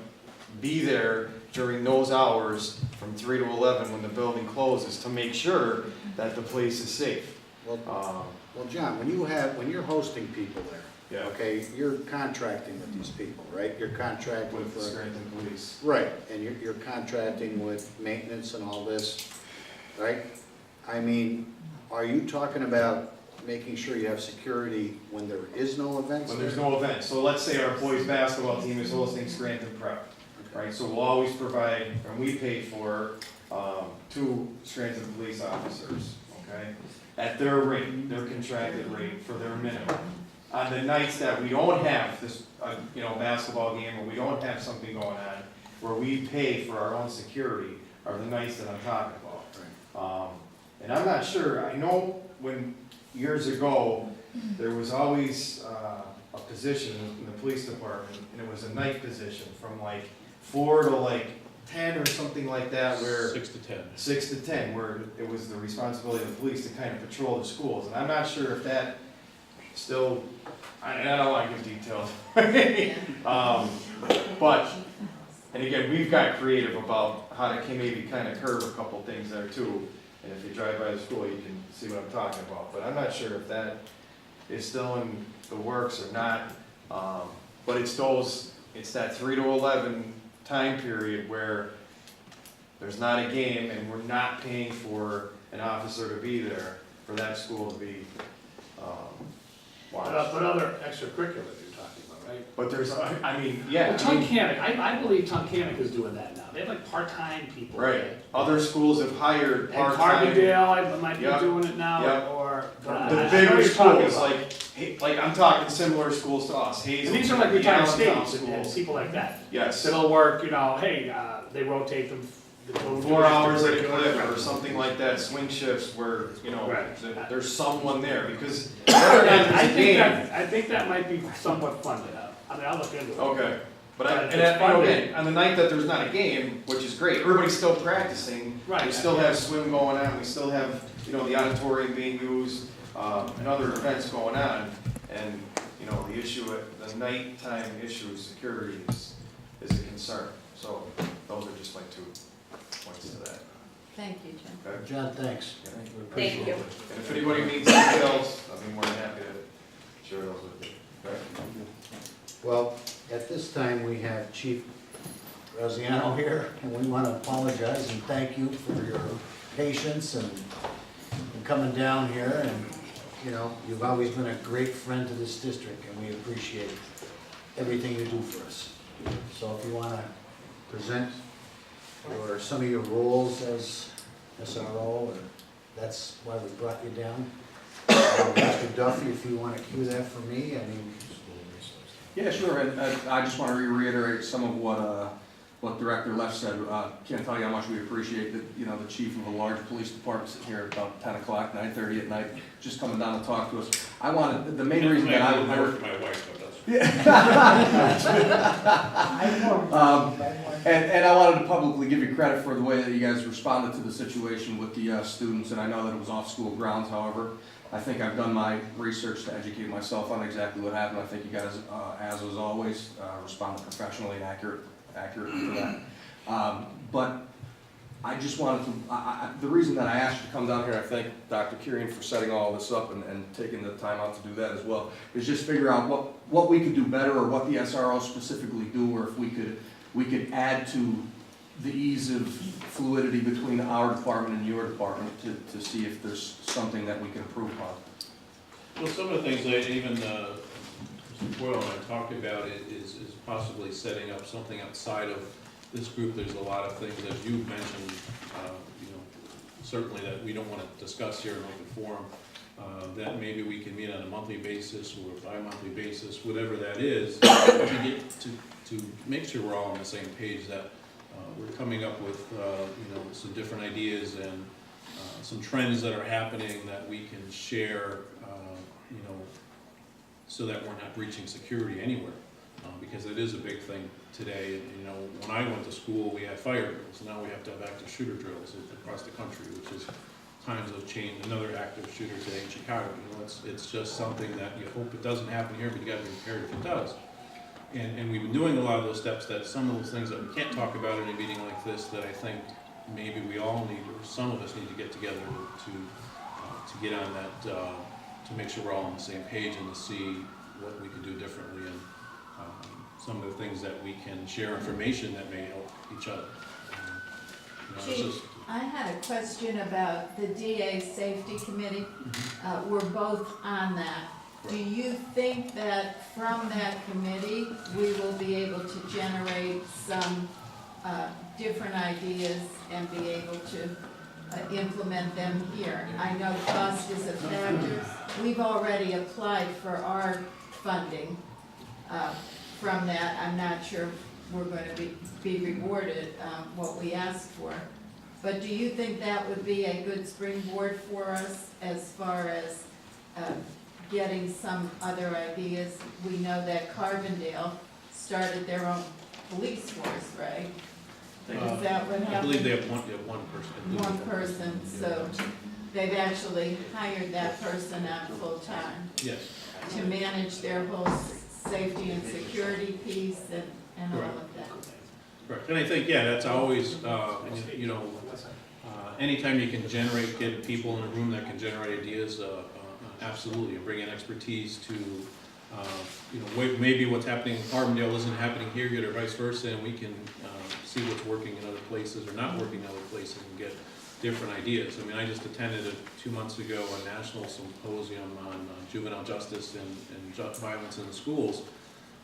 be there during those hours from 3 to 11 when the building closes, to make sure that the place is safe. Well, John, when you're hosting people there, Yeah. okay, you're contracting with these people, right? You're contracting With the for, Scranton Police. right, and you're contracting with maintenance and all this, right? I mean, are you talking about making sure you have security when there is no events? When there's no event, so let's say our boys basketball team is hosting Scranton Prep, right? So we'll always provide, and we pay for, 2 Scranton police officers, okay? At their rate, their contracted rate for their minimum. On the nights that we don't have this, basketball game, or we don't have something going on, where we pay for our own security, are the nights that I'm talking about. And I'm not sure, I know when, years ago, there was always a position in the police department, and it was a night position from like 4 to like 10 or something like that, where 6 to 10. 6 to 10, where it was the responsibility of the police to kind of patrol the schools. And I'm not sure if that still, I don't want to give details. But, and again, we've got creative about how to maybe kind of curb a couple things there too. And if you drive by the school, you can see what I'm talking about. But I'm not sure if that is still in the works or not. But it's that 3 to 11 time period where there's not a game and we're not paying for an officer to be there for that school to be watched. But other extracurriculars you're talking about, right? But there's, I mean, yeah. Well, Tunkhannock, I believe Tunkhannock is doing that now. They have like part-time people. Right. Other schools have hired And part-time. Carbondale might be Yep. doing it now, Yep. or. but I The know bigger you're talking schools, about. like I'm talking similar schools to us, And Hazel. these are like retired Allentown states and people like that. Yes. So they'll work, hey, they rotate them. they go to 4 hours at a extracurricular. clip or something like that, swing shifts where, Right. there's someone there, because whether or not I there's a think game. I think that might be somewhat funded. I mean, I'll look into it. Okay, but But I, it's and that, funded. again, on the night that there's not a game, which is great, everybody's still practicing. Right. We still have swim going on, we still have, the auditorium being used, and other events going on. And, the issue, the nighttime issue, security is a concern. So those are just my 2 points to that. Thank you, Jim. Okay? John, thanks. Yeah. We appreciate Thank you. it. And if anybody needs details, I'll be more than happy to share those with you. Okay? Well, at this time, we have Chief Graziano here, and we want to apologize and thank you for your patience and coming down here. And, you've always been a great friend to this district, and we appreciate everything you do for us. So if you want to present some of your roles as SRO, or that's why we brought you down. Mr. Duffy, if you want to cue that for me, Yeah, sure, and I just want to reiterate some of what Director Leff said. Can't tell you how much we appreciate that, the chief of a large police department sitting here at about 10 o'clock, 9:30 at night, just coming down to talk to us. The main reason that I would. My wife, but that's. And I wanted to publicly give you credit for the way that you guys responded to the situation with the students, and I know that it was off school grounds, however. I think I've done my research to educate myself on exactly what happened. I think you guys, as always, responded professionally and accurately to that. But I just wanted to, the reason that I asked you to come down here, I thank Dr. Kirian for setting all this up and taking the time out to do that as well, is just figure out what we could do better, or what the SRO specifically do, or if we could add to the ease of fluidity between our department and your department to see if there's something that we can improve upon. Well, some of the things that even Mr. Boyle and I talked about is possibly setting up something outside of this group. There's a lot of things, as you've mentioned, certainly that we don't want to discuss here in open forum, that maybe we can meet on a monthly basis or a bi-monthly basis, whatever that is, to get to make sure we're all on the same page, that we're coming up with some different ideas and some trends that are happening that we can share, so that we're not breaching security anywhere, because it is a big thing today. When I went to school, we had fire drills. Now we have to have active shooter drills across the country, which is times have changed. Another active shooter today in Chicago. It's just something that you hope it doesn't happen here, but you got to be prepared if it does. And we've been doing a lot of those steps, that some of those things that we can't talk about in a meeting like this, that I think maybe we all need, or some of us need to get together to get on that, to make sure we're all on the same page and to see what we could do differently, and some of the things that we can share information that may help each other. It's Chief, just- I had a question about the DA Safety Committee. We're both on that. Do you think that from that committee, we will be able to generate some different ideas and be able to implement them here? I know cost is a factor. We've already applied for our funding from that. I'm not sure we're going to be rewarded what we asked for. But do you think that would be a good springboard for us as far as getting some other ideas? We know that Carbondale started their own police force, right? Is that what happened? I believe they have one person. One person, so they've actually hired that person on full-time Yes. to manage their whole safety and security piece and all of that. Correct, and I think, yeah, that's always, anytime you can get people in a room that can generate ideas, absolutely, and bring in expertise to, maybe what's happening in Carbondale isn't happening here yet, or vice versa, and we can see what's working in other places or not working in other places and get different ideas. I mean, I just attended 2 months ago a national symposium on juvenile justice and violence in the schools,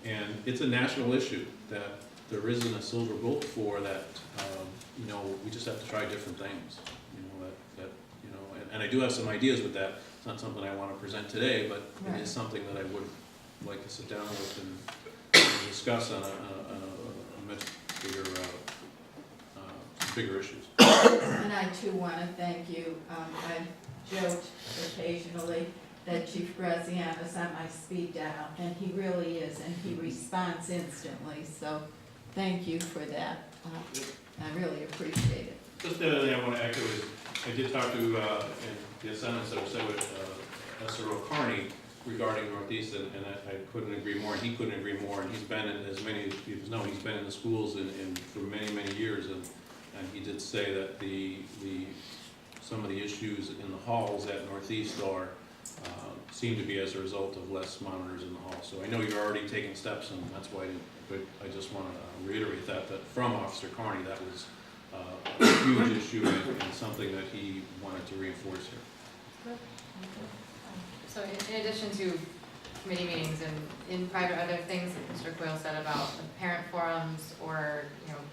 and it's a national issue that there isn't a silver bullet for that, we just have to try different things, and I do have some ideas with that. It's not something I want to present today, but it is something that I would like to sit down with and discuss on a much bigger issues. And I too want to thank you. I joked occasionally that Chief Graziano is on my speed dial, and he really is, and he responds instantly, so thank you for that. I really appreciate it. Just the other thing I want to echo is, I did talk to, in the sentence that was said with SRO Carney regarding Northeast, and I couldn't agree more, and he couldn't agree more, and he's been in, as many people know, he's been in the schools for many, many years, and he did say that some of the issues in the halls at Northeast seem to be as a result of less monitors in the hall. So I know you're already taking steps, and that's why I just want to reiterate that from Officer Carney, that was a huge issue and something that he wanted to reinforce here. So in addition to committee meetings and in private, are there things that Mr. Coyle said about the parent forums or,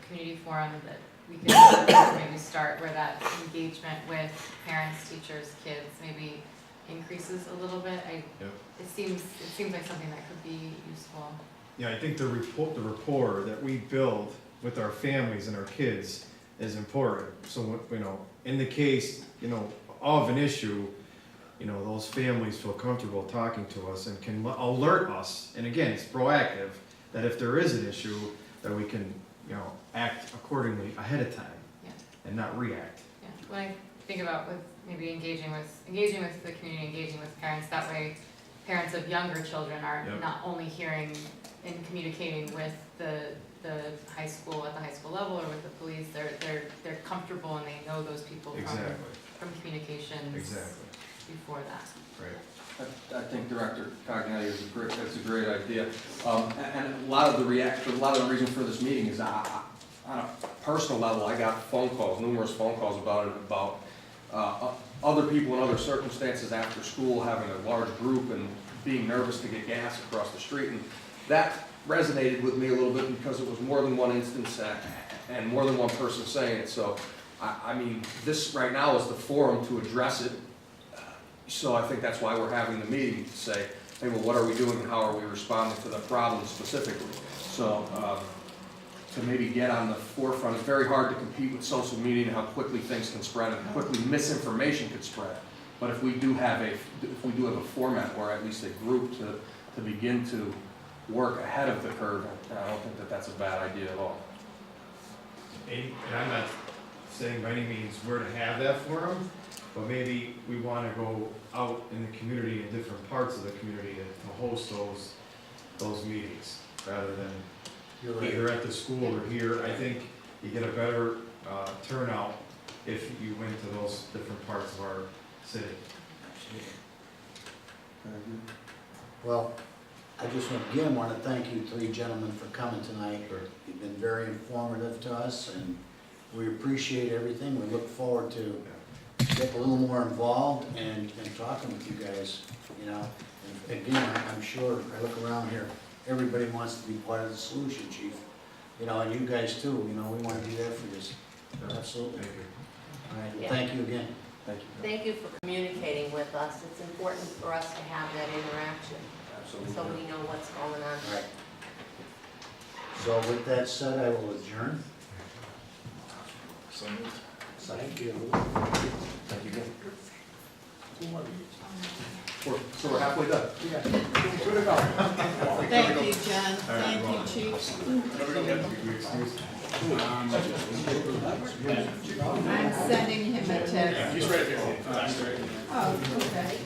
community forum that we could maybe start where that engagement with parents, teachers, kids maybe increases a little bit? It seems like something that could be useful. Yeah, I think the rapport that we build with our families and our kids is important. So, in the case, of an issue, those families feel comfortable talking to us and can alert us. And again, it's proactive, that if there is an issue, that we can, act accordingly ahead of time and not react. Yeah, when I think about with maybe engaging with the community, engaging with parents, that way parents of younger children are not only hearing and communicating with the high school at the high school level or with the police, they're comfortable and they know those people from communications before that. Right. I think Director Cognetti that's a great idea. And a lot of the reason for this meeting is on a personal level, I got numerous phone calls about other people in other circumstances after school having a large group and being nervous to get gas across the street. And that resonated with me a little bit because it was more than one instance and more than one person saying it. So, I mean, this right now is the forum to address it. So I think that's why we're having the meeting, to say, hey, well, what are we doing and how are we responding to the problem specifically? So to maybe get on the forefront, it's very hard to compete with social media and how quickly things can spread and quickly misinformation can spread. But if we do have a format or at least a group to begin to work ahead of the curve, I don't think that's a bad idea at all. And I'm not saying by any means where to have that forum, but maybe we want to go out in the community, in different parts of the community, to host those meetings, rather than either at the school or here. I think you get a better turnout if you went to those different parts of our city. Well, I just again want to thank you three gentlemen for coming tonight. You've been very informative to us, and we appreciate everything. We look forward to get a little more involved and talking with you guys, And again, I'm sure, I look around here, everybody wants to be part of the solution, Chief. And you guys too, we want to be there for this. Absolutely. Thank you. All right, well, thank you again. Thank you. Thank you for communicating with us. It's important for us to have that interaction, Absolutely. so we know what's going on. All right. So with that said, I will adjourn. So moved. Thank you. Thank you again. So we're halfway done. Thank you, John. Thank you, Chief. We excuse I'm sending him a text. He's right there. Oh, okay.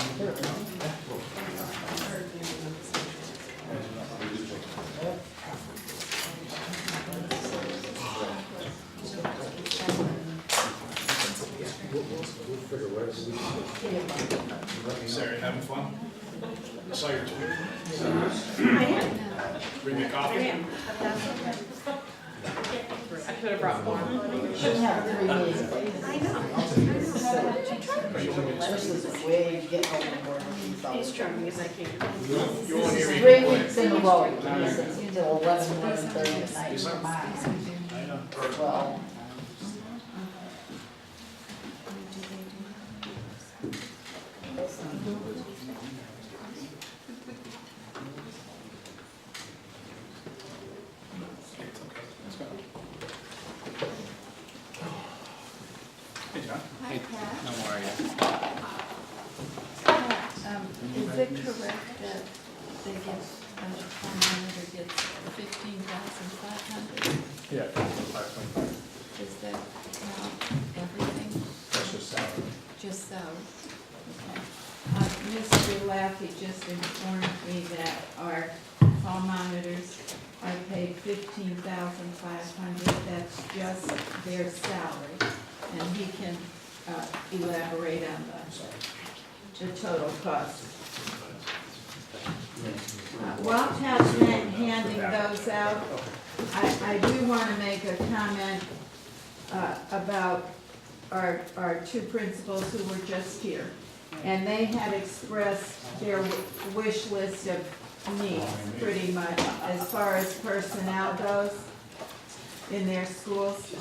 Sarah, having fun? I saw your tweet. Bring me a coffee? I should have brought more. Shouldn't have 3 days. This is way getting overboard with these dollars. He's charming as I can. You won't hear me 3 complain. weeks in a row, till 11:30 at night, come on. Well, Hey, John. Hi, Pat. How are you? Is it correct that they get, town manager gets 15,500? Yeah, 5.5. Does that count everything? That's just salary. Just salary? Okay. Mr. Laffey just informed me that our hall monitors are paid 15,500. That's just their salary. And he can elaborate on the total cost. While Pat's handing those out, I do want to make a comment about our two principals who were just here. And they had expressed their wish list of needs, pretty much, as far as personnel goes in their schools.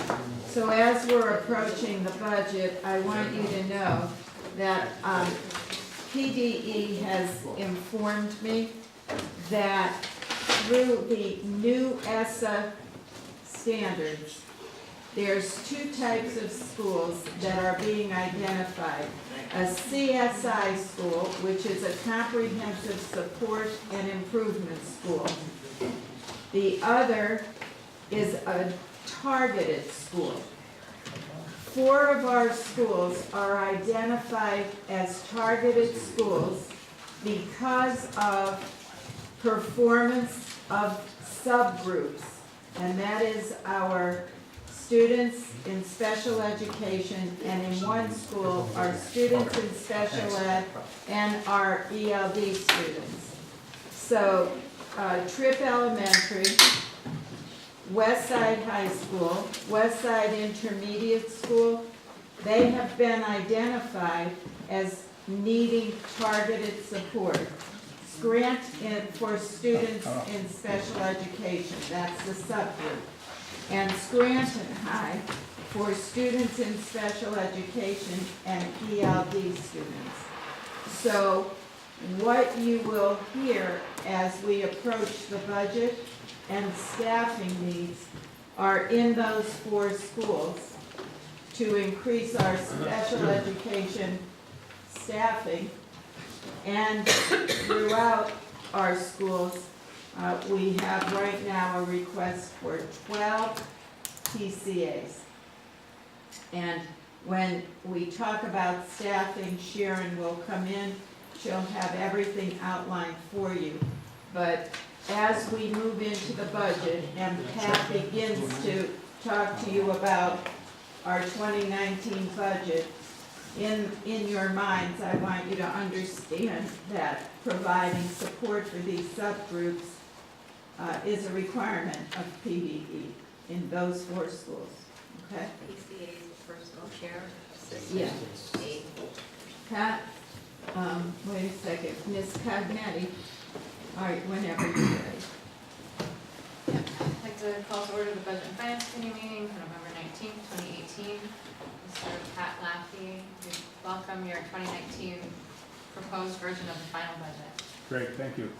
So as we're approaching the budget, I want you to know that PDE has informed me that through the new ESSA standards, there's 2 types of schools that are being identified. A CSI school, which is a comprehensive support and improvement school. The other is a targeted school. 4 of our schools are identified as targeted schools because of performance of subgroups, and that is our students in special education, and in one school, our students in special ed and our ELD students. So, Tripp Elementary, Westside High School, Westside Intermediate School, they have been identified as needing targeted support. Grant for students in special education, that's the subgroup. And Scranton High for students in special education and ELD students. So what you will hear as we approach the budget and staffing needs are in those 4 schools to increase our special education staffing. And throughout our schools, we have right now a request for 12 PCAs. And when we talk about staffing, Sharon will come in, she'll have everything outlined for you. But as we move into the budget and Pat begins to talk to you about our 2019 budget, in your minds, I want you to understand that providing support for these subgroups is a requirement of PDE in those 4 schools, okay? PCA is personal care Yeah. assistant, aide. Pat, wait a second, Ms. Cognetti, all right, whenever you're ready. I'd like to call to order the Budget and Finance Committee meeting for November 19th, 2018. Mr. Pat Laffey, we welcome your 2019 proposed version of the final budget. Great, thank you.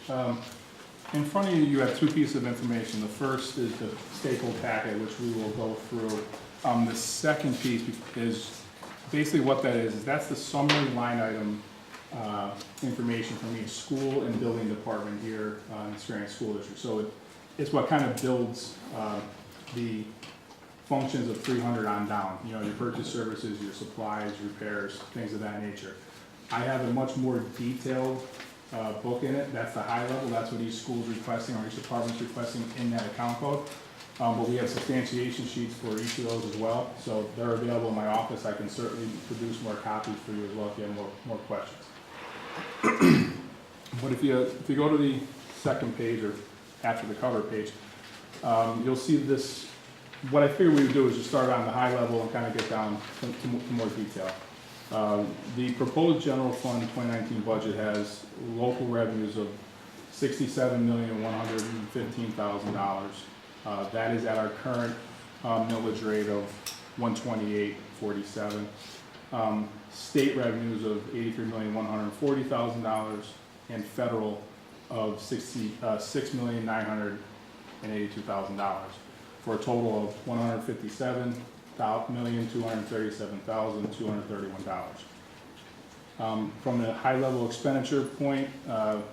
In front of you, you have 2 pieces of information. The first is the stapled packet, which we will go through. The second piece is basically what that is that's the summary line item information from each school and building department here in the Scranton School District. So it's what kind of builds the functions of 300 on down, you know, your purchase services, your supplies, repairs, things of that nature. I have a much more detailed book in it. That's the high level, that's what each school is requesting or each department's requesting in that account code. But we have substantiation sheets for each of those as well, so they're available in my office. I can certainly produce more copies for you as well if you have more questions. But if you go to the second page or after the cover page, you'll see this. What I figured we would do is just start on the high level and kind of get down to more detail. The proposed general fund 2019 budget has local revenues of $67,115,000. That is at our current millage rate of 128.47. State revenues of $83,140,000 and federal of $6,982,000 for a total of $157,237,231. From the high level expenditure point,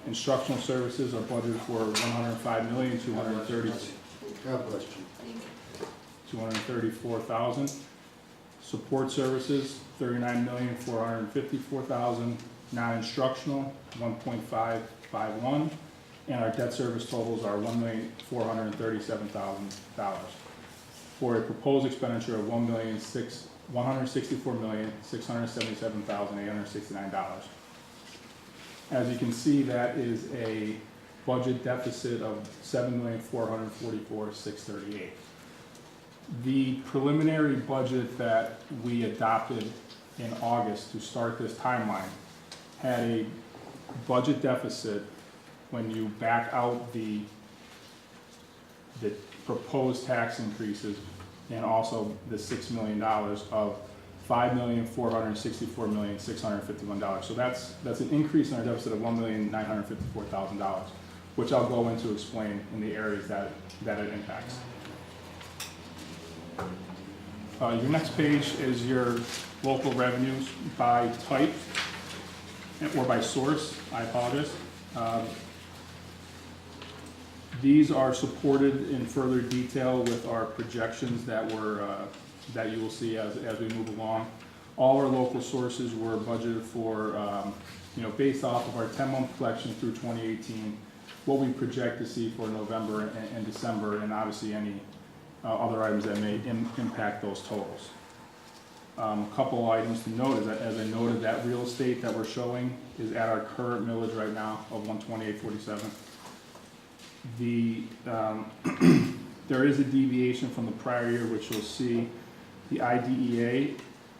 instructional services are budgeted for $234,000. Support services, $39,454,000. Non-instructional, $1.551. And our debt service totals are $1,437,000 for a proposed expenditure of $164,677,869. As you can see, that is a budget deficit of $7,444,638. The preliminary budget that we adopted in August to start this timeline had a budget deficit when you back out the proposed tax increases and also the $6 million of $5,464,651. So that's an increase in our deficit of $1,954,000, which I'll go into explain in the areas that it impacts. Your next page is your local revenues by type or by source. I apologize. These are supported in further detail with our projections that you will see as we move along. All our local sources were budgeted for, based off of our 10-month collection through 2018, what we project to see for November and December, and obviously any other items that may impact those totals. A couple items to note is that, as I noted, that real estate that we're showing is at our current millage right now of 128.47. There is a deviation from the prior year, which you'll see. The IDEA,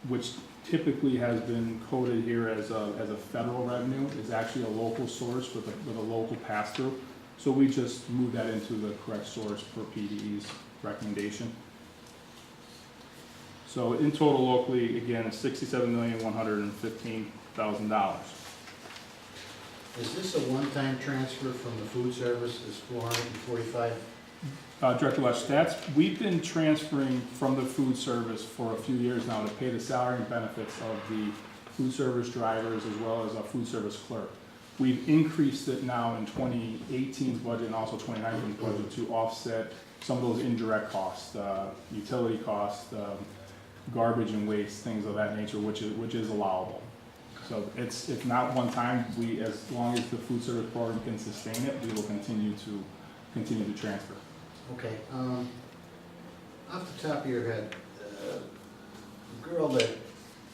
which typically has been coded here as a federal revenue, is actually a local source with a local pass-through. So we just moved that into the correct source per PDE's recommendation. So in total locally, again, $67,115,000. Is this a one-time transfer from the food service, this 445? Director Lesh, we've been transferring from the food service for a few years now to pay the salary and benefits of the food service drivers as well as a food service clerk. We've increased it now in 2018's budget and also 2019's budget to offset some of those indirect costs, utility costs, garbage and waste, things of that nature, which is allowable. So it's not one time. As long as the food service program can sustain it, we will continue to transfer. Okay, off the top of your head, the girl that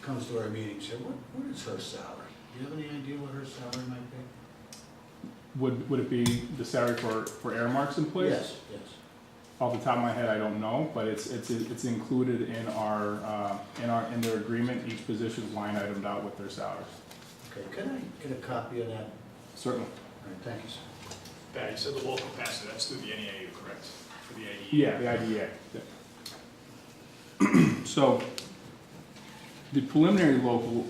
comes to our meetings here, what is her salary? Do you have any idea what her salary might be? Would it be the salary for Airmark's employees? Yes, yes. Off the top of my head, I don't know, but it's included in in their agreement. Each position's line itemed out with their salaries. Okay, can I get a copy of that? Certainly. All right, thank you, sir. Pat, you said the local pass, that's through the NEA, correct? For the IDEA? Yeah, the IDEA. Yeah. So the preliminary local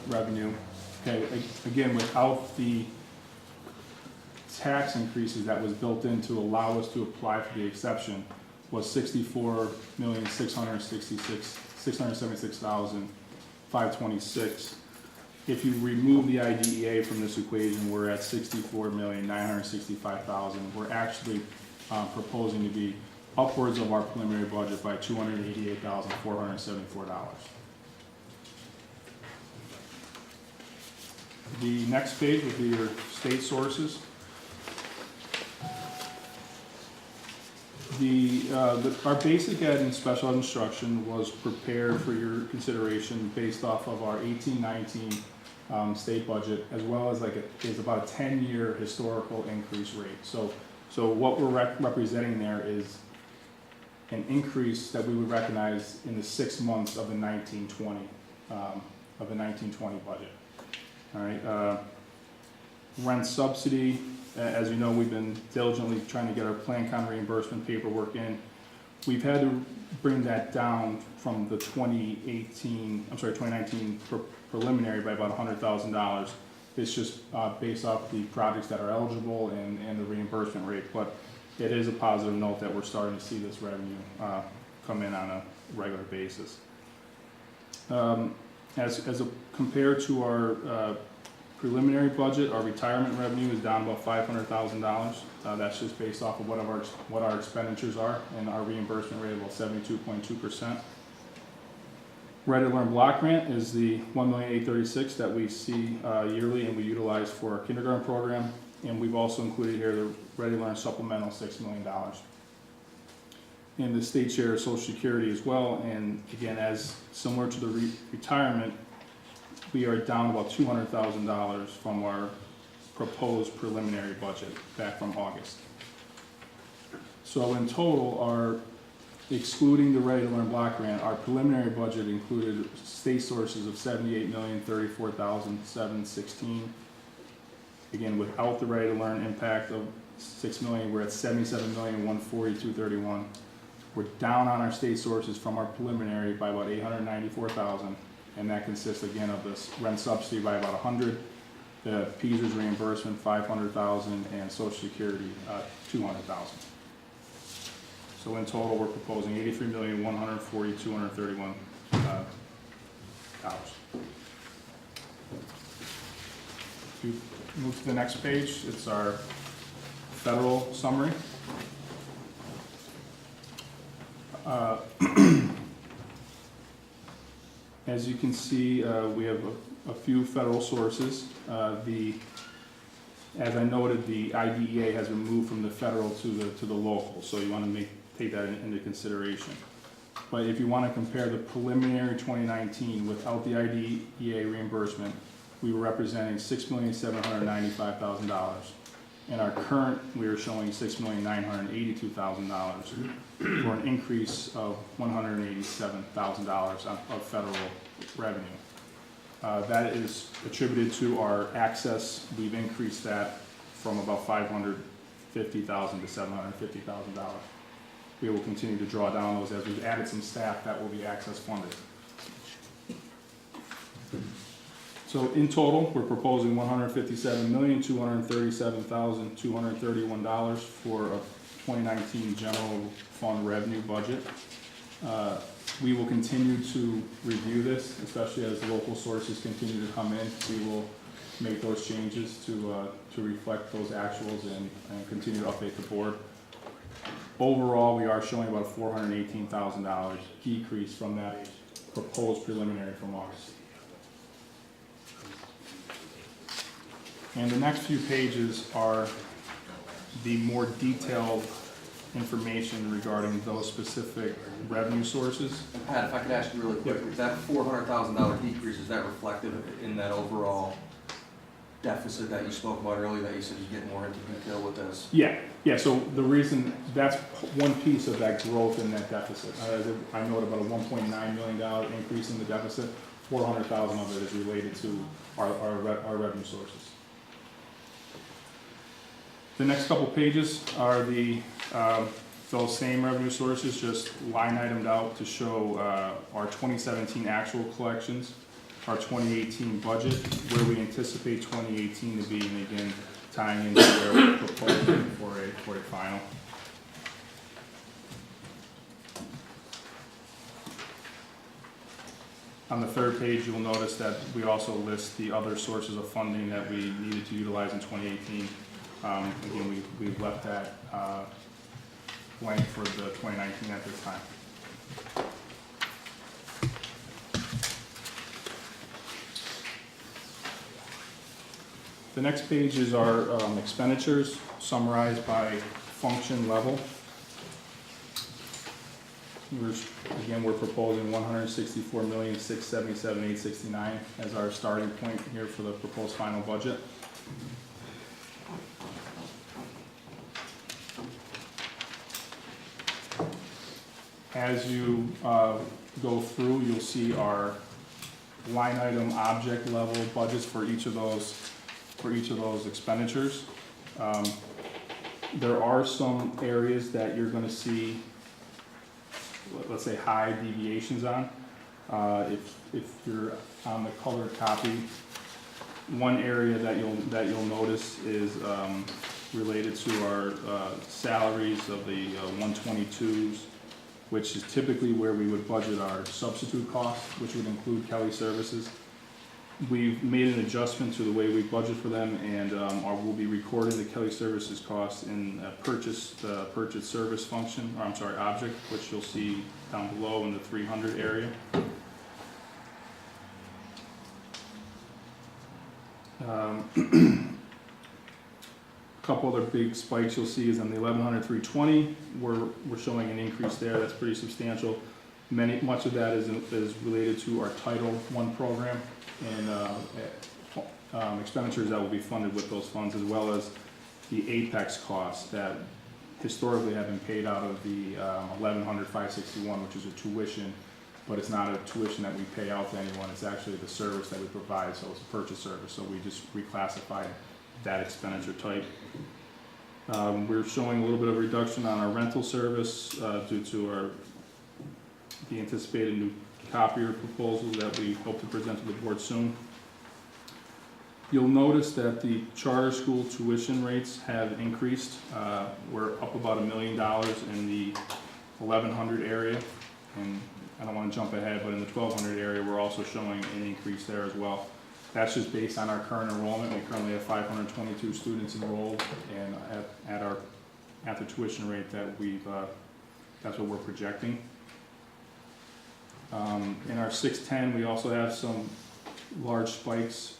revenue, okay, again, without the tax increases that was built in to allow us to apply for the exception, was $64,676,526. If you remove the IDEA from this equation, we're at $64,965,000. We're actually proposing to be upwards of our preliminary budget by $288,474. The next page would be your state sources. Our basic ed and special ed instruction was prepared for your consideration based off of our 18-19 state budget, as well as is about a 10-year historical increase rate. So what we're representing there is an increase that we would recognize in the 6 months of the 1920 budget. All right. Rent subsidy. As you know, we've been diligently trying to get our PlanCon reimbursement paperwork in. We've had to bring that down from the 2019 preliminary by about $100,000. It's just based off the projects that are eligible and the reimbursement rate. But it is a positive note that we're starting to see this revenue come in on a regular basis. Compared to our preliminary budget, our retirement revenue is down about $500,000. That's just based off of what our expenditures are, and our reimbursement rate of about 72.2%. Ready to Learn Block Grant is the $1,836,000 that we see yearly and we utilize for our kindergarten program, and we've also included here the Ready to Learn supplemental $6 million. And the state share of Social Security as well, and again, as similar to the retirement, we are down about $200,000 from our proposed preliminary budget back from August. So in total, excluding the Ready to Learn Block Grant, our preliminary budget included state sources of $78,034,716. Again, without the Ready to Learn impact of $6 million, we're at $77,142,31. We're down on our state sources from our preliminary by about $894,000. And that consists again of this rent subsidy by about 100, the PSERS reimbursement 500,000, and Social Security 200,000. So in total, we're proposing $83,140,231. If you move to the next page, it's our federal summary. As you can see, we have a few federal sources. As I noted, the IDEA has been moved from the federal to the local, so you want to take that into consideration. But if you want to compare the preliminary 2019 without the IDEA reimbursement, we were representing $6,795,000. In our current, we are showing $6,982,000 for an increase of $187,000 of federal revenue. That is attributed to our access. We've increased that from about $550,000 to $750,000. We will continue to draw down those as we've added some staff that will be access funded. So in total, we're proposing $157,237,231 for a 2019 general fund revenue budget. We will continue to review this, especially as local sources continue to come in. We will make those changes to reflect those actuals and continue to update the board. Overall, we are showing about a $418,000 decrease from that proposed preliminary from August. And the next few pages are the more detailed information regarding those specific revenue sources. And Pat, if I could ask you really quick, is that $400,000 decrease, is that reflective in that overall deficit that you spoke about earlier, that you said you get more into detail with this? Yeah, so the reason, that's one piece of that growth in that deficit. I noted about a $1.9 million increase in the deficit. 400,000 of it is related to our revenue sources. The next couple pages are those same revenue sources, just line itemed out to show our 2017 actual collections, our 2018 budget, where we anticipate 2018 to be, and again, tying into where we're proposing for a final. On the third page, you'll notice that we also list the other sources of funding that we needed to utilize in 2018. Again, we've left that blank for the 2019 at this time. The next page is our expenditures summarized by function level. We're proposing $164,677,869 as our starting point here for the proposed final budget. As you go through, you'll see our line item object level budgets for each of those expenditures. There are some areas that you're going to see, let's say, high deviations on. If you're on the colored copy, one area that you'll notice is related to our salaries of the 122s, which is typically where we would budget our substitute costs, which would include Kelly Services. We've made an adjustment to the way we budget for them, and we'll be recording the Kelly Services costs in a purchase service function, or I'm sorry, object, which you'll see down below in the 300 area. A couple other big spikes you'll see is on the 1100-320. We're showing an increase there that's pretty substantial. Much of that is related to our Title I program and expenditures that will be funded with those funds, as well as the Apex costs that historically have been paid out of the 1100-561, which is a tuition, but it's not a tuition that we pay out to anyone. It's actually the service that we provide, so it's a purchase service. So we just reclassified that expenditure type. We're showing a little bit of a reduction on our rental service due to the anticipated new copier proposals that we hope to present to the board soon. You'll notice that the charter school tuition rates have increased. We're up about $1 million in the 1100 area, and I don't want to jump ahead, but in the 1200 area, we're also showing an increase there as well. That's just based on our current enrollment. We currently have 522 students enrolled, and at the tuition rate that that's what we're projecting. In our 610, we also have some large spikes,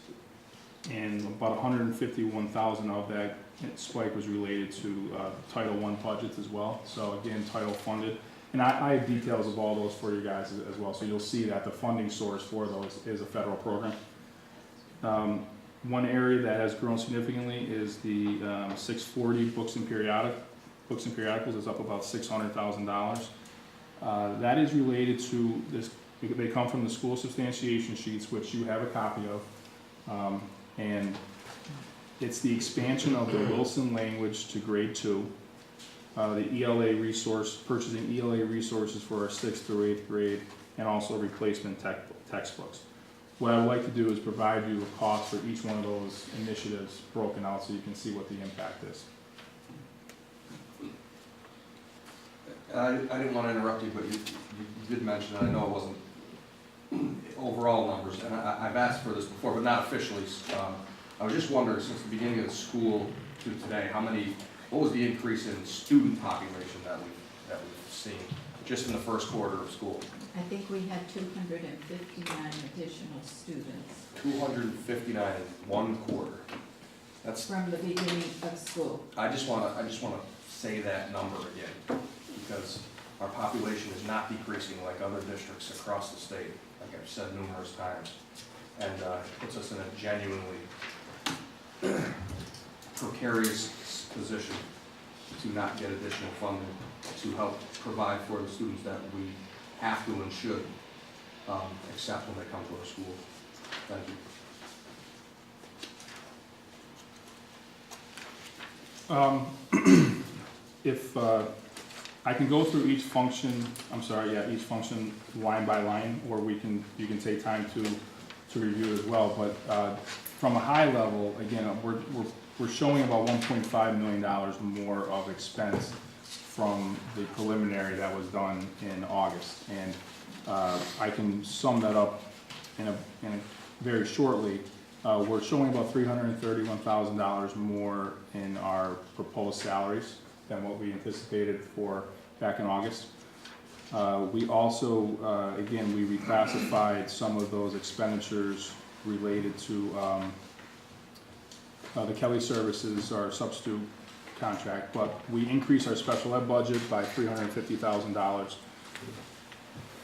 and about 151,000 of that spike was related to Title I budgets as well. So again, title funded. And I have details of all those for you guys as well. So you'll see that the funding source for those is a federal program. One area that has grown significantly is the 640 books and periodicals is up about $600,000. That is related to this. They come from the school substantiation sheets, which you have a copy of, and it's the expansion of the Wilson language to grade 2, the ELA resource, purchasing ELA resources for our 6th through 8th grade, and also replacement textbooks. What I would like to do is provide you a cost for each one of those initiatives broken out so you can see what the impact is. I didn't want to interrupt you, but you did mention, and I know it wasn't overall numbers, and I've asked for this before, but not officially. I was just wondering, since the beginning of the school to today, what was the increase in student population that we've seen just in the first quarter of school? I think we had 259 additional students 259 in one quarter. That's from the beginning of school. I just want to say that number again, because our population is not decreasing like other districts across the state, like I've said numerous times, and it puts us in a genuinely precarious position to not get additional funding to help provide for the students that we have to and should accept when they come to our school. Thank you. If I can go through each function, each function line by line, or you can take time to review it as well. But from a high level, again, we're showing about $1.5 million more of expense from the preliminary that was done in August, and I can sum that up in a very shortly. We're showing about $331,000 more in our proposed salaries than what we anticipated for back in August. We also, again, we reclassified some of those expenditures related to the Kelly Services, our substitute contract, but we increased our special ed budget by $350,000.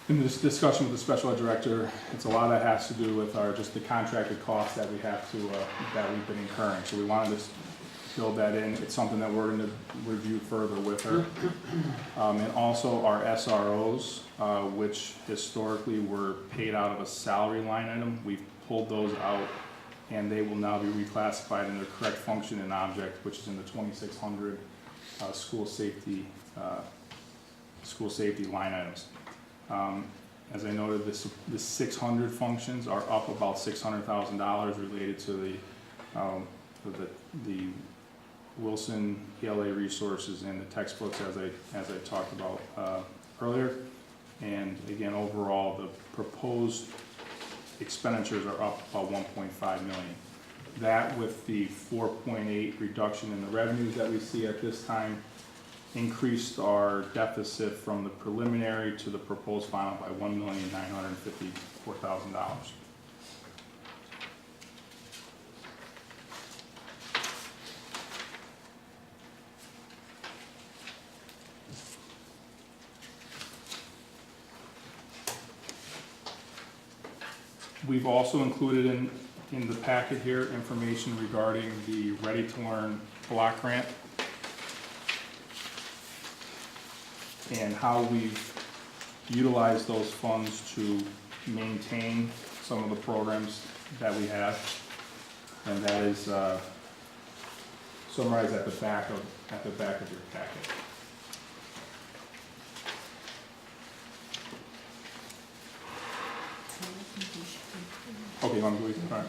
In this discussion with the special ed director, it's a lot that has to do with just the contracted costs that we have to, that we've been incurring. So we wanted to build that in. It's something that we're gonna review further with her. And also our SROs, which historically were paid out of a salary line item, we've pulled those out, and they will now be reclassified in their correct function and object, which is in the 2600 school safety line items. As I noted, the 600 functions are up about $600,000 related to the Wilson ELA resources and the textbooks, as I talked about earlier. And again, overall, the proposed expenditures are up about $1.5 million. That, with the 4.8 reduction in the revenues that we see at this time, increased our deficit from the preliminary to the proposed final by $1,954,000. We've also included in the packet here information regarding the Ready to Learn block grant and how we've utilized those funds to maintain some of the programs that we have. And that is summarized at the back of your packet. Okay, I'm going to all right.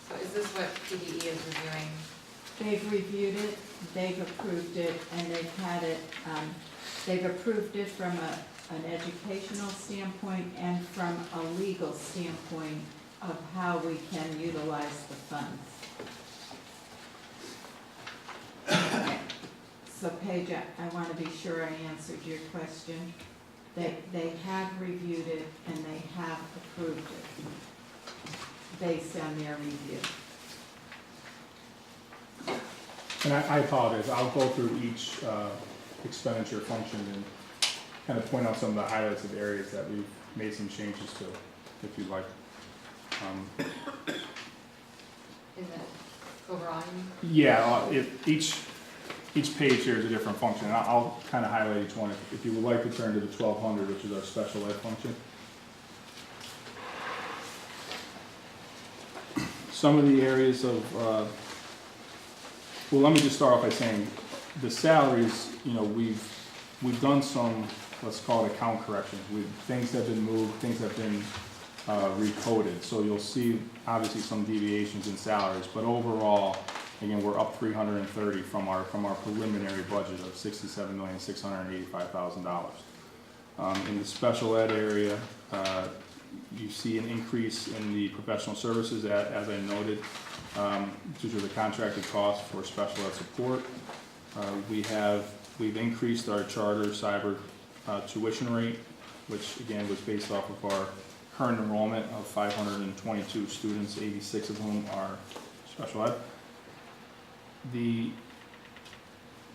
So is this what PDE is reviewing? They've reviewed it, they've approved it, and they've had it, they've approved it from an educational standpoint and from a legal standpoint of how we can utilize the funds. So Paige, I want to be sure I answered your question. They have reviewed it and they have approved it based on their review. And I apologize, I'll go through each expenditure function and kind of point out some of the highlights of areas that we've made some changes to, if you'd like. Is it overall? Yeah, each page here is a different function. I'll kind of highlight each one. If you would like to turn to the 1200, which is our special ed function. Some of the areas of, well, let me just start off by saying the salaries, you know, we've done some, let's call it account corrections. Things have been moved, things have been recoded. So you'll see obviously some deviations in salaries, but overall, again, we're up 330 from our preliminary budget of $67,685,000. In the special ed area, you see an increase in the professional services, as I noted, due to the contracted costs for special ed support. We've increased our charter cyber tuition rate, which again was based off of our current enrollment of 522 students, 86 of whom are special ed. The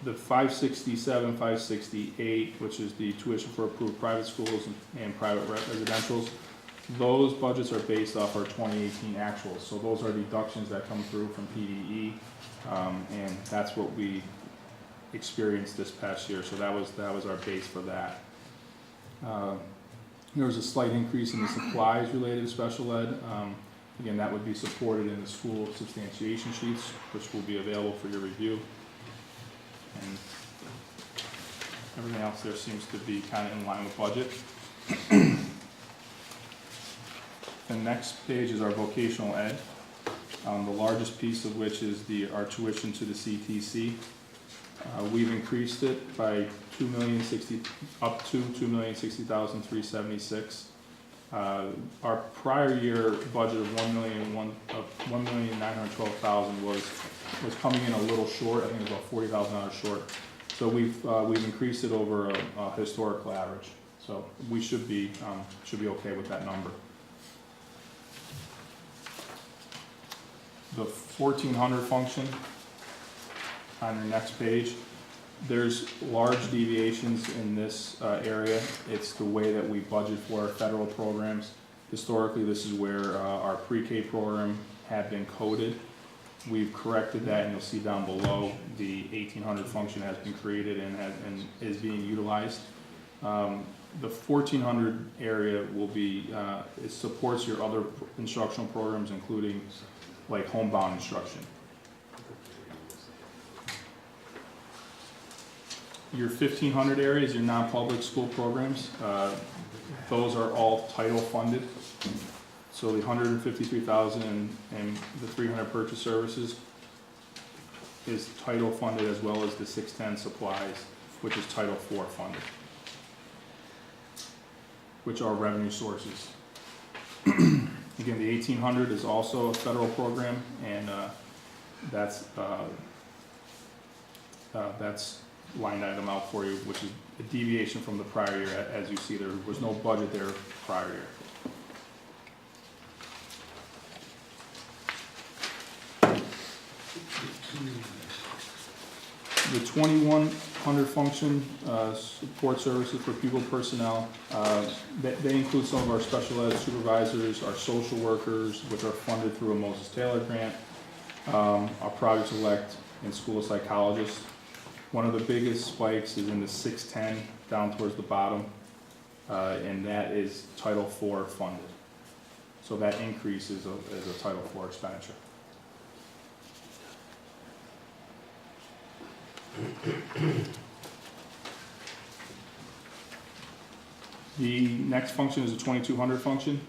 567, 568, which is the tuition for approved private schools and private residentials, those budgets are based off our 2018 actuals. So those are deductions that come through from PDE, and that's what we experienced this past year. So that was our base for that. There was a slight increase in the supplies related to special ed. Again, that would be supported in the school substantiation sheets, which will be available for your review. And everything else there seems to be kind of in line with budget. The next page is our vocational ed, the largest piece of which is our tuition to the CTC. We've increased it by up to $2,060,376. Our prior year budget of $1,912,000 was coming in a little short. I think it was about $40,000 short. So we've increased it over a historical average. So we should be okay with that number. The 1400 function on your next page, there's large deviations in this area. It's the way that we budget for our federal programs. Historically, this is where our pre-K program had been coded. We've corrected that, and you'll see down below the 1800 function has been created and is being utilized. The 1400 area will be, it supports your other instructional programs, including like homebound instruction. Your 1500 area is your non-public school programs. Those are all title funded. So the 153,000 and the 300 purchase services is title funded, as well as the 610 supplies, which is Title IV funded, which are revenue sources. Again, the 1800 is also a federal program, and that's line item out for you, which is a deviation from the prior year. As you see, there was no budget there prior year. The 2100 function, support services for pupil personnel, they include some of our special ed supervisors, our social workers, which are funded through a Moses Taylor grant, our Project Select, and school psychologists. One of the biggest spikes is in the 610 down towards the bottom, and that is Title IV funded. So that increase is a Title IV expenditure. The next function is a 2200 function.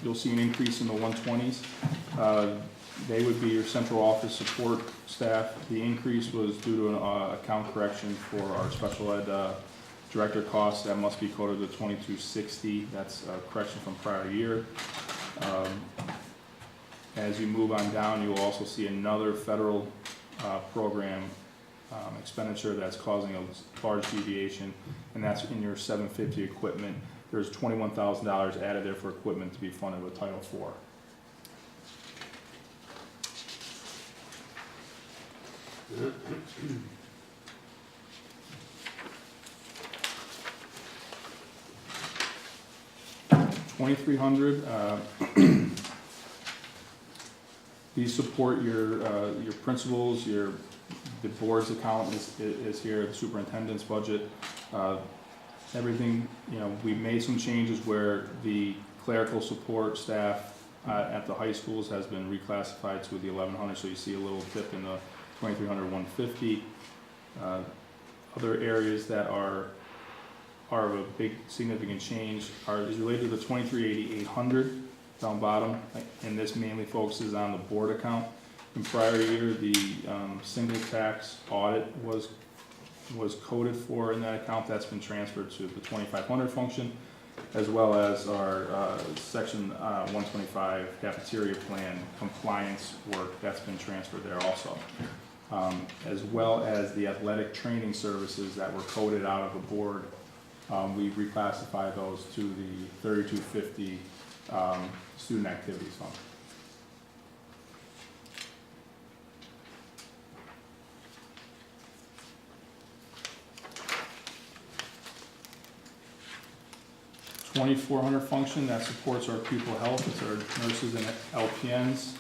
You'll see an increase in the 120s. They would be your central office support staff. The increase was due to an account correction for our special ed director costs. That must be coded to 2260. That's a correction from prior year. As you move on down, you will also see another federal program expenditure that's causing a large deviation, and that's in your 750 equipment. There's $21,000 added there for equipment to be funded with Title IV. $2,300. These support your principals, the board's account is here, the superintendent's budget. Everything, we made some changes where the clerical support staff at the high schools has been reclassified to the 1100, so you see a little dip in the 2300, 150. Other areas that are of a big significant change is related to the 2380, 800 down bottom, and this mainly focuses on the board account. In prior year, the single tax audit was coded for in that account. That's been transferred to the 2500 function, as well as our section 125 cafeteria plan compliance work. That's been transferred there also, as well as the athletic training services that were coded out of the board. We reclassified those to the 3250 student activities fund. $2,400 function that supports our pupil health. It's our nurses and LPNs.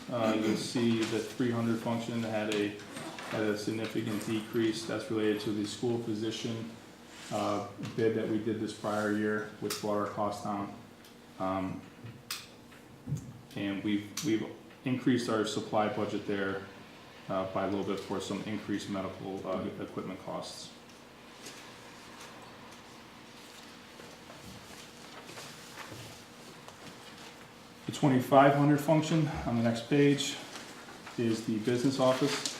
You'll see the 300 function had a significant decrease. That's related to the school physician bid that we did this prior year, which brought our cost down. And we've increased our supply budget there by a little bit for some increased medical equipment costs. The 2500 function on the next page is the business office.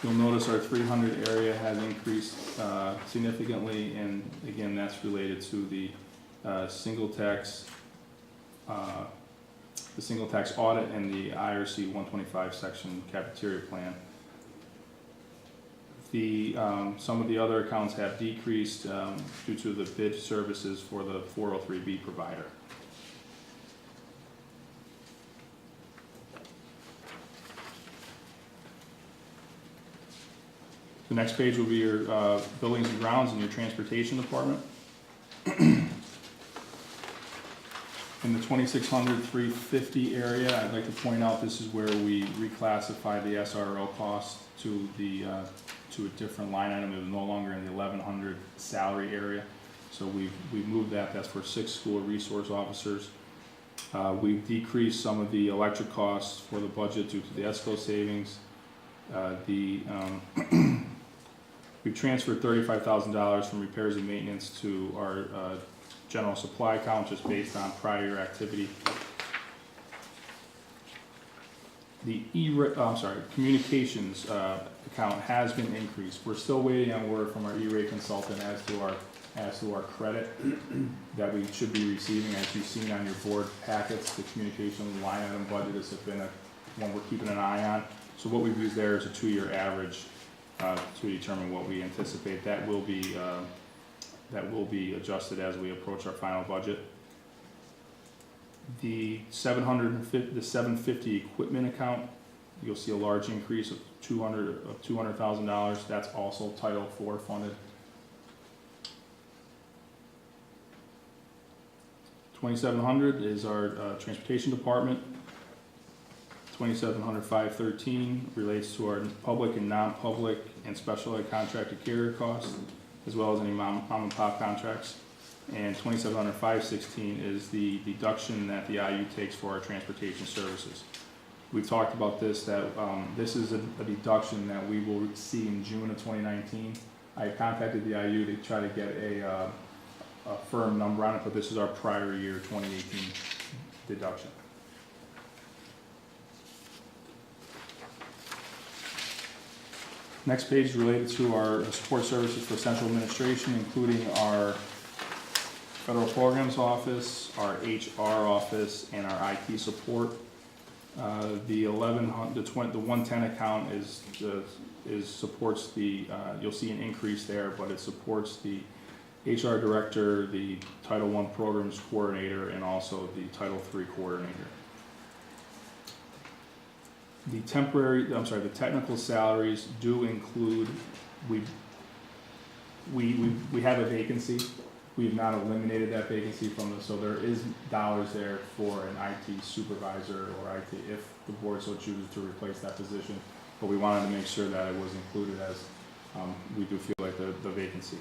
You'll notice our 300 area has increased significantly, and again, that's related to the single tax audit and the IRC 125 section cafeteria plan. Some of the other accounts have decreased due to the bid services for the 403B provider. The next page will be your buildings and grounds and your transportation department. In the 2600-350 area, I'd like to point out this is where we reclassify the SRO cost to a different line item. It was no longer in the 1100 salary area. So we've moved that. That's for 6 school resource officers. We've decreased some of the electric costs for the budget due to the ESCO savings. We've transferred $35,000 from repairs and maintenance to our general supply account just based on prior activity. The communications account has been increased. We're still waiting on word from our E-rate consultant as to our credit that we should be receiving. As you've seen on your board packets, the communication line item budget has been one we're keeping an eye on. So what we've used there is a 2-year average to determine what we anticipate. That will be adjusted as we approach our final budget. The 750 equipment account, you'll see a large increase of $200,000. That's also Title IV funded. 2700 is our transportation department. 2700-513 relates to our public and non-public and special ed contracted carrier costs, as well as any mom and pop contracts. And 2700-516 is the deduction that the IU takes for our transportation services. We've talked about this, that this is a deduction that we will see in June of 2019. I contacted the IU to try to get a firm number on it, but this is our prior year 2018 deduction. Next page is related to our support services for central administration, including our federal programs office, our HR office, and our IT support. The 110 account supports the, you'll see an increase there, but it supports the HR director, the Title I programs coordinator, and also the Title III coordinator. The technical salaries do include, we have a vacancy. We have not eliminated that vacancy so there is dollars there for an IT supervisor or IT if the board so chooses to replace that position. But we wanted to make sure that it was included as we do feel like the vacancy.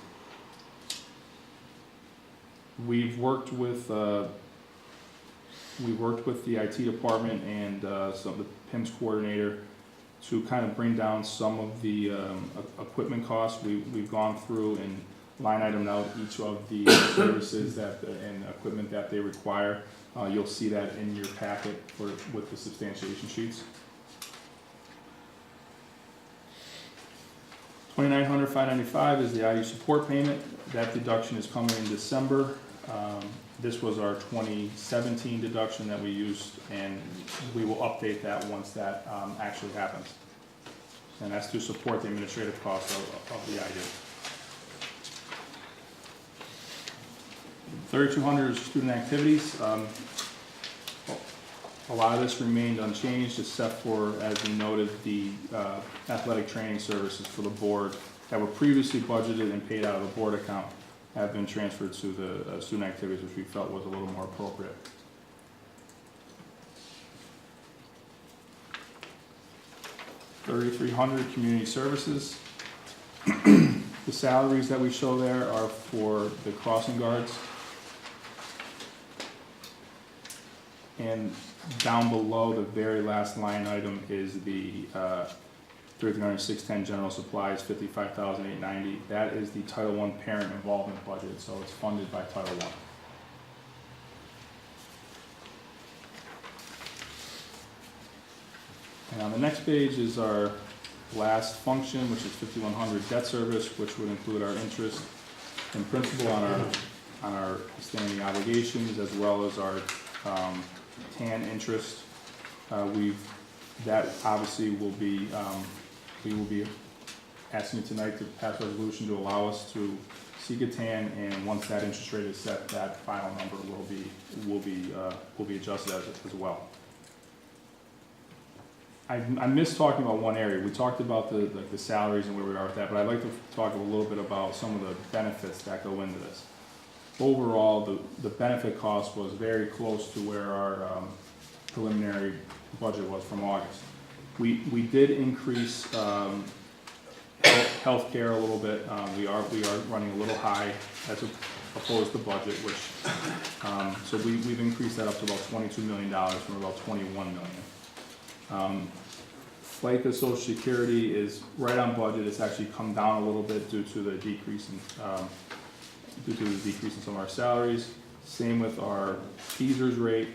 We've worked with the IT department and some of the PIMS coordinator to kind of bring down some of the equipment costs. We've gone through and line item out each of the services and equipment that they require. You'll see that in your packet with the substantiation sheets. $2,900-$595 is the IU support payment. That deduction is coming in December. This was our 2017 deduction that we used, and we will update that once that actually happens. And that's to support the administrative costs of the IU. 3,200 is student activities. A lot of this remained unchanged except for, as we noted, the athletic training services for the board that were previously budgeted and paid out of the board account have been transferred to the student activities, which we felt was a little more appropriate. $3,300 community services. The salaries that we show there are for the crossing guards. And down below, the very last line item is the 3,610 general supplies, $55,890. That is the Title I parent involvement budget, so it's funded by Title I. And on the next page is our last function, which is 5100 debt service, which would include our interest and principal on our standing obligations, as well as our TAN interest. That obviously will be, we will be asking you tonight to pass a resolution to allow us to seek a TAN, and once that interest rate is set, that final number will be adjusted as well. I missed talking about one area. We talked about the salaries and where we are with that, but I'd like to talk a little bit about some of the benefits that go into this. Overall, the benefit cost was very close to where our preliminary budget was from August. We did increase healthcare a little bit. We are running a little high as opposed to budget, which so we've increased that up to about $22 million from about $21 million. FICA Social Security is right on budget. It's actually come down a little bit due to the decrease in some of our salaries. Same with our teasers rate.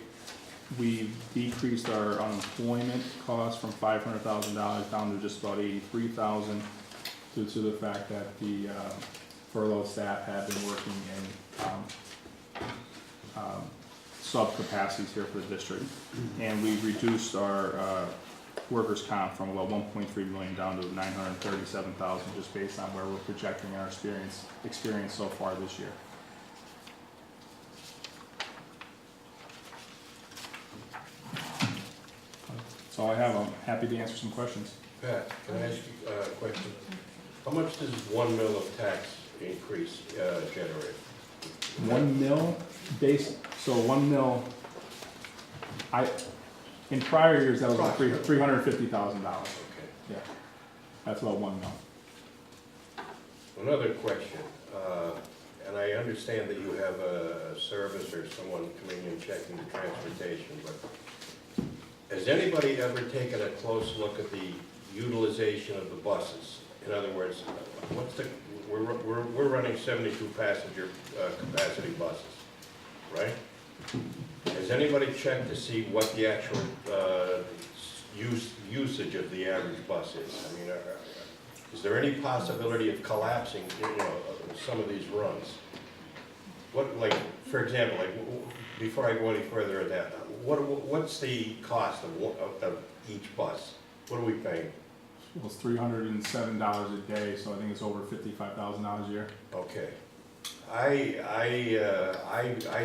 We decreased our unemployment cost from $500,000 down to just about $83,000 due to the fact that the furloughed staff have been working in sub-capacities here for the district. And we reduced our workers' comp from about $1.3 million down to $937,000, just based on where we're projecting our experience so far this year. That's all I have. I'm happy to answer some questions. Pat, can I ask you a question? How much does 1 mil of tax increase generate? 1 mil base, so 1 mil, in prior years, that was about $350,000. Okay. Yeah, that's about 1 mil. Another question, and I understand that you have a service or someone coming in checking the transportation, but has anybody ever taken a close look at the utilization of the buses? In other words, we're running 72 passenger capacity buses, right? Has anybody checked to see what the actual usage of the average bus is? I mean, is there any possibility of collapsing, some of these runs? What, like, for example, like, before I go any further at that, what's the cost of each bus? What are we paying? Well, it's $307 a day, so I think it's over $55,000 a year. Okay. I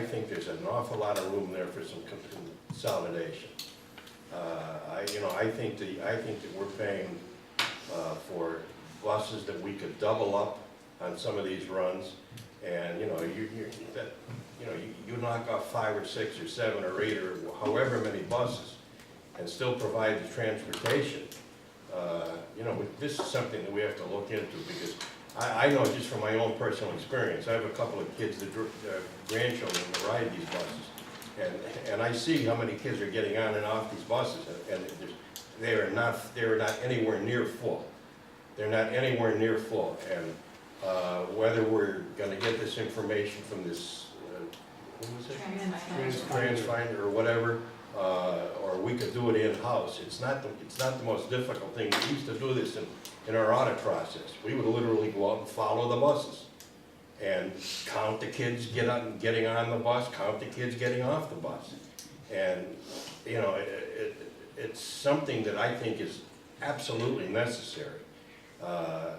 think there's an awful lot of room there for some consolidation. I think that we're paying for buses that we could double up on some of these runs, and you knock off 5 or 6 or 7 or 8 or however many buses, and still provide the transportation. This is something that we have to look into, because I know just from my own personal experience, I have a couple of kids, grandchildren that ride these buses, and I see how many kids are getting on and off these buses, and they are not anywhere near full. They're not anywhere near full, and whether we're going to get this information from this, what was it? Transfinder or whatever, or we could do it in-house. It's not the most difficult thing. We used to do this in our audit process. We would literally go out and follow the buses and count the kids getting on the bus, count the kids getting off the bus. And, it's something that I think is absolutely necessary. I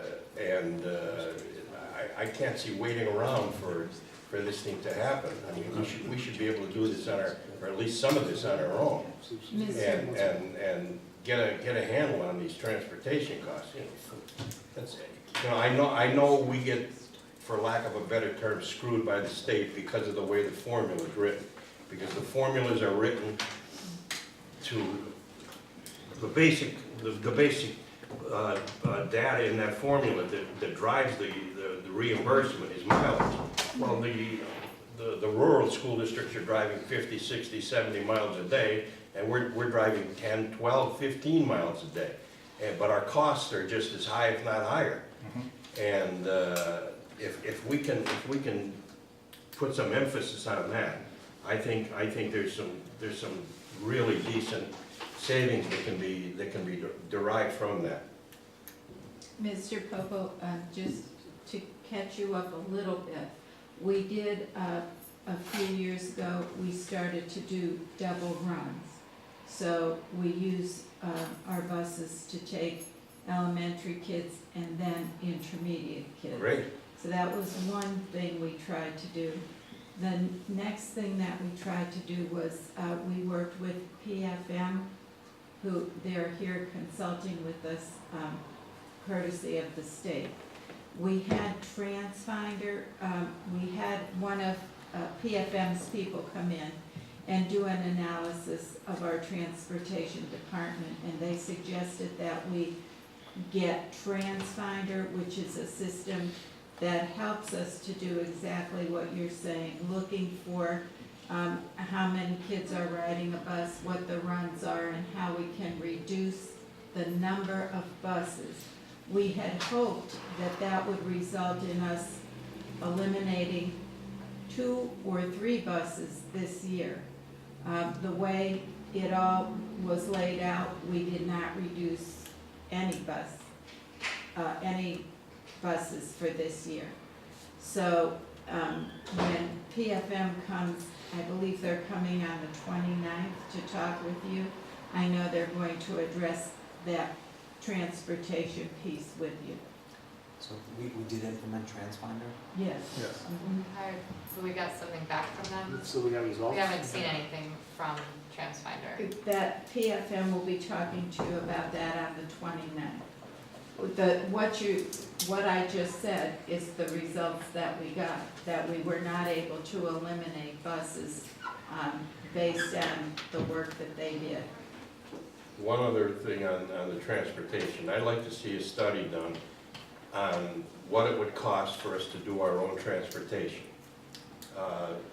can't see waiting around for this thing to happen. I mean, we should be able to do this or at least some of this on our own, and get a handle on these transportation costs. I know we get, for lack of a better term, screwed by the state because of the way the formula is written. Because the formulas are written to the basic data in that formula that drives the reimbursement is mileage. Well, the rural school districts are driving 50, 60, 70 miles a day, and we're driving 10, 12, 15 miles a day. But our costs are just as high, if not higher. Mm-hmm. And if we can put some emphasis on that, I think there's some really decent savings that can be derived from that. Mr. Popo, just to catch you up a little bit, we did, a few years ago, we started to do double runs. So we use our buses to take elementary kids and then intermediate kids. Great. So that was one thing we tried to do. The next thing that we tried to do was, we worked with PFM, who they're here consulting with us, courtesy of the state. We had TransFinder, we had one of PFM's people come in and do an analysis of our transportation department, and they suggested that we get TransFinder, which is a system that helps us to do exactly what you're saying, looking for how many kids are riding a bus, what the runs are, and how we can reduce the number of buses. We had hoped that that would result in us eliminating 2 or 3 buses this year. The way it all was laid out, we did not reduce any buses for this year. So when PFM comes, I believe they're coming on the 29th to talk with you. I know they're going to address that transportation piece with you. So we did implement TransFinder? Yes. Yes. Mhm. So we got something back from them? So we got results? We haven't seen anything from TransFinder. That PFM will be talking to you about that on the 29th. What I just said is the results that we got, that we were not able to eliminate buses based on the work that they did. One other thing on the transportation, I'd like to see a study done on what it would cost for us to do our own transportation.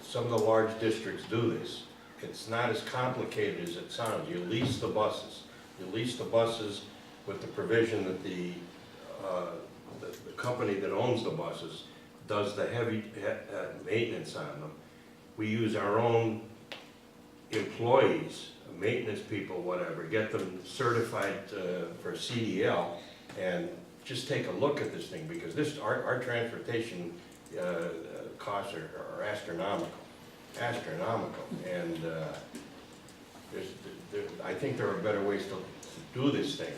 Some of the large districts do this. It's not as complicated as it sounds. You lease the buses. You lease the buses with the provision that the company that owns the buses does the heavy maintenance on them. We use our own employees, maintenance people, whatever, get them certified for CDL, and just take a look at this thing, because our transportation costs are astronomical, and I think there are better ways to do this thing.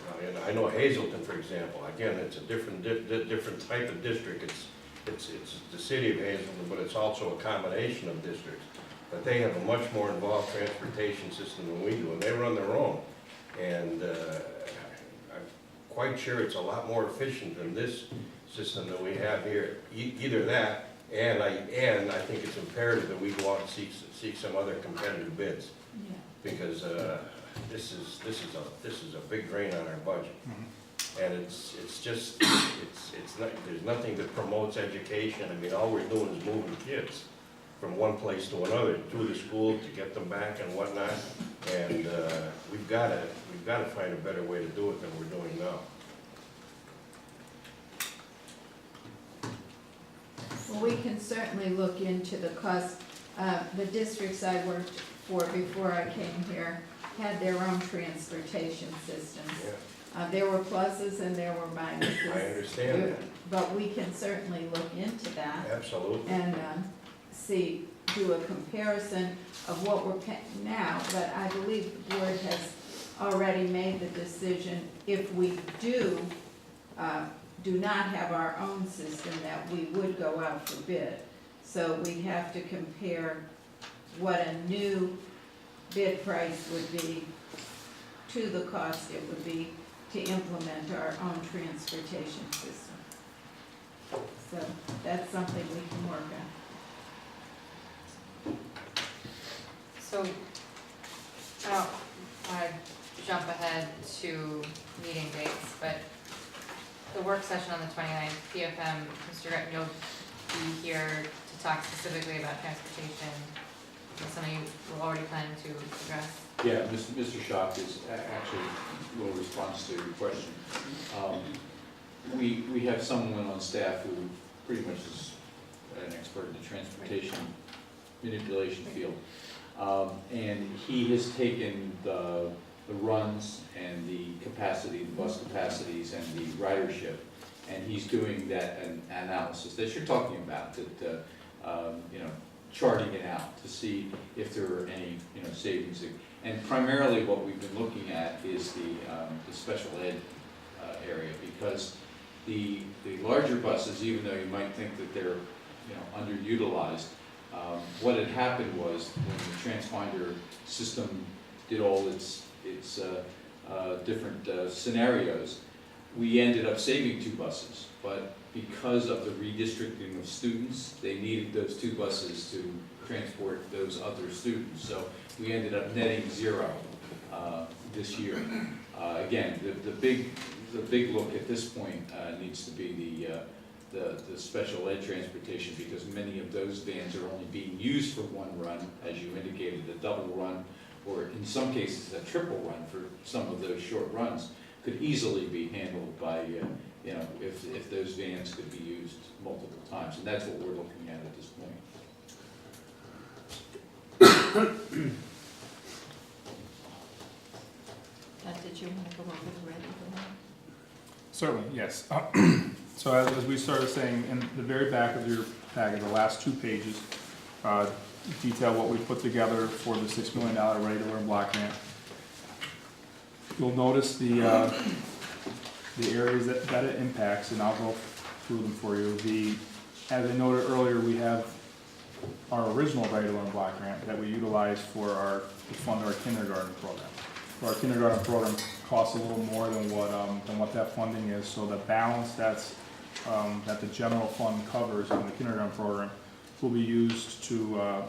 I know Hazelton, for example, again, it's a different type of district. It's the city of Hazelton, but it's also a combination of districts. But they have a much more involved transportation system than we do, and they run their own. And I'm quite sure it's a lot more efficient than this system that we have here. Either that, and I think it's imperative that we go out and seek some other competitive bids, Yeah. because this is a big drain on our budget. And it's not, there's nothing that promotes education. I mean, all we're doing is moving kids from one place to another, to the school, to get them back and whatnot. And we've got to find a better way to do it than we're doing now. Well, we can certainly look into the cost. The districts I worked for before I came here had their own transportation systems. There were pluses and there were minuses. I understand that. But we can certainly look into that. Absolutely. And do a comparison of what we're paying now. But I believe the board has already made the decision, if we do not have our own system, that we would go out for bid. So we have to compare what a new bid price would be to the cost it would be to implement our own transportation system. So that's something we can work on. So, I don't want to jump ahead to meeting dates, but the work session on the 29th, PFM, Mr. Gretton, you'll be here to talk specifically about transportation. Is that something we're already planning to address? Yeah, Mr. Schock is actually will respond to your question. We have someone on staff who pretty much is an expert in the transportation manipulation field. And he has taken the runs and the capacity, the bus capacities and the ridership, And he's doing that analysis that you're talking about, that, you know, charting it out to see if there are any, you know, savings. And primarily what we've been looking at is the special ed area, because the larger buses, even though you might think that they're, you know, underutilized, what had happened was when the transponder system did all its different scenarios, we ended up saving 2 buses, but because of the redistricting of students, they needed those 2 buses to transport those other students. So we ended up netting 0 this year. Again, the big look at this point needs to be the special ed transportation, because many of those vans are only being used for 1 run, as you indicated, a double run, or in some cases a triple run for some of those short runs, could easily be handled by, you know, if those vans could be used multiple times, and that's what we're looking at this point. Did you want to go over the red one? Certainly, yes. So as we started saying, in the very back of your packet, the last 2 pages detail what we put together for the $6 million regular and block grant. You'll notice the areas that it impacts, and I'll go through them for you. As I noted earlier, we have our original regular and block grant that we utilize to fund our kindergarten program. Our kindergarten program costs a little more than what that funding is, so the balance that the general fund covers in the kindergarten program will be used to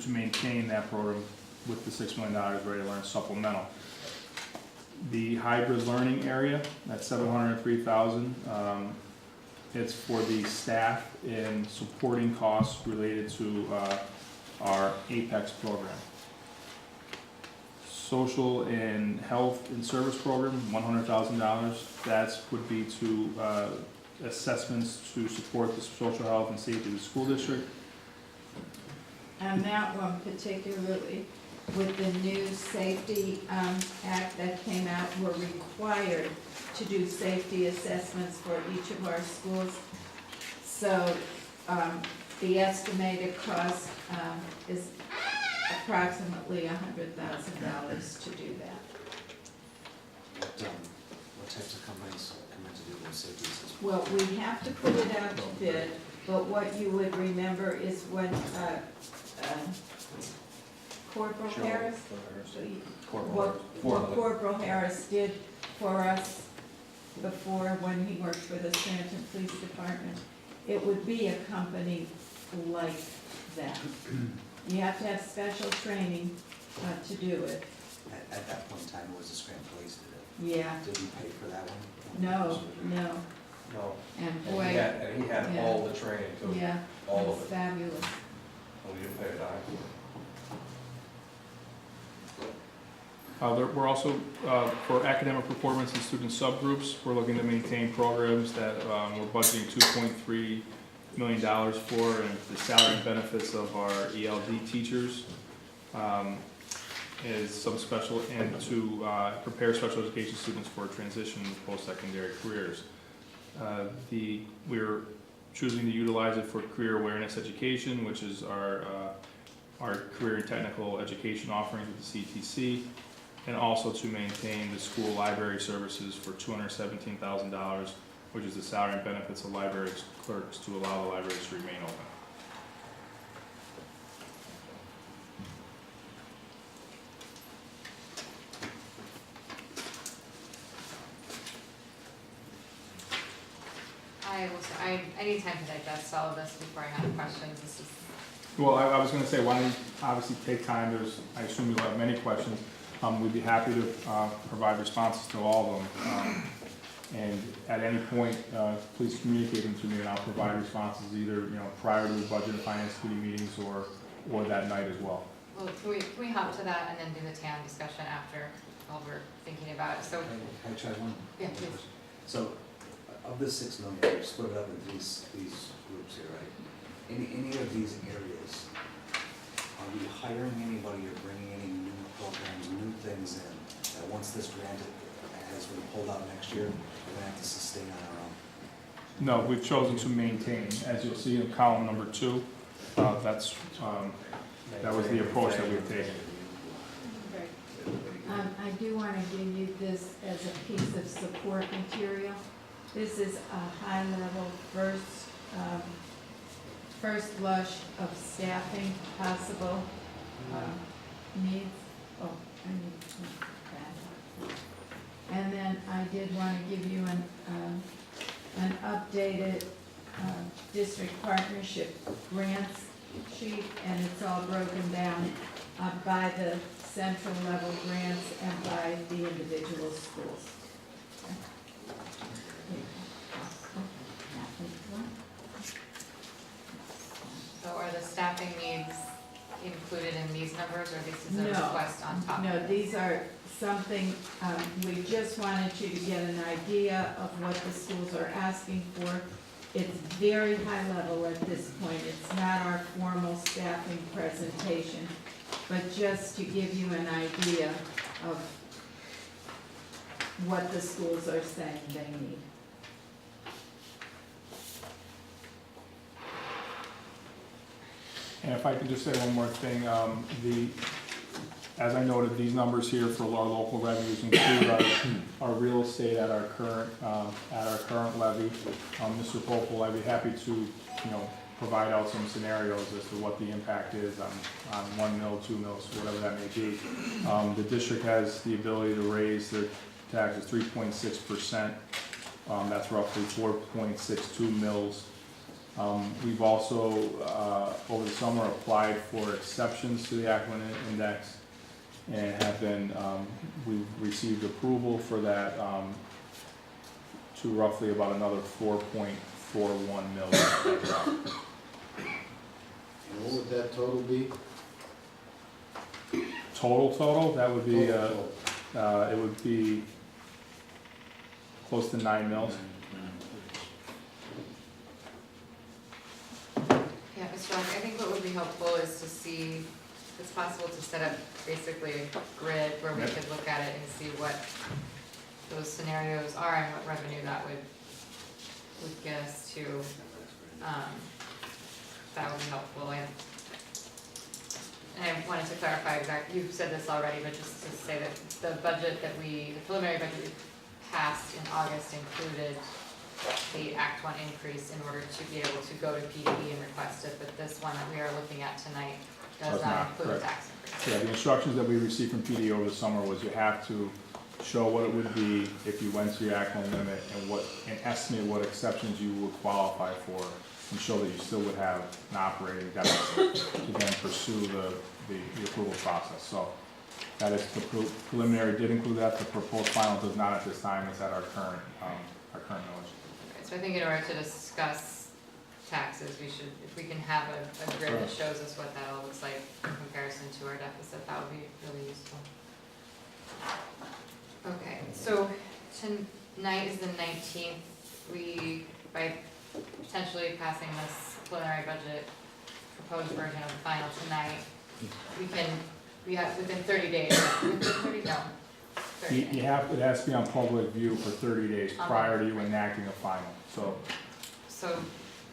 maintain that program with the $6 million regular and supplemental. The hybrid learning area, that's $703,000. It's for the staff and supporting costs related to our APEX program. Social and health and service program, $100,000. That would be to assessments to support the social health and safety of the school district. And that one particularly, with the new safety act that came out, we're required to do safety assessments for each of our schools. So the estimated cost is approximately $100,000 to do that. What types of companies come in to do those safety assessments? Well, we have to put it out to bid, but what you would remember is when Corporal Harris, what Corporal Harris did for us before when he worked for the Scranton Police Department, it would be a company like that. You have to have special training to do it. At that point in time, it was the Scranton Police did it. Yeah. Did he pay for that one? No. No. And boy. And he had yeah. all the training too. Yeah, All it of was it. fabulous. Oh, we didn't pay a dime. We're also, for academic performance and student subgroups, we're looking to maintain programs that we're budgeting $2.3 million for, and the salary and benefits of our ELD teachers is some special, and to prepare special education students for transition to post-secondary careers. We're choosing to utilize it for career awareness education, which is our career and technical education offerings with the CTC, and also to maintain the school library services for $217,000, which is the salary and benefits of library clerks to allow the libraries to remain open. I need time to digest all of this before I have questions. This is. Well, I was going to say, why don't you obviously take time? I assume you'll have many questions. We'd be happy to provide responses to all of them. And at any point, please communicate them to me, and I'll provide responses either prior to the budget and finance committee meetings or that night as well. Well, can we hop to that and then do the TAN discussion after while we're thinking about it? So. Can I try one? Yeah, please. So, of the $6 million, you split it up into these groups here, right? Any of these areas, are we hiring anybody or bringing any new programs, new things in that once this grant has been pulled out next year, we're gonna have to sustain on our own. No, we've chosen to maintain, as you'll see in column number 2, that was the approach that we've taken. I do want to give you this as a piece of support material. This is a high-level first blush of staffing possible needs. Oh, I need that. And then I did want to give you an updated district partnership grants sheet, and it's all broken down by the central level grants and by the individual schools. So are the staffing needs included in these numbers, or this is a No. request on top? No, these are something, we just wanted you to get an idea of what the schools are asking for. It's very high level at this point. It's not our formal staffing presentation, but just to give you an idea of what the schools are saying they need. And if I could just say one more thing, as I noted, these numbers here for our local revenues include our real estate at our current levy. Mr. Popel, I'd be happy to, provide out some scenarios as to what the impact is on 1 mil, 2 mils, whatever that may be. The district has the ability to raise their taxes 3.6%. That's roughly 4.62 mils. We've also, over the summer, applied for exceptions to the Ackman Index and have been, we've received approval for that to roughly about another 4.41 mils. And what would that total be? Total, that would be, Total. it would be close to 9 mils. Yeah, Mr. Rock, I think what would be helpful is to see, if it's possible to set up basically a grid where we could look at it and see what those scenarios are and what revenue that would get us to. That would be helpful. And I wanted to clarify exactly, you've said this already, but just to say that the budget that the preliminary budget we passed in August included the Act 1 increase in order to be able to go to PDE and request it, but this one that we are looking at tonight does not include correct. tax increase. Yeah, the instructions that we received from PD over the summer was you have to show what it would be if you went to your Ackman limit and estimate what exceptions you would qualify for and show that you still would have an operating deficit to then pursue the approval process. So that is, the preliminary did include that, the proposed final does not at this time, it's at our current knowledge. So I think in order to discuss taxes, we should, if we can have a grid that shows us what that all looks like in comparison to our deficit, that would be really useful. Okay, so tonight is the 19th. We, by potentially passing this preliminary budget proposed version of the final tonight, we have within 30 days, within 30, no, 30 days. It has to be on public view for 30 days prior to you enacting a final, so. So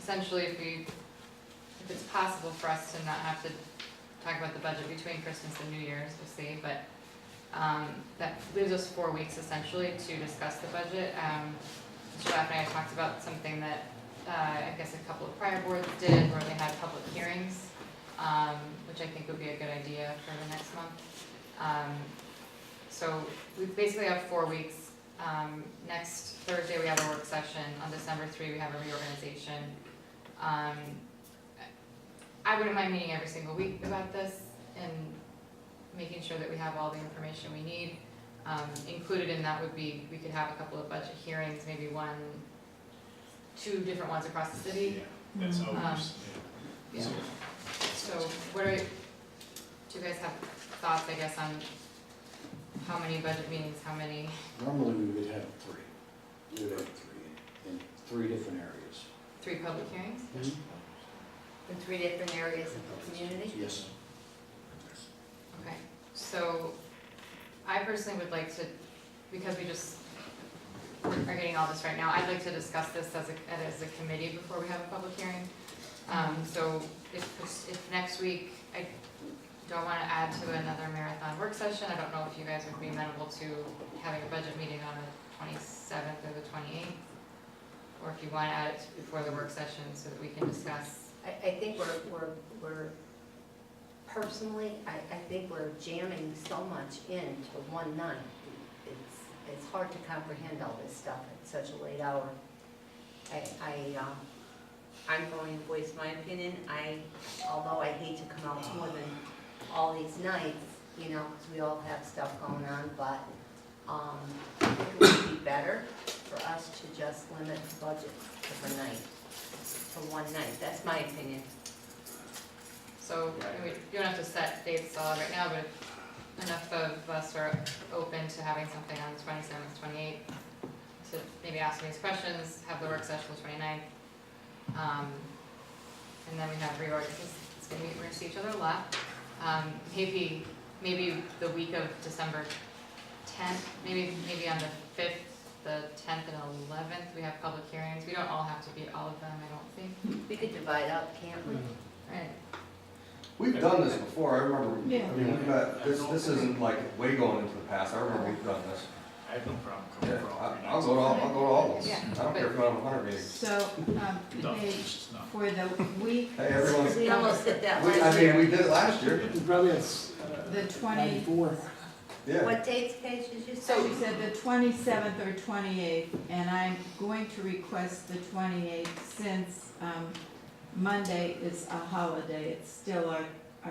essentially, if it's possible for us to not have to talk about the budget between Christmas and New Year's, we'll see, but that leaves us 4 weeks essentially to discuss the budget. Mr. Lapp and I talked about something that I guess a couple of prior boards did, where they had public hearings, which I think would be a good idea for the next month. So we basically have 4 weeks. Next Thursday, we have a work session. On December 3, we have a reorganization. I wouldn't mind meeting every single week about this and making sure that we have all the information we need. Included in that would be, we could have a couple of budget hearings, maybe 2 different ones across the city. Yeah, that's always, Yeah. So what do you guys have thoughts, I guess, on how many budget meetings, how many? Normally, we would have 3. We would have 3 in 3 different areas. 3 public hearings? In 3 different areas of the community? Yes. Okay, so I personally would like to, because we just are getting all this right now, I'd like to discuss this as a committee before we have a public hearing. So if next week, I don't want to add to another marathon work session, I don't know if you guys would be amenable to having a budget meeting on the 27th or the 28th, or if you want to add it before the work session so that we can discuss. I think we're personally, I think we're jamming so much into one night. It's hard to comprehend all this stuff at such a late hour. I'm going to voice my opinion. Although I hate to come out more than all these nights, you know, because we all have stuff going on, but I think it would be better for us to just limit the budget to the night, to one night. That's my opinion. So we don't have to set dates solid right now, but if enough of us are open to having something on the 27th, 28th, to maybe ask these questions, have the work session the 29th, and then we have reorg, because we're gonna see each other a lot. Maybe the week of December 10th, maybe on the 5th, the 10th and 11th, we have public hearings. We don't all have to be at all of them, I don't think. We could divide up, can't we? Right. We've done this before, I remember, Yeah. I mean, we've got, this isn't like way going into the past, I remember we've done this. I have no problem Yeah, coming for all three I'll nights. go to all of those, Yeah, I don't care if you want 100 meetings. So, No, hey, it's just not. for the week, Hey, everyone's, We almost did that I last mean, year. we did it last year, Probably it's the 20, yeah. What dates, Paige, did you say? so we said the 27th or 28th, and I'm going to request the 28th since Monday is a holiday. It's still our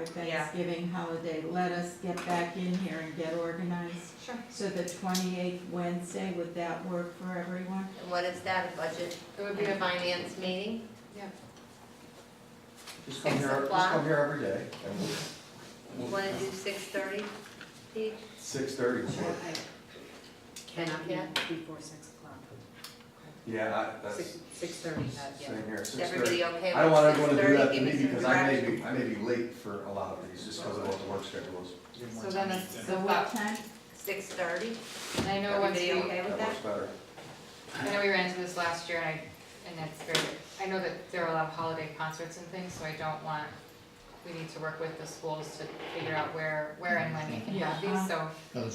Thanksgiving holiday. Let us get back in here and get organized. Sure. So the 28th Wednesday, would that work for everyone? And what is that, a budget It would be and a, finance meeting? yeah. Just come 6 here, just o'clock? come here every day, and You wanna do 6:30, Paige? 6:30. Can I get? Before 6 o'clock. Yeah, that's, 6:30, same here, Is 6:30. everybody okay I don't want everyone to with do that 6:30? to Give me me some because direction. I may be late for a lot of these, just because of what the work schedule is. So then it's So what time? 6:30? And I know once Everybody we, okay with That that? works better. I know we ran into this last year, and it's very, I know that there are a lot of holiday concerts and things, so I don't want, we need to work with the schools to figure out where and when they can have these, so.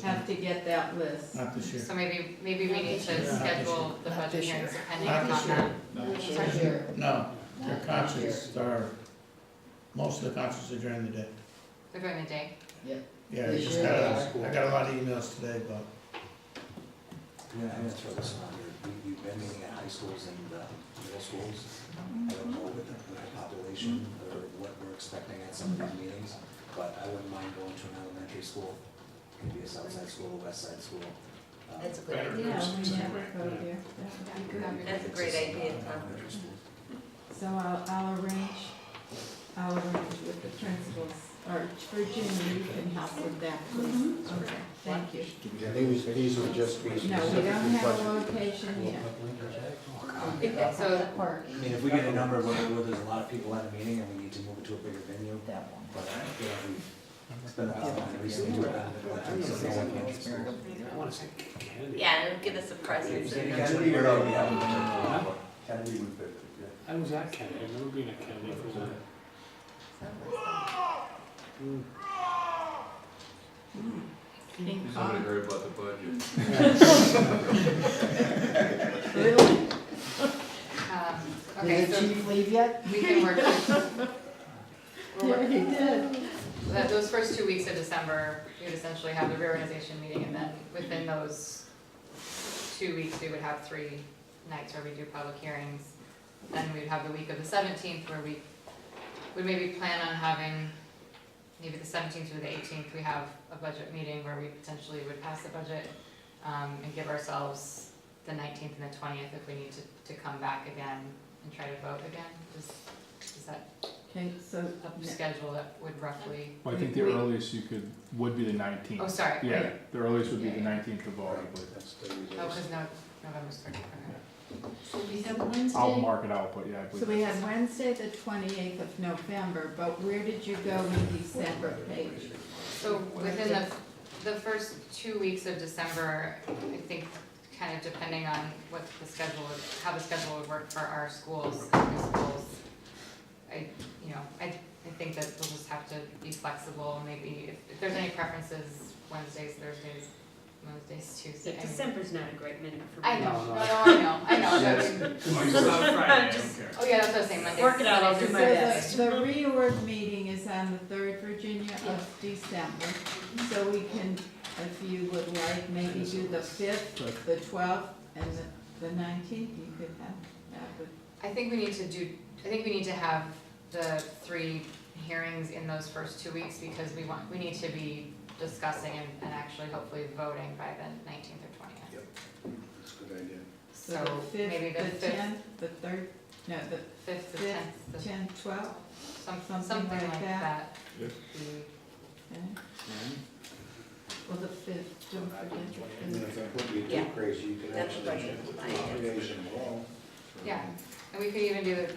Have to get that list. Not this year. So maybe we need to Yeah. schedule the Not budget this hearings year. depending Not on this that. No, it's Sorry. just- No, their concerts are, most of the concerts are during the day. They're during the day. Yeah, This year. I got a lot of emails today, but. Yeah, I'm gonna throw this on here. We've been meeting at high schools and middle schools. I don't know with the population or what we're expecting at some of these meetings, but I wouldn't mind going to an elementary school, maybe a south side school, west side school. That's a good Better. idea. Yeah, we never go there. That would be good. That's a great idea, Tom. Elementary school. So I'll arrange with the principals, or Virginia, you can help with that, please. Okay, thank you. Yeah, these would just be. No, we don't have a location yet. So, I mean, if we get a number where there's a lot of people at a meeting and we need to move it to a bigger venue, That one. but I feel like we've spent a lot of time recently doing that. So no one can just- I wanna say Kennedy. Yeah, it'll give us a presence. and- Kennedy or, yeah, Kennedy would fit, yeah. I was at Kennedy, I remember being at Kennedy for a while. King Somebody Kong. heard about the budget. Really? okay, Did the so chief leave yet? we can work, Yeah, he did. those first 2 weeks of December, we would essentially have the reorganization meeting, and then within those 2 weeks, we would have 3 nights where we do public hearings. Then we'd have the week of the 17th, where we would maybe plan on having, maybe the 17th through the 18th, we have a budget meeting where we potentially would pass the budget, and give ourselves the 19th and the 20th if we need to come back again and try to vote again. Is that Okay, so, a schedule that would roughly? Well, I think the earliest you could, would be the 19th. Oh, sorry. Yeah, the earliest would be Yeah, the yeah. 19th of all, I believe. That's 30 days. Oh, because November's 30th. so we have I'll Wednesday, mark it out, but yeah, I so believe. we have Wednesday, the 28th of November, but where did you go in December, Paige? So within the the first 2 weeks of December, I think, kind of depending on what the schedule would, how the schedule would work for our schools, and the schools. I think that we'll just have to be flexible, maybe if there's any preferences, Wednesdays, Thursdays, Tuesdays. Yeah, December's not a great minute for me. I know, No, no. I know. As long as it's not Friday, I don't care. Oh, yeah, that's what I was saying, Monday. Work it out, I'll do So my the, best. the reorg meeting is on the 3rd, Virginia, of December. So we can, if you would like, maybe do the 5th, the 12th, and the 19th, you could have it. I think we need to have the 3 hearings in those first 2 weeks, because we need to be discussing and actually hopefully voting by the 19th or 20th. Yep, that's a good idea. So So the 5th, maybe the the 5th, 10th, the 3rd, no, the 5th, the 5th, 10th, the 10th, 12th, something something like like that. that. The- okay? Well, the 5th, don't forget the And 5th. if that would be Yeah. too crazy, you could That's actually right. check the congregation hall. Yeah, and we could even do the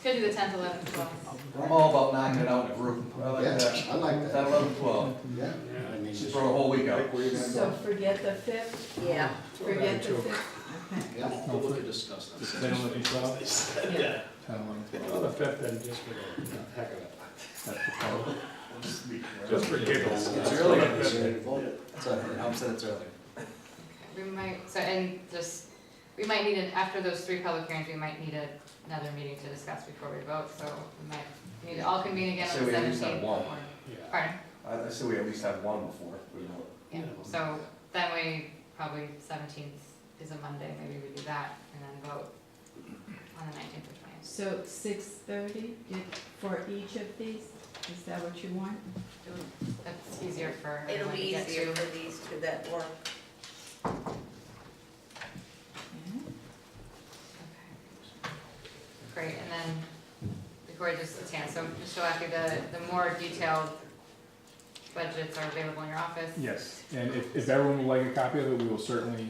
10th, 11th, 12th. I'm all about knocking it out in a group. I like Yeah, that. I like 10, that. 11, 12. Yeah, I mean, Just just throw a whole week out. pick where you're gonna So go. forget the 5th, Yeah. forget the 5th, okay. Yeah. We'll look at discuss that. Just 10, 11, 12? Yeah. 10, 11, 12. Well, the 5th, then just for the heck of it. That's the code. Just for giggles. It's early. It's early. I'm saying it's early. We might, we might need after those 3 public hearings, we might need another meeting to discuss before we vote, so we might need to all convene again So on the we at least 17th. have one. Yeah. Pardon? I say we at least have one before we vote. Yeah, so then we, probably 17th is a Monday, maybe we do that, and then vote on the 19th or 20th. So 6:30 for each of these, is that what you want? That's easier for It'll everyone to be get easier to. for these two that work. Great, and then, before I just, so Mr. Lackey, the more detailed budgets are available in your office? Yes, and if everyone would like a copy of it, we will certainly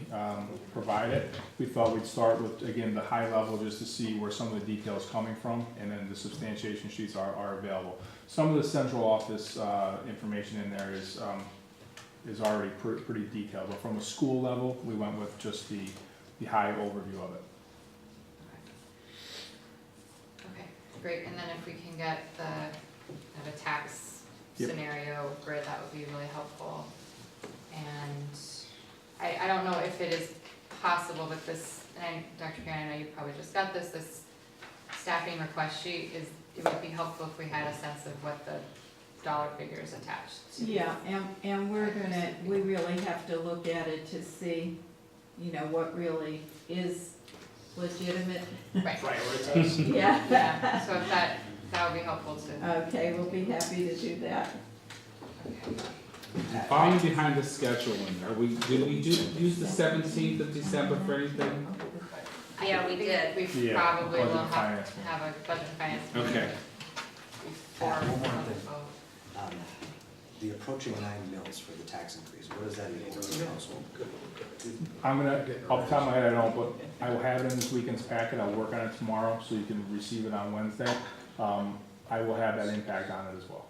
provide it. We thought we'd start with, again, the high level, just to see where some of the details coming from, and then the substantiation sheets are available. Some of the central office information in there is already pretty detailed, but from a school level, we went with just the high overview of it. Okay, great, and then if we can get the tax Yep. scenario grid, that would be really helpful. And I don't know if it is possible, but this, and Dr. Karen, I know you probably just got this staffing request sheet it would be helpful if we had a sense of what the dollar figures attached to. Yeah, and we really have to look at it to see, what really is legitimate. Right. Prioritize. Yeah. Yeah, so if that would be helpful to, Okay, we'll be happy to do that. okay. Following behind the scheduling, did we use the 17th of December for anything? Yeah, we did. We Yeah, probably budget will and have finance. to have a budget and finance. Okay. Before One more we thing. vote. The approaching 9 mils for the tax increase, what does that equal to the household? I'm gonna, off the top of my head, I don't, but I will have it in this weekend's packet, I'll work on it tomorrow, so you can receive it on Wednesday. I will have that impact on it as well.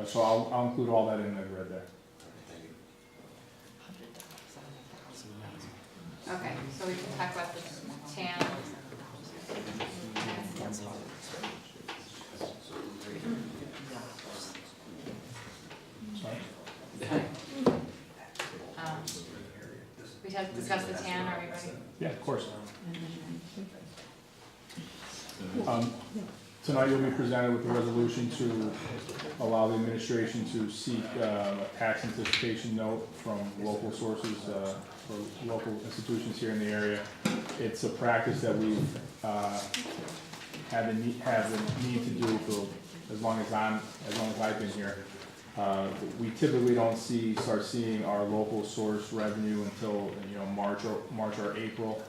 So I'll include all that in the grid there. Thank you. Okay, so we can talk about the TAN. Sorry? We have discussed the TAN, are we ready? Yeah, of course. And then Tonight you'll be presented with a resolution to allow the administration to seek a tax anticipation note from local sources, for local institutions here in the area. It's a practice that we've had the need to do for as long as I've been here. We typically don't start seeing our local source revenue until, March or April.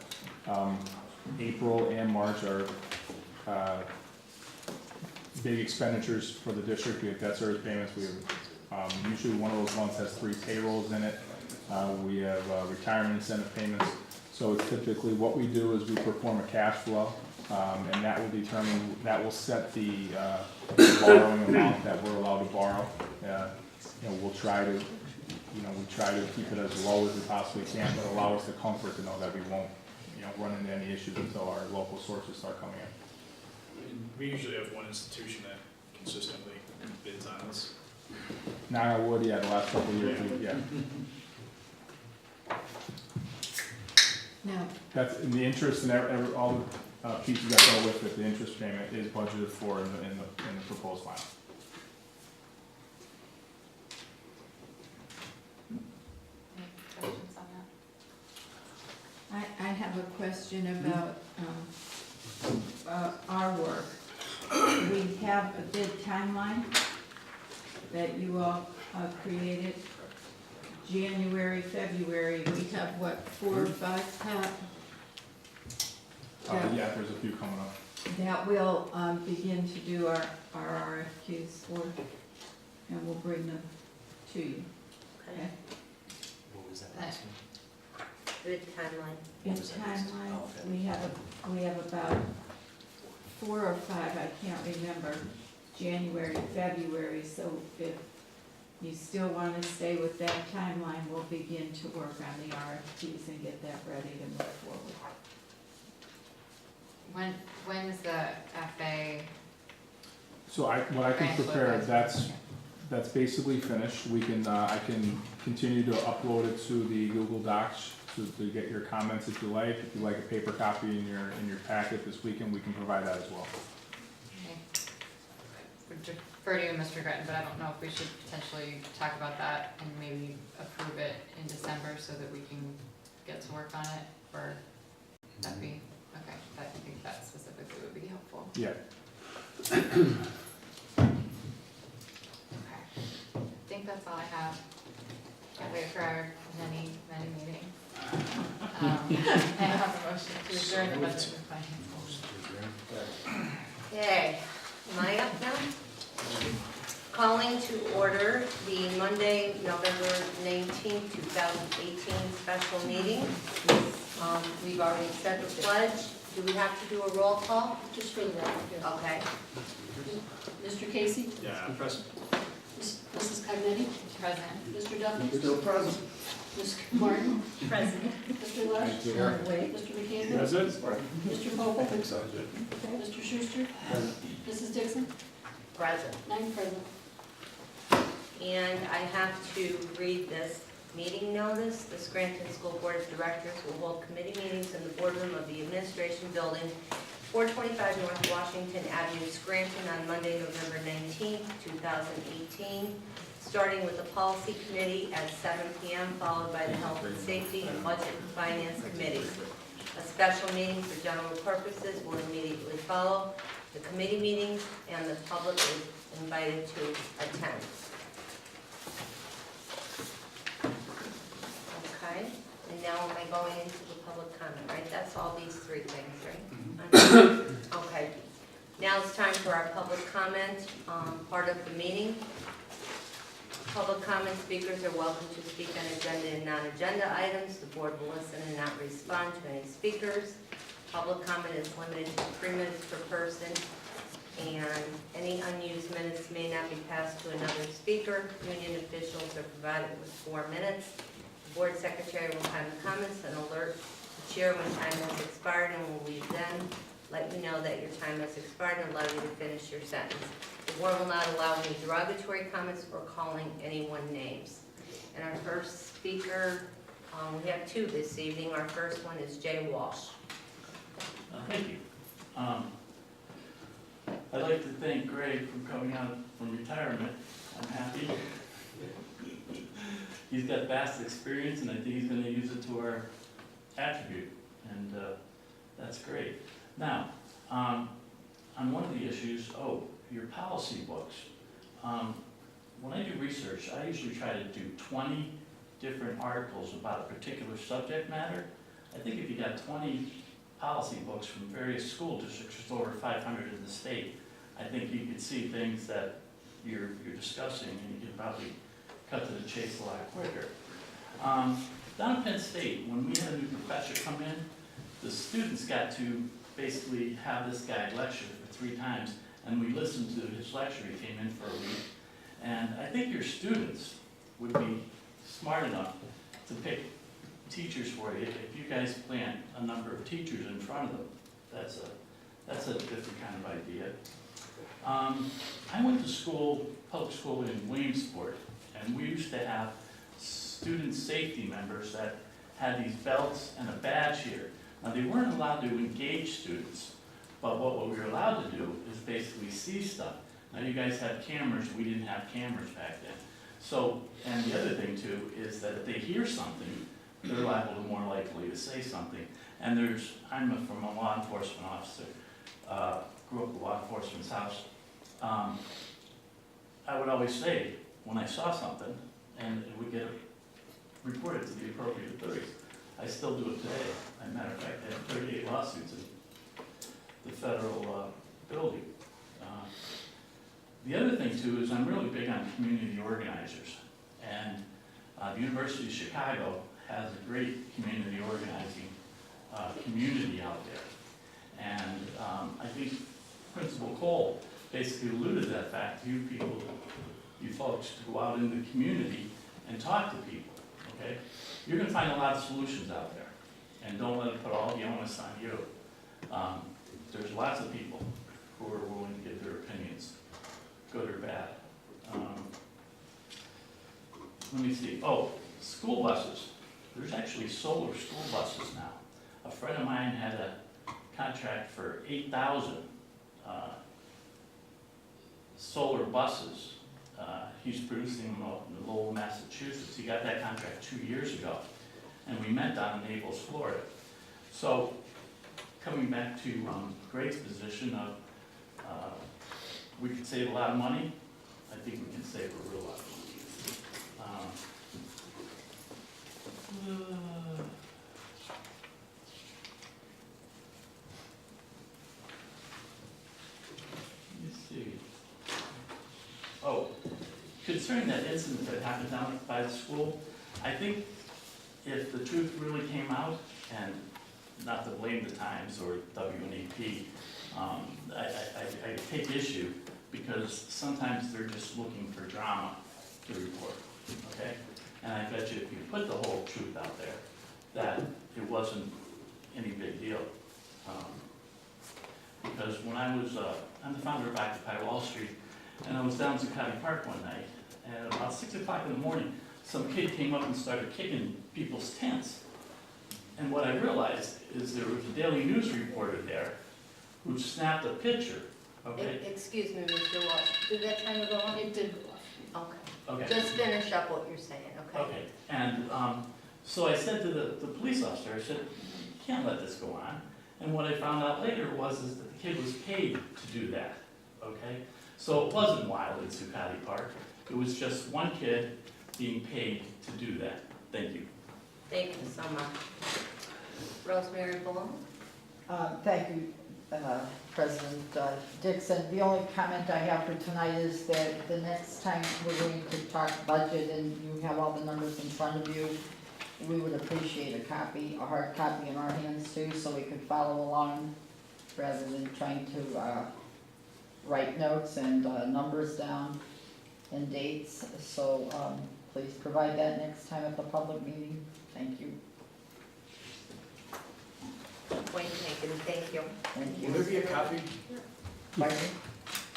April and March are big expenditures for the district. We have debt service payments. We have, usually one of those months has 3 payrolls in it. We have retirement incentive payments. So it's typically what we do is we perform a cash flow, and that will set the borrowing amount that we're allowed to borrow. We'll try to you know, we try to keep it as low as we possibly can, but allow us the comfort to know that we won't, you know, run into any issues until our local sources start coming in. We usually have one institution that consistently bids on us. Knock on wood, yeah, the last couple of years, yeah. Now, That's, in the interest and all the pieces that go with it, the interest payment is budgeted for in the proposed final. Any questions on that? I have a question about our work. We have a bid timeline that you all created. January, February, we have what, 4 or 5, Pat? Yeah, there's a few coming up. That we'll begin to do our RFQs for, and we'll bring them to you. Okay? What was that last one? Bid timeline. In timeline, we have about 4 or 5, I can't remember, January, February, so if you still want to stay with that timeline, we'll begin to work on the RFPs and get that ready to move forward. When is the FA? So what I can Grant prepare, logos. that's basically finished. We can, I can continue to upload it to the Google Docs to get your comments if you like. If you like a paper copy in your packet this weekend, we can provide that as well. Okay. Would defer to you, Mr. Gretton, but I don't know if we should potentially talk about that and maybe approve it in December so that we can get to work on it, or that'd be, okay, I think that specifically would be helpful. Yeah. Okay, I think that's all I have. Can't wait for our many meetings. I have a motion to adjourn the budget and finance. Okay, am I up now? Calling to order the Monday, November 19th, 2018 special meeting. We've already said the pledge. Do we have to do a roll call? Just for the record, yes. Okay. Mr. Casey? Yeah, I'm present. Mrs. Cognetti? Present. Mr. Duffy? Still present. Ms. Martin? Present. Mr. Lush? Mr. McCampbell? Mr. Pope? I think so. Mr. Schuster? Mrs. Dixon? Present. 9 present. And I have to read this meeting notice. The Scranton School Board of Directors will hold committee meetings in the boardroom of the Administration Building, 425 North Washington Avenue, Scranton, on Monday, November 19th, 2018, starting with the Policy Committee at 7 p.m., followed by the Health and Safety and Budget and Finance Committees. A special meeting for general purposes will immediately follow the committee meetings, and the public is invited to attend. Okay, and now am I going into the public comment, right? That's all these 3 things, right? Okay, now it's time for our public comment, part of the meeting. Public comment speakers are welcome to speak on agenda and non-agenda items. The board will listen and not respond to any speakers. Public comment is limited to 3 minutes per person, and any unused minutes may not be passed to another speaker. Union officials are provided with 4 minutes. The board secretary will time the comments and alert the chair when time has expired, and will then let you know that your time has expired and allow you to finish your sentence. The board will not allow any derogatory comments or calling anyone names. And our first speaker, we have 2 this evening. Our first one is Jay Walsh. Thank you. I'd like to thank Greg for coming out from retirement. I'm happy. He's got vast experience, and I think he's going to use it to our attribute, and that's great. Now, on one of the issues, your policy books. When I do research, I usually try to do 20 different articles about a particular subject matter. I think if you got 20 policy books from various school districts, there's over 500 in the state, I think you could see things that you're discussing, and you can probably cut to the chase a lot quicker. Down at Penn State, when we had a new professor come in, the students got to basically have this guy lecture for 3 times, and we listened to his lecture. He came in for a week, and I think your students would be smart enough to pick teachers for you. If you guys plant a number of teachers in front of them, that's a different kind of idea. I went to school, public school in Williamsport, and we used to have student safety members that had these belts and a badge here. Now, they weren't allowed to engage students, but what we were allowed to do is basically see stuff. Now, you guys have cameras, we didn't have cameras back then. So, and the other thing too, is that if they hear something, they're liable to more likely to say something. And I'm from a law enforcement officer, grew up in law enforcement's house. I would always say, when I saw something, and it would get reported to the appropriate authorities. I still do it today. As a matter of fact, I have 38 lawsuits in the federal building. The other thing too is I'm really big on community organizers. And the University of Chicago has a great community organizing community out there. And I think Principal Cole basically alluded to that fact, you people, you folks, to go out in the community and talk to people, okay? You're gonna find a lot of solutions out there, and don't let it put all the onus on you. There's lots of people who are willing to give their opinions, good or bad. Let me see, school buses. There's actually solar school buses now. A friend of mine had a contract for 8,000 solar buses. He's producing them out in Lowell, Massachusetts. He got that contract 2 years ago, and we met down in Naples, Florida. So, coming back to Greg's position of we could save a lot of money, I think we can save a real lot of money. Let's see. Concerning that incident that happened down by the school, I think if the truth really came out, and not to blame the Times or WNEP, I take issue because sometimes they're just looking for drama to report, okay? And I bet you if you put the whole truth out there, that it wasn't any big deal. Because when I was, I'm the founder of Occupy Wall Street, and I was down Zuccotti Park one night, and about 6 o'clock in the morning, some kid came up and started kicking people's tents. And what I realized is there was a Daily News reporter there who snapped a picture, okay? Excuse me, Mr. Walsh, did that timer go on? It did. Okay. Just finish up what you're saying, okay? Okay, and so I said to the police officer, I said, you can't let this go on. And what I found out later was is that the kid was paid to do that, okay? So it wasn't wild in Zuccotti Park. It was just one kid being paid to do that. Thank you. Thank you so much. Rosemary Ballone? Thank you, President Dixon. The only comment I have for tonight is that the next time we're going to talk budget and you have all the numbers in front of you, we would appreciate a hard copy in our hands too, so we could follow along rather than trying to write notes and numbers down and dates. So please provide that next time at the public meeting. Thank you. Point taken, thank you. Thank you. Will there be a copy? Pardon?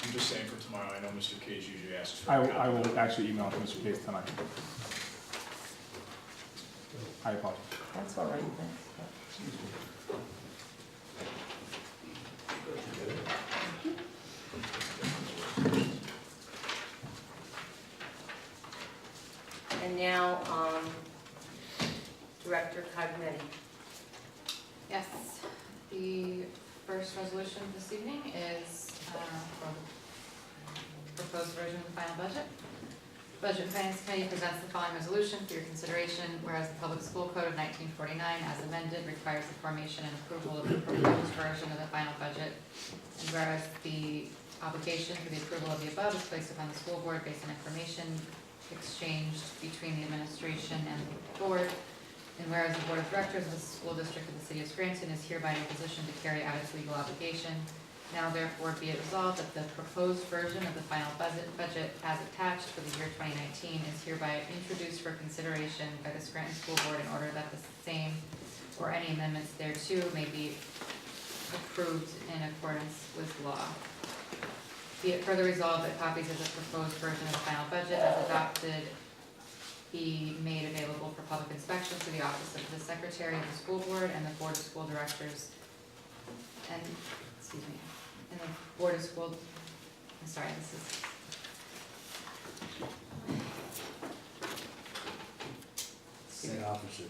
I'm just saying for tomorrow, I know Mr. Cage usually asks for I a will, copy. I will actually email Mr. Case tonight. I apologize. That's all right, thanks. And now, Director Cognetti. Yes, the first resolution this evening is proposed version of the final budget. Budget and Finance Committee presents the following resolution for your consideration, whereas the Public School Code of 1949, as amended, requires the formation and approval of the proposed version of the final budget, and whereas the obligation for the approval of the above is placed upon the school board based on information exchanged between the administration and the board, and whereas the Board of Directors of the School District of the City of Scranton is hereby in a position to carry out its legal obligation, Now therefore be it resolved that the proposed version of the final budget as attached for the year 2019 is hereby introduced for consideration by the Scranton School Board in order that the same or any amendments thereto may be approved in accordance with law. Be it further resolved that copies of the proposed version of the final budget as adopted be made available for public inspection to the office of the Secretary of the School Board and the Board of School Directors and, excuse me, and the Board of School, I'm sorry, this is. State officer.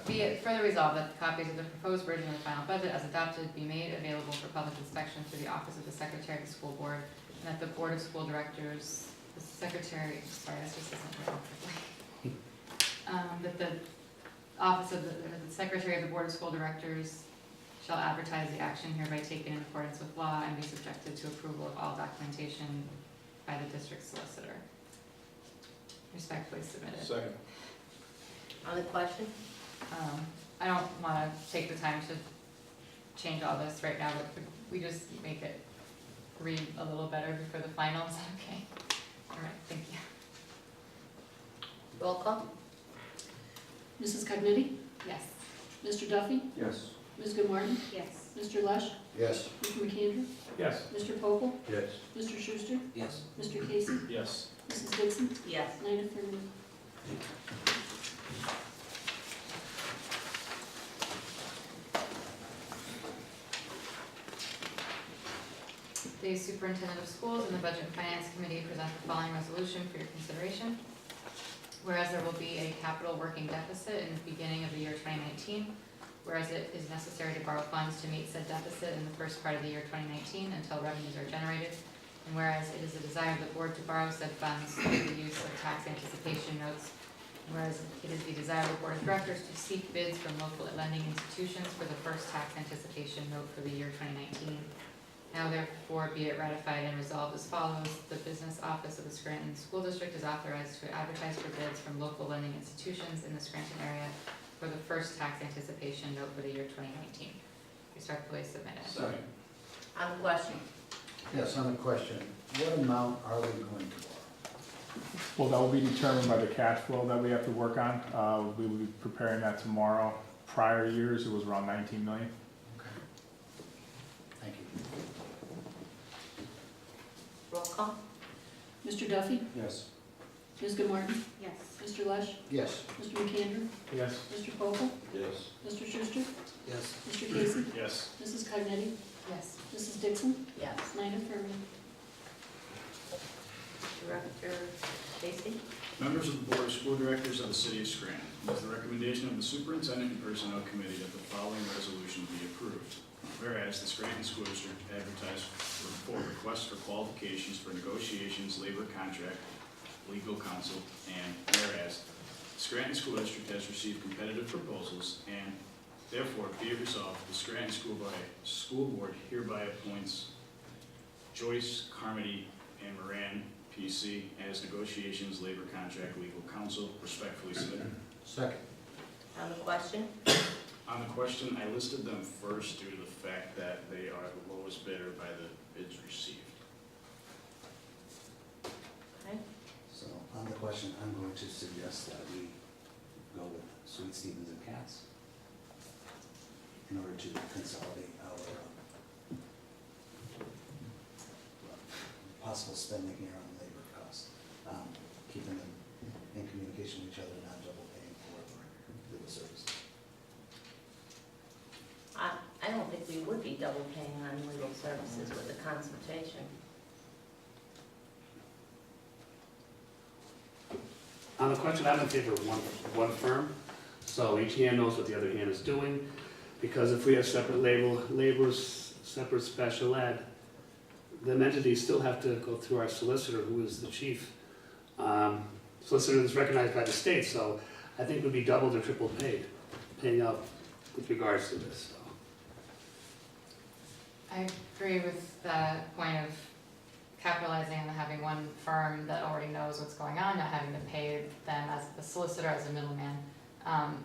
Be it further resolved that copies of the proposed version of the final budget as adopted be made available for public inspection through the office of the Secretary of the School Board, and that the Board of School Directors, the Secretary, sorry, this just isn't real quickly. That the office of the Secretary of the Board of School Directors shall advertise the action hereby taken in accordance with law and be subjected to approval of all documentation by the district solicitor. Respectfully submitted. Second. On the question? I don't wanna take the time to change all this right now, but could we just make it read a little better before the finals, okay? All right, thank you. Roll call? Mrs. Cognetti? Yes. Mr. Duffy? Yes. Ms. Gilmartin? Yes. Mr. Lush? Yes. Mr. McAndrew? Yes. Mr. Pople? Yes. Mr. Schuster? Yes. Mr. Casey? Yes. Mrs. Dixon? Yes. 9 affirmative. The Superintendent of Schools and the Budget and Finance Committee present the following resolution for your consideration. Whereas there will be a capital working deficit in the beginning of the year 2019, whereas it is necessary to borrow funds to meet said deficit in the first part of the year 2019 until revenues are generated, and whereas it is the desire of the board to borrow said funds through the use of tax anticipation notes, and whereas it is the desire of the Board of Directors to seek bids from local lending institutions for the first tax anticipation note for the year 2019. Now therefore be it ratified and resolved as follows. The business office of the Scranton School District is authorized to advertise for bids from local lending institutions in the Scranton area for the first tax anticipation note for the year 2019. Respectfully submitted. Second. On the question? Yes, on the question, what amount are we going to borrow? Well, that will be determined by the cash flow that we have to work on. We will be preparing that tomorrow. Prior years, it was around 19 million. Okay. Thank you. Roll call? Mr. Duffy? Yes. Ms. Gilmartin? Yes. Mr. Lush? Yes. Mr. McAndrew? Yes. Mr. Pople? Yes. Mr. Schuster? Yes. Mr. Casey? Yes. Mrs. Cognetti? Yes. Mrs. Dixon? Yes. 9 affirmative. Director Casey? Members of the Board of School Directors of the City of Scranton, it is the recommendation of the Superintendent and Personnel Committee that the following resolution be approved. Whereas the Scranton School District advertised for requests for qualifications for negotiations, labor contract, legal counsel, and whereas Scranton School District has received competitive proposals, and therefore be it resolved, the Scranton School Board hereby appoints Joyce Carmody and Moran, PC, as negotiations, labor contract, legal counsel, respectfully submitted. Second. On the question? On the question, I listed them first due to the fact that they are the lowest bidder by the bids received. Okay. So on the question, I'm going to suggest that we go with Sweet Stevens and Katz in order to consolidate our possible spending here on labor costs, keeping them in communication with each other, not double paying for legal services. I don't think we would be double paying on legal services with the consultation. On the question, I'm in favor of one firm, so each hand knows what the other hand is doing, because if we have separate labels, separate special ed, the entities still have to go through our solicitor, who is the chief solicitor that's recognized by the state, so I think we'd be doubled or triple paying out with regards to this, so. I agree with the point of capitalizing on having one firm that already knows what's going on, not having to pay them as the solicitor, as a middleman.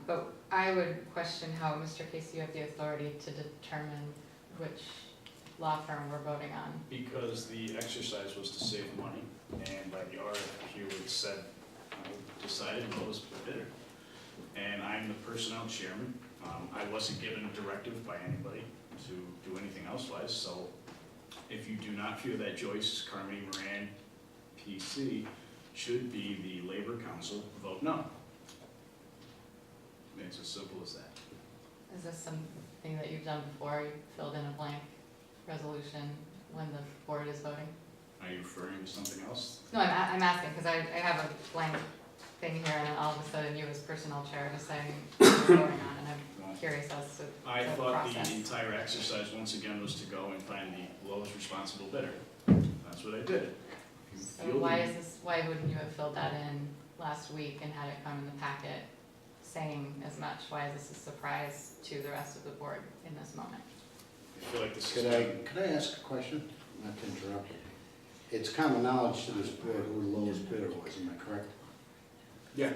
But I would question how, Mr. Casey, you have the authority to determine which law firm we're voting on? Because the exercise was to save money, and by the RFQ, it said, decided lowest bidder. And I'm the personnel chairman. I wasn't given a directive by anybody to do anything elsewise, so if you do not feel that Joyce Carmody Moran, PC, should be the Labor Council, vote no. It's as simple as that. Is this something that you've done before? You filled in a blank resolution when the board is voting? Are you referring to something else? No, I'm asking, because I have a blank thing here, and then all of a sudden you as personnel chair deciding what you're voting on, and I'm curious as to I the thought process. the entire exercise, once again, was to go and find the lowest responsible bidder. That's what I did. If you So feel why wouldn't you have filled that in last week and had it come in the packet saying as much? Why is this a surprise to the rest of the board in this moment? I feel like this Could is. I ask a question? Not to interrupt you. It's common knowledge to this board who the lowest bidder was, am I correct? Yeah.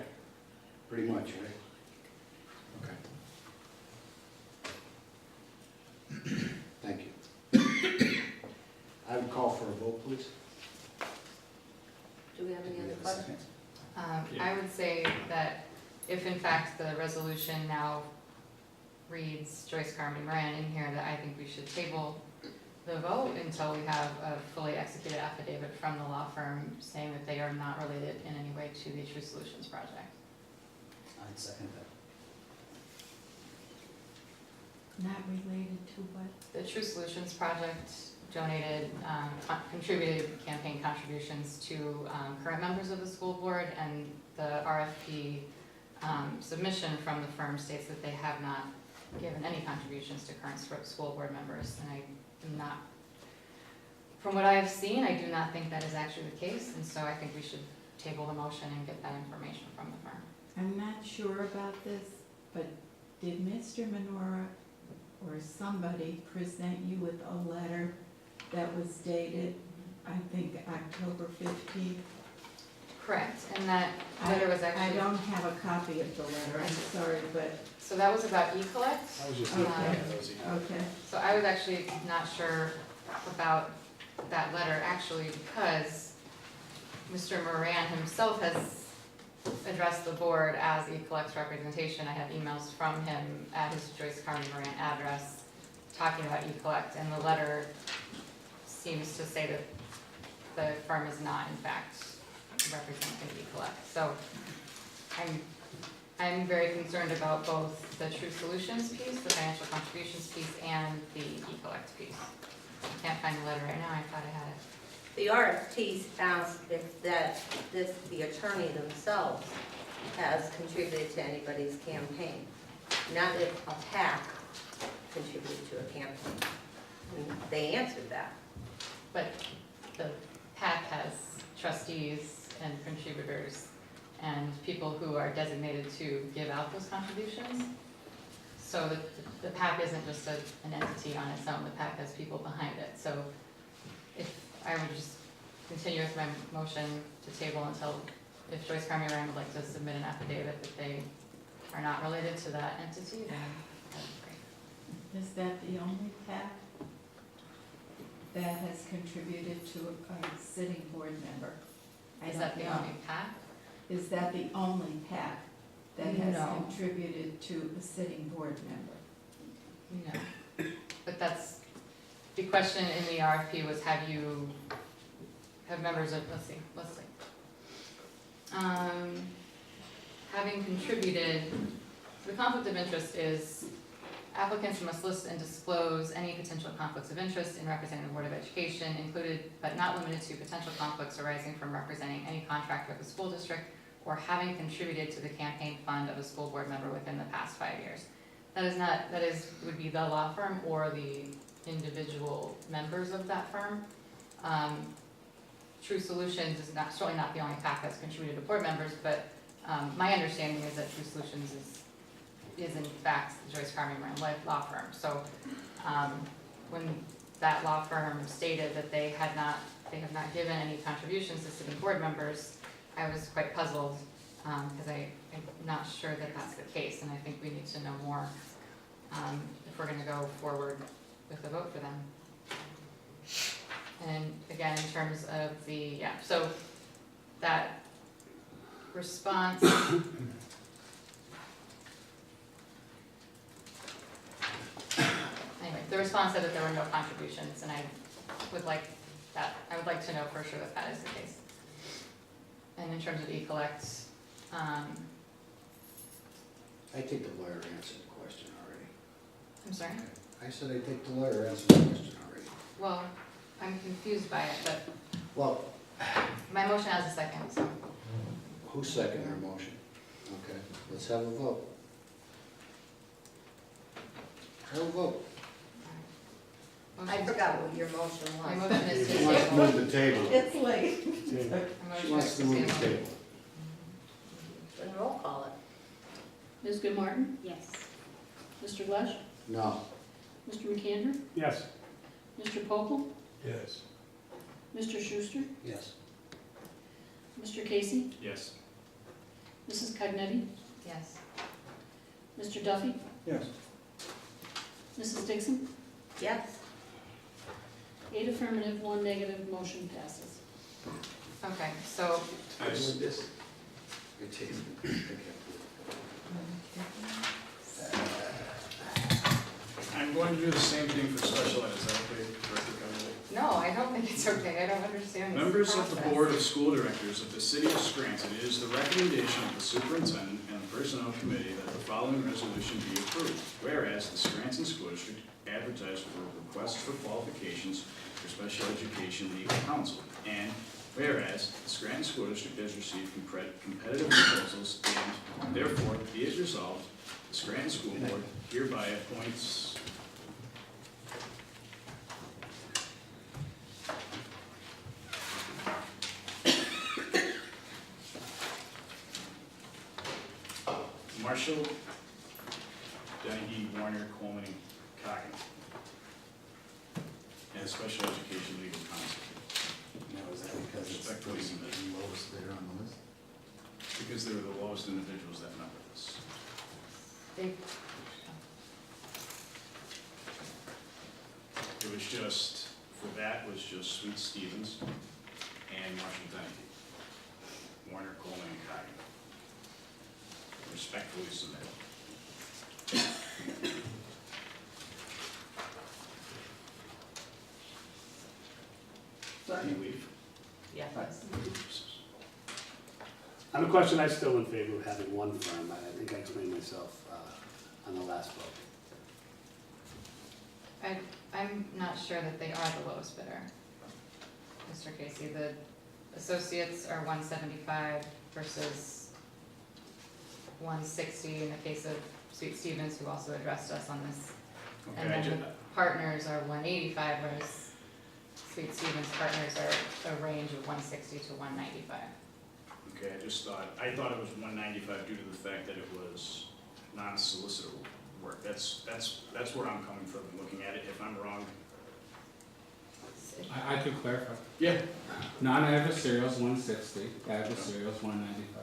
Pretty much, right? Okay. Thank you. I would call for a vote, please. Do we have any other questions? I would say that if in fact the resolution now reads Joyce Carmen Moran in here, that I think we should table the vote until we have a fully executed affidavit from the law firm saying that they are not related in any way to the True Solutions project. I'd second that. Not related to what? The True Solutions project donated, contributed campaign contributions to current members of the school board, and the RFP submission from the firm states that they have not given any contributions to current school board members, and I am not, from what I have seen, I do not think that is actually the case, and so I think we should table the motion and get that information from the firm. I'm not sure about this, but did Mr. Menorah or somebody present you with a letter that was dated, I think, October 15th? Correct, and that letter was I actually. don't have a copy of the letter, I'm sorry, but. So that was about E-Collect. I was just Okay. looking at those. Okay. So I was actually not sure about that letter, actually, because Mr. Moran himself has addressed the board as E-Collect's representation. I have emails from him at his Joyce Carmen Moran address talking about E-Collect, and the letter seems to say that the firm is not, in fact, representing E-Collect. So I'm very concerned about both the True Solutions piece, the financial contributions piece, and the E-Collect piece. I can't find the letter right now, I thought I had it. The RFP asks if the attorney themselves has contributed to anybody's campaign, not if a PAC contributed to a campaign. And they answered that. But the PAC has trustees and contributors and people who are designated to give out those contributions. So the PAC isn't just an entity on its own, the PAC has people behind it. So if I would just continue with my motion to table until, if Joyce Carmen Moran would like to submit an affidavit that they are not related to that entity, then that'd be great. Is that the only PAC that has contributed to a sitting board member? I Is that don't the know. only PAC? Is that the only PAC that has No. contributed to a sitting board member? No. But that's, the question in the RFP was, have members of, let's see. Having contributed, the conflict of interest is applicants must list and disclose any potential conflicts of interest in representing the Board of Education, included but not limited to potential conflicts arising from representing any contract with the school district or having contributed to the campaign fund of a school board member within the past 5 years. Would be the law firm or the individual members of that firm. True Solutions is certainly not the only PAC that's contributed to board members, but my understanding is that True Solutions is in fact the Joyce Carmen Moran law firm. So when that law firm stated that they have not given any contributions to sitting board members, I was quite puzzled because I'm not sure that that's the case, and I think we need to know more if we're going to go forward with the vote for them. And again, in terms of the, yeah, so that response. Anyway, the response said that there were no contributions, and I would like to know for sure that that is the case. And in terms of e-collect, I think the lawyer answered the question already. I'm sorry? I said I think the lawyer answered the question already. Well, I'm confused by it, but Well, my motion has a second, so. who seconded her motion? Okay, let's have a vote. Have a vote. I forgot what your motion My was. motion is to She wants to table. move the table. It's late. She My motion wants is to to move the table. table. Then roll call it. Ms. Goodmartin? Yes. Mr. Lush? No. Mr. McAndrew? Yes. Mr. Pople? Yes. Mr. Schuster? Yes. Mr. Casey? Yes. Mrs. Cognetti? Yes. Mr. Duffy? Yes. Mrs. Dixon? Yes. 8 affirmative, 1 negative, motion passes. Okay, so, I just- this. I take it. I'm going to do the same thing for special ed, is that okay, Director Connolly? no, I don't think it's okay, I don't understand this Members of the process. Board of School Directors of the City of Scranton, it is the recommendation of the superintendent and the personnel committee that the following resolution be approved. Whereas the Scranton School District advertised for requests for qualifications for special education legal counsel. And whereas the Scranton School District has received competitive proposals, and therefore be it resolved, the Scranton School Board hereby appoints Marshall, Dennehy, Warner, Coleman, and Coggin as special education legal counsel. Now, is that because it's Respectfully submitted. the lowest bidder on the list? Because they were the lowest individuals that met with us. They- It was just, for that was just Sweet Stevens and Marshall Dennehy. Warner, Coleman, and Coggin. Respectfully submitted. Can you leave? Yes. On the question, I'm still in favor of having one firm. I think I explained myself on the last vote. I'm not sure that they are the lowest bidder. Mr. Casey, the associates are 175 versus 160 in the case of Sweet Stevens, who also addressed us on this. Okay, And I then ju- the partners are 185, whereas Sweet Stevens partners are a range of 160 to 195. Okay, I thought it was 195 due to the fact that it was non-solicitor work. That's where I'm coming from, looking at it. If I'm wrong, I could clarify. yeah. Non-adversarial is 160, adversarial is 195.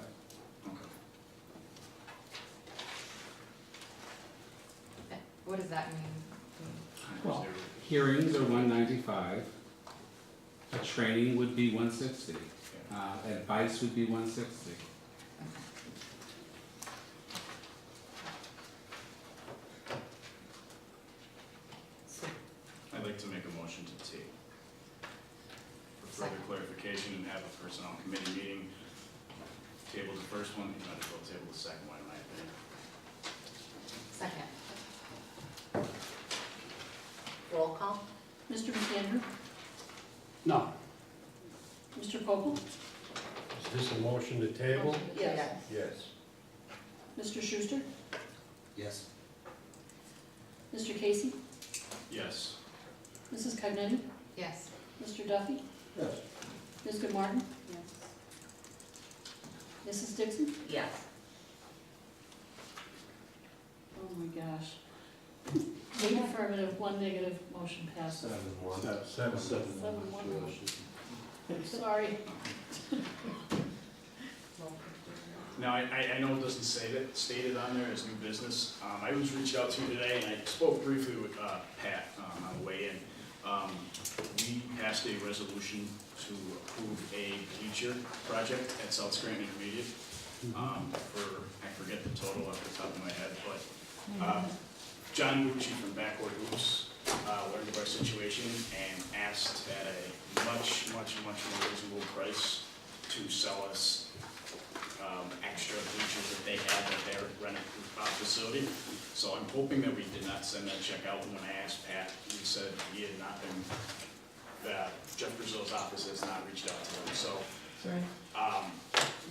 Okay. What does that mean? Well, hearings are 195, a training would be 160, advice would be 160. I'd like to make a motion to table. For further clarification and have a personnel committee meeting. Table the first one, you might as well table the second one, in my opinion. Second. Roll call? Mr. McAndrew? No. Mr. Pople? Is this a motion to table? Yes. Yes. Mr. Schuster? Yes. Mr. Casey? Yes. Mrs. Cognetti? Yes. Mr. Duffy? Yes. Ms. Goodmartin? Mrs. Dixon? Yes. Oh my gosh. 8 affirmative, 1 negative, motion passes. 7-1. 7-1 motion. Sorry. Now, I know it doesn't say that, stated on there as new business. I was reached out to today, and I spoke briefly with Pat on the way in. We passed a resolution to approve a bleacher project at South Scranton Intermediate. For, I forget the total off the top of my head, but John Mucci from Backward Hoops learned of our situation and asked at a much more reasonable price to sell us extra bleachers that they had at their rented facility. So I'm hoping that we did not send that check out. When I asked Pat, he said he had not been, Jeff Brazil's office has not reached out to them. So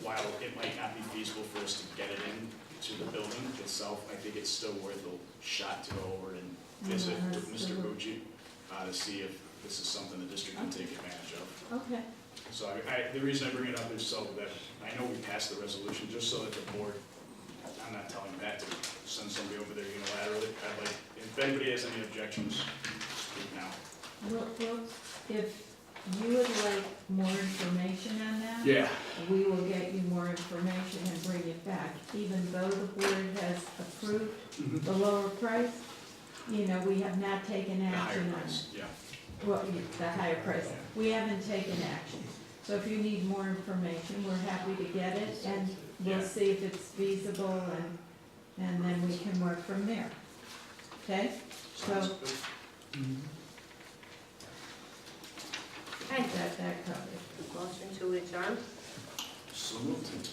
while it might not be feasible for us to get it in to the building itself, I think it's still worth a shot to go over and visit with Mr. Bucci to see if this is something the district can take advantage of. Okay. So the reason I bring it up is so that, I know we passed the resolution, just so that the board, I'm not telling Pat to send somebody over there unilaterally. I'd like, if anybody has any objections, speak now. Well, if you would like more information on that? Yeah. We will get you more information and bring it back. Even though the board has approved the lower price, you know, we have not taken action on it. Yeah. Well, the higher price. We haven't taken action. So if you need more information, we're happy to get it, and we'll see if it's feasible, and then we can work from there. Okay? So, Okay. that covered. Motion to adjourn? So moved.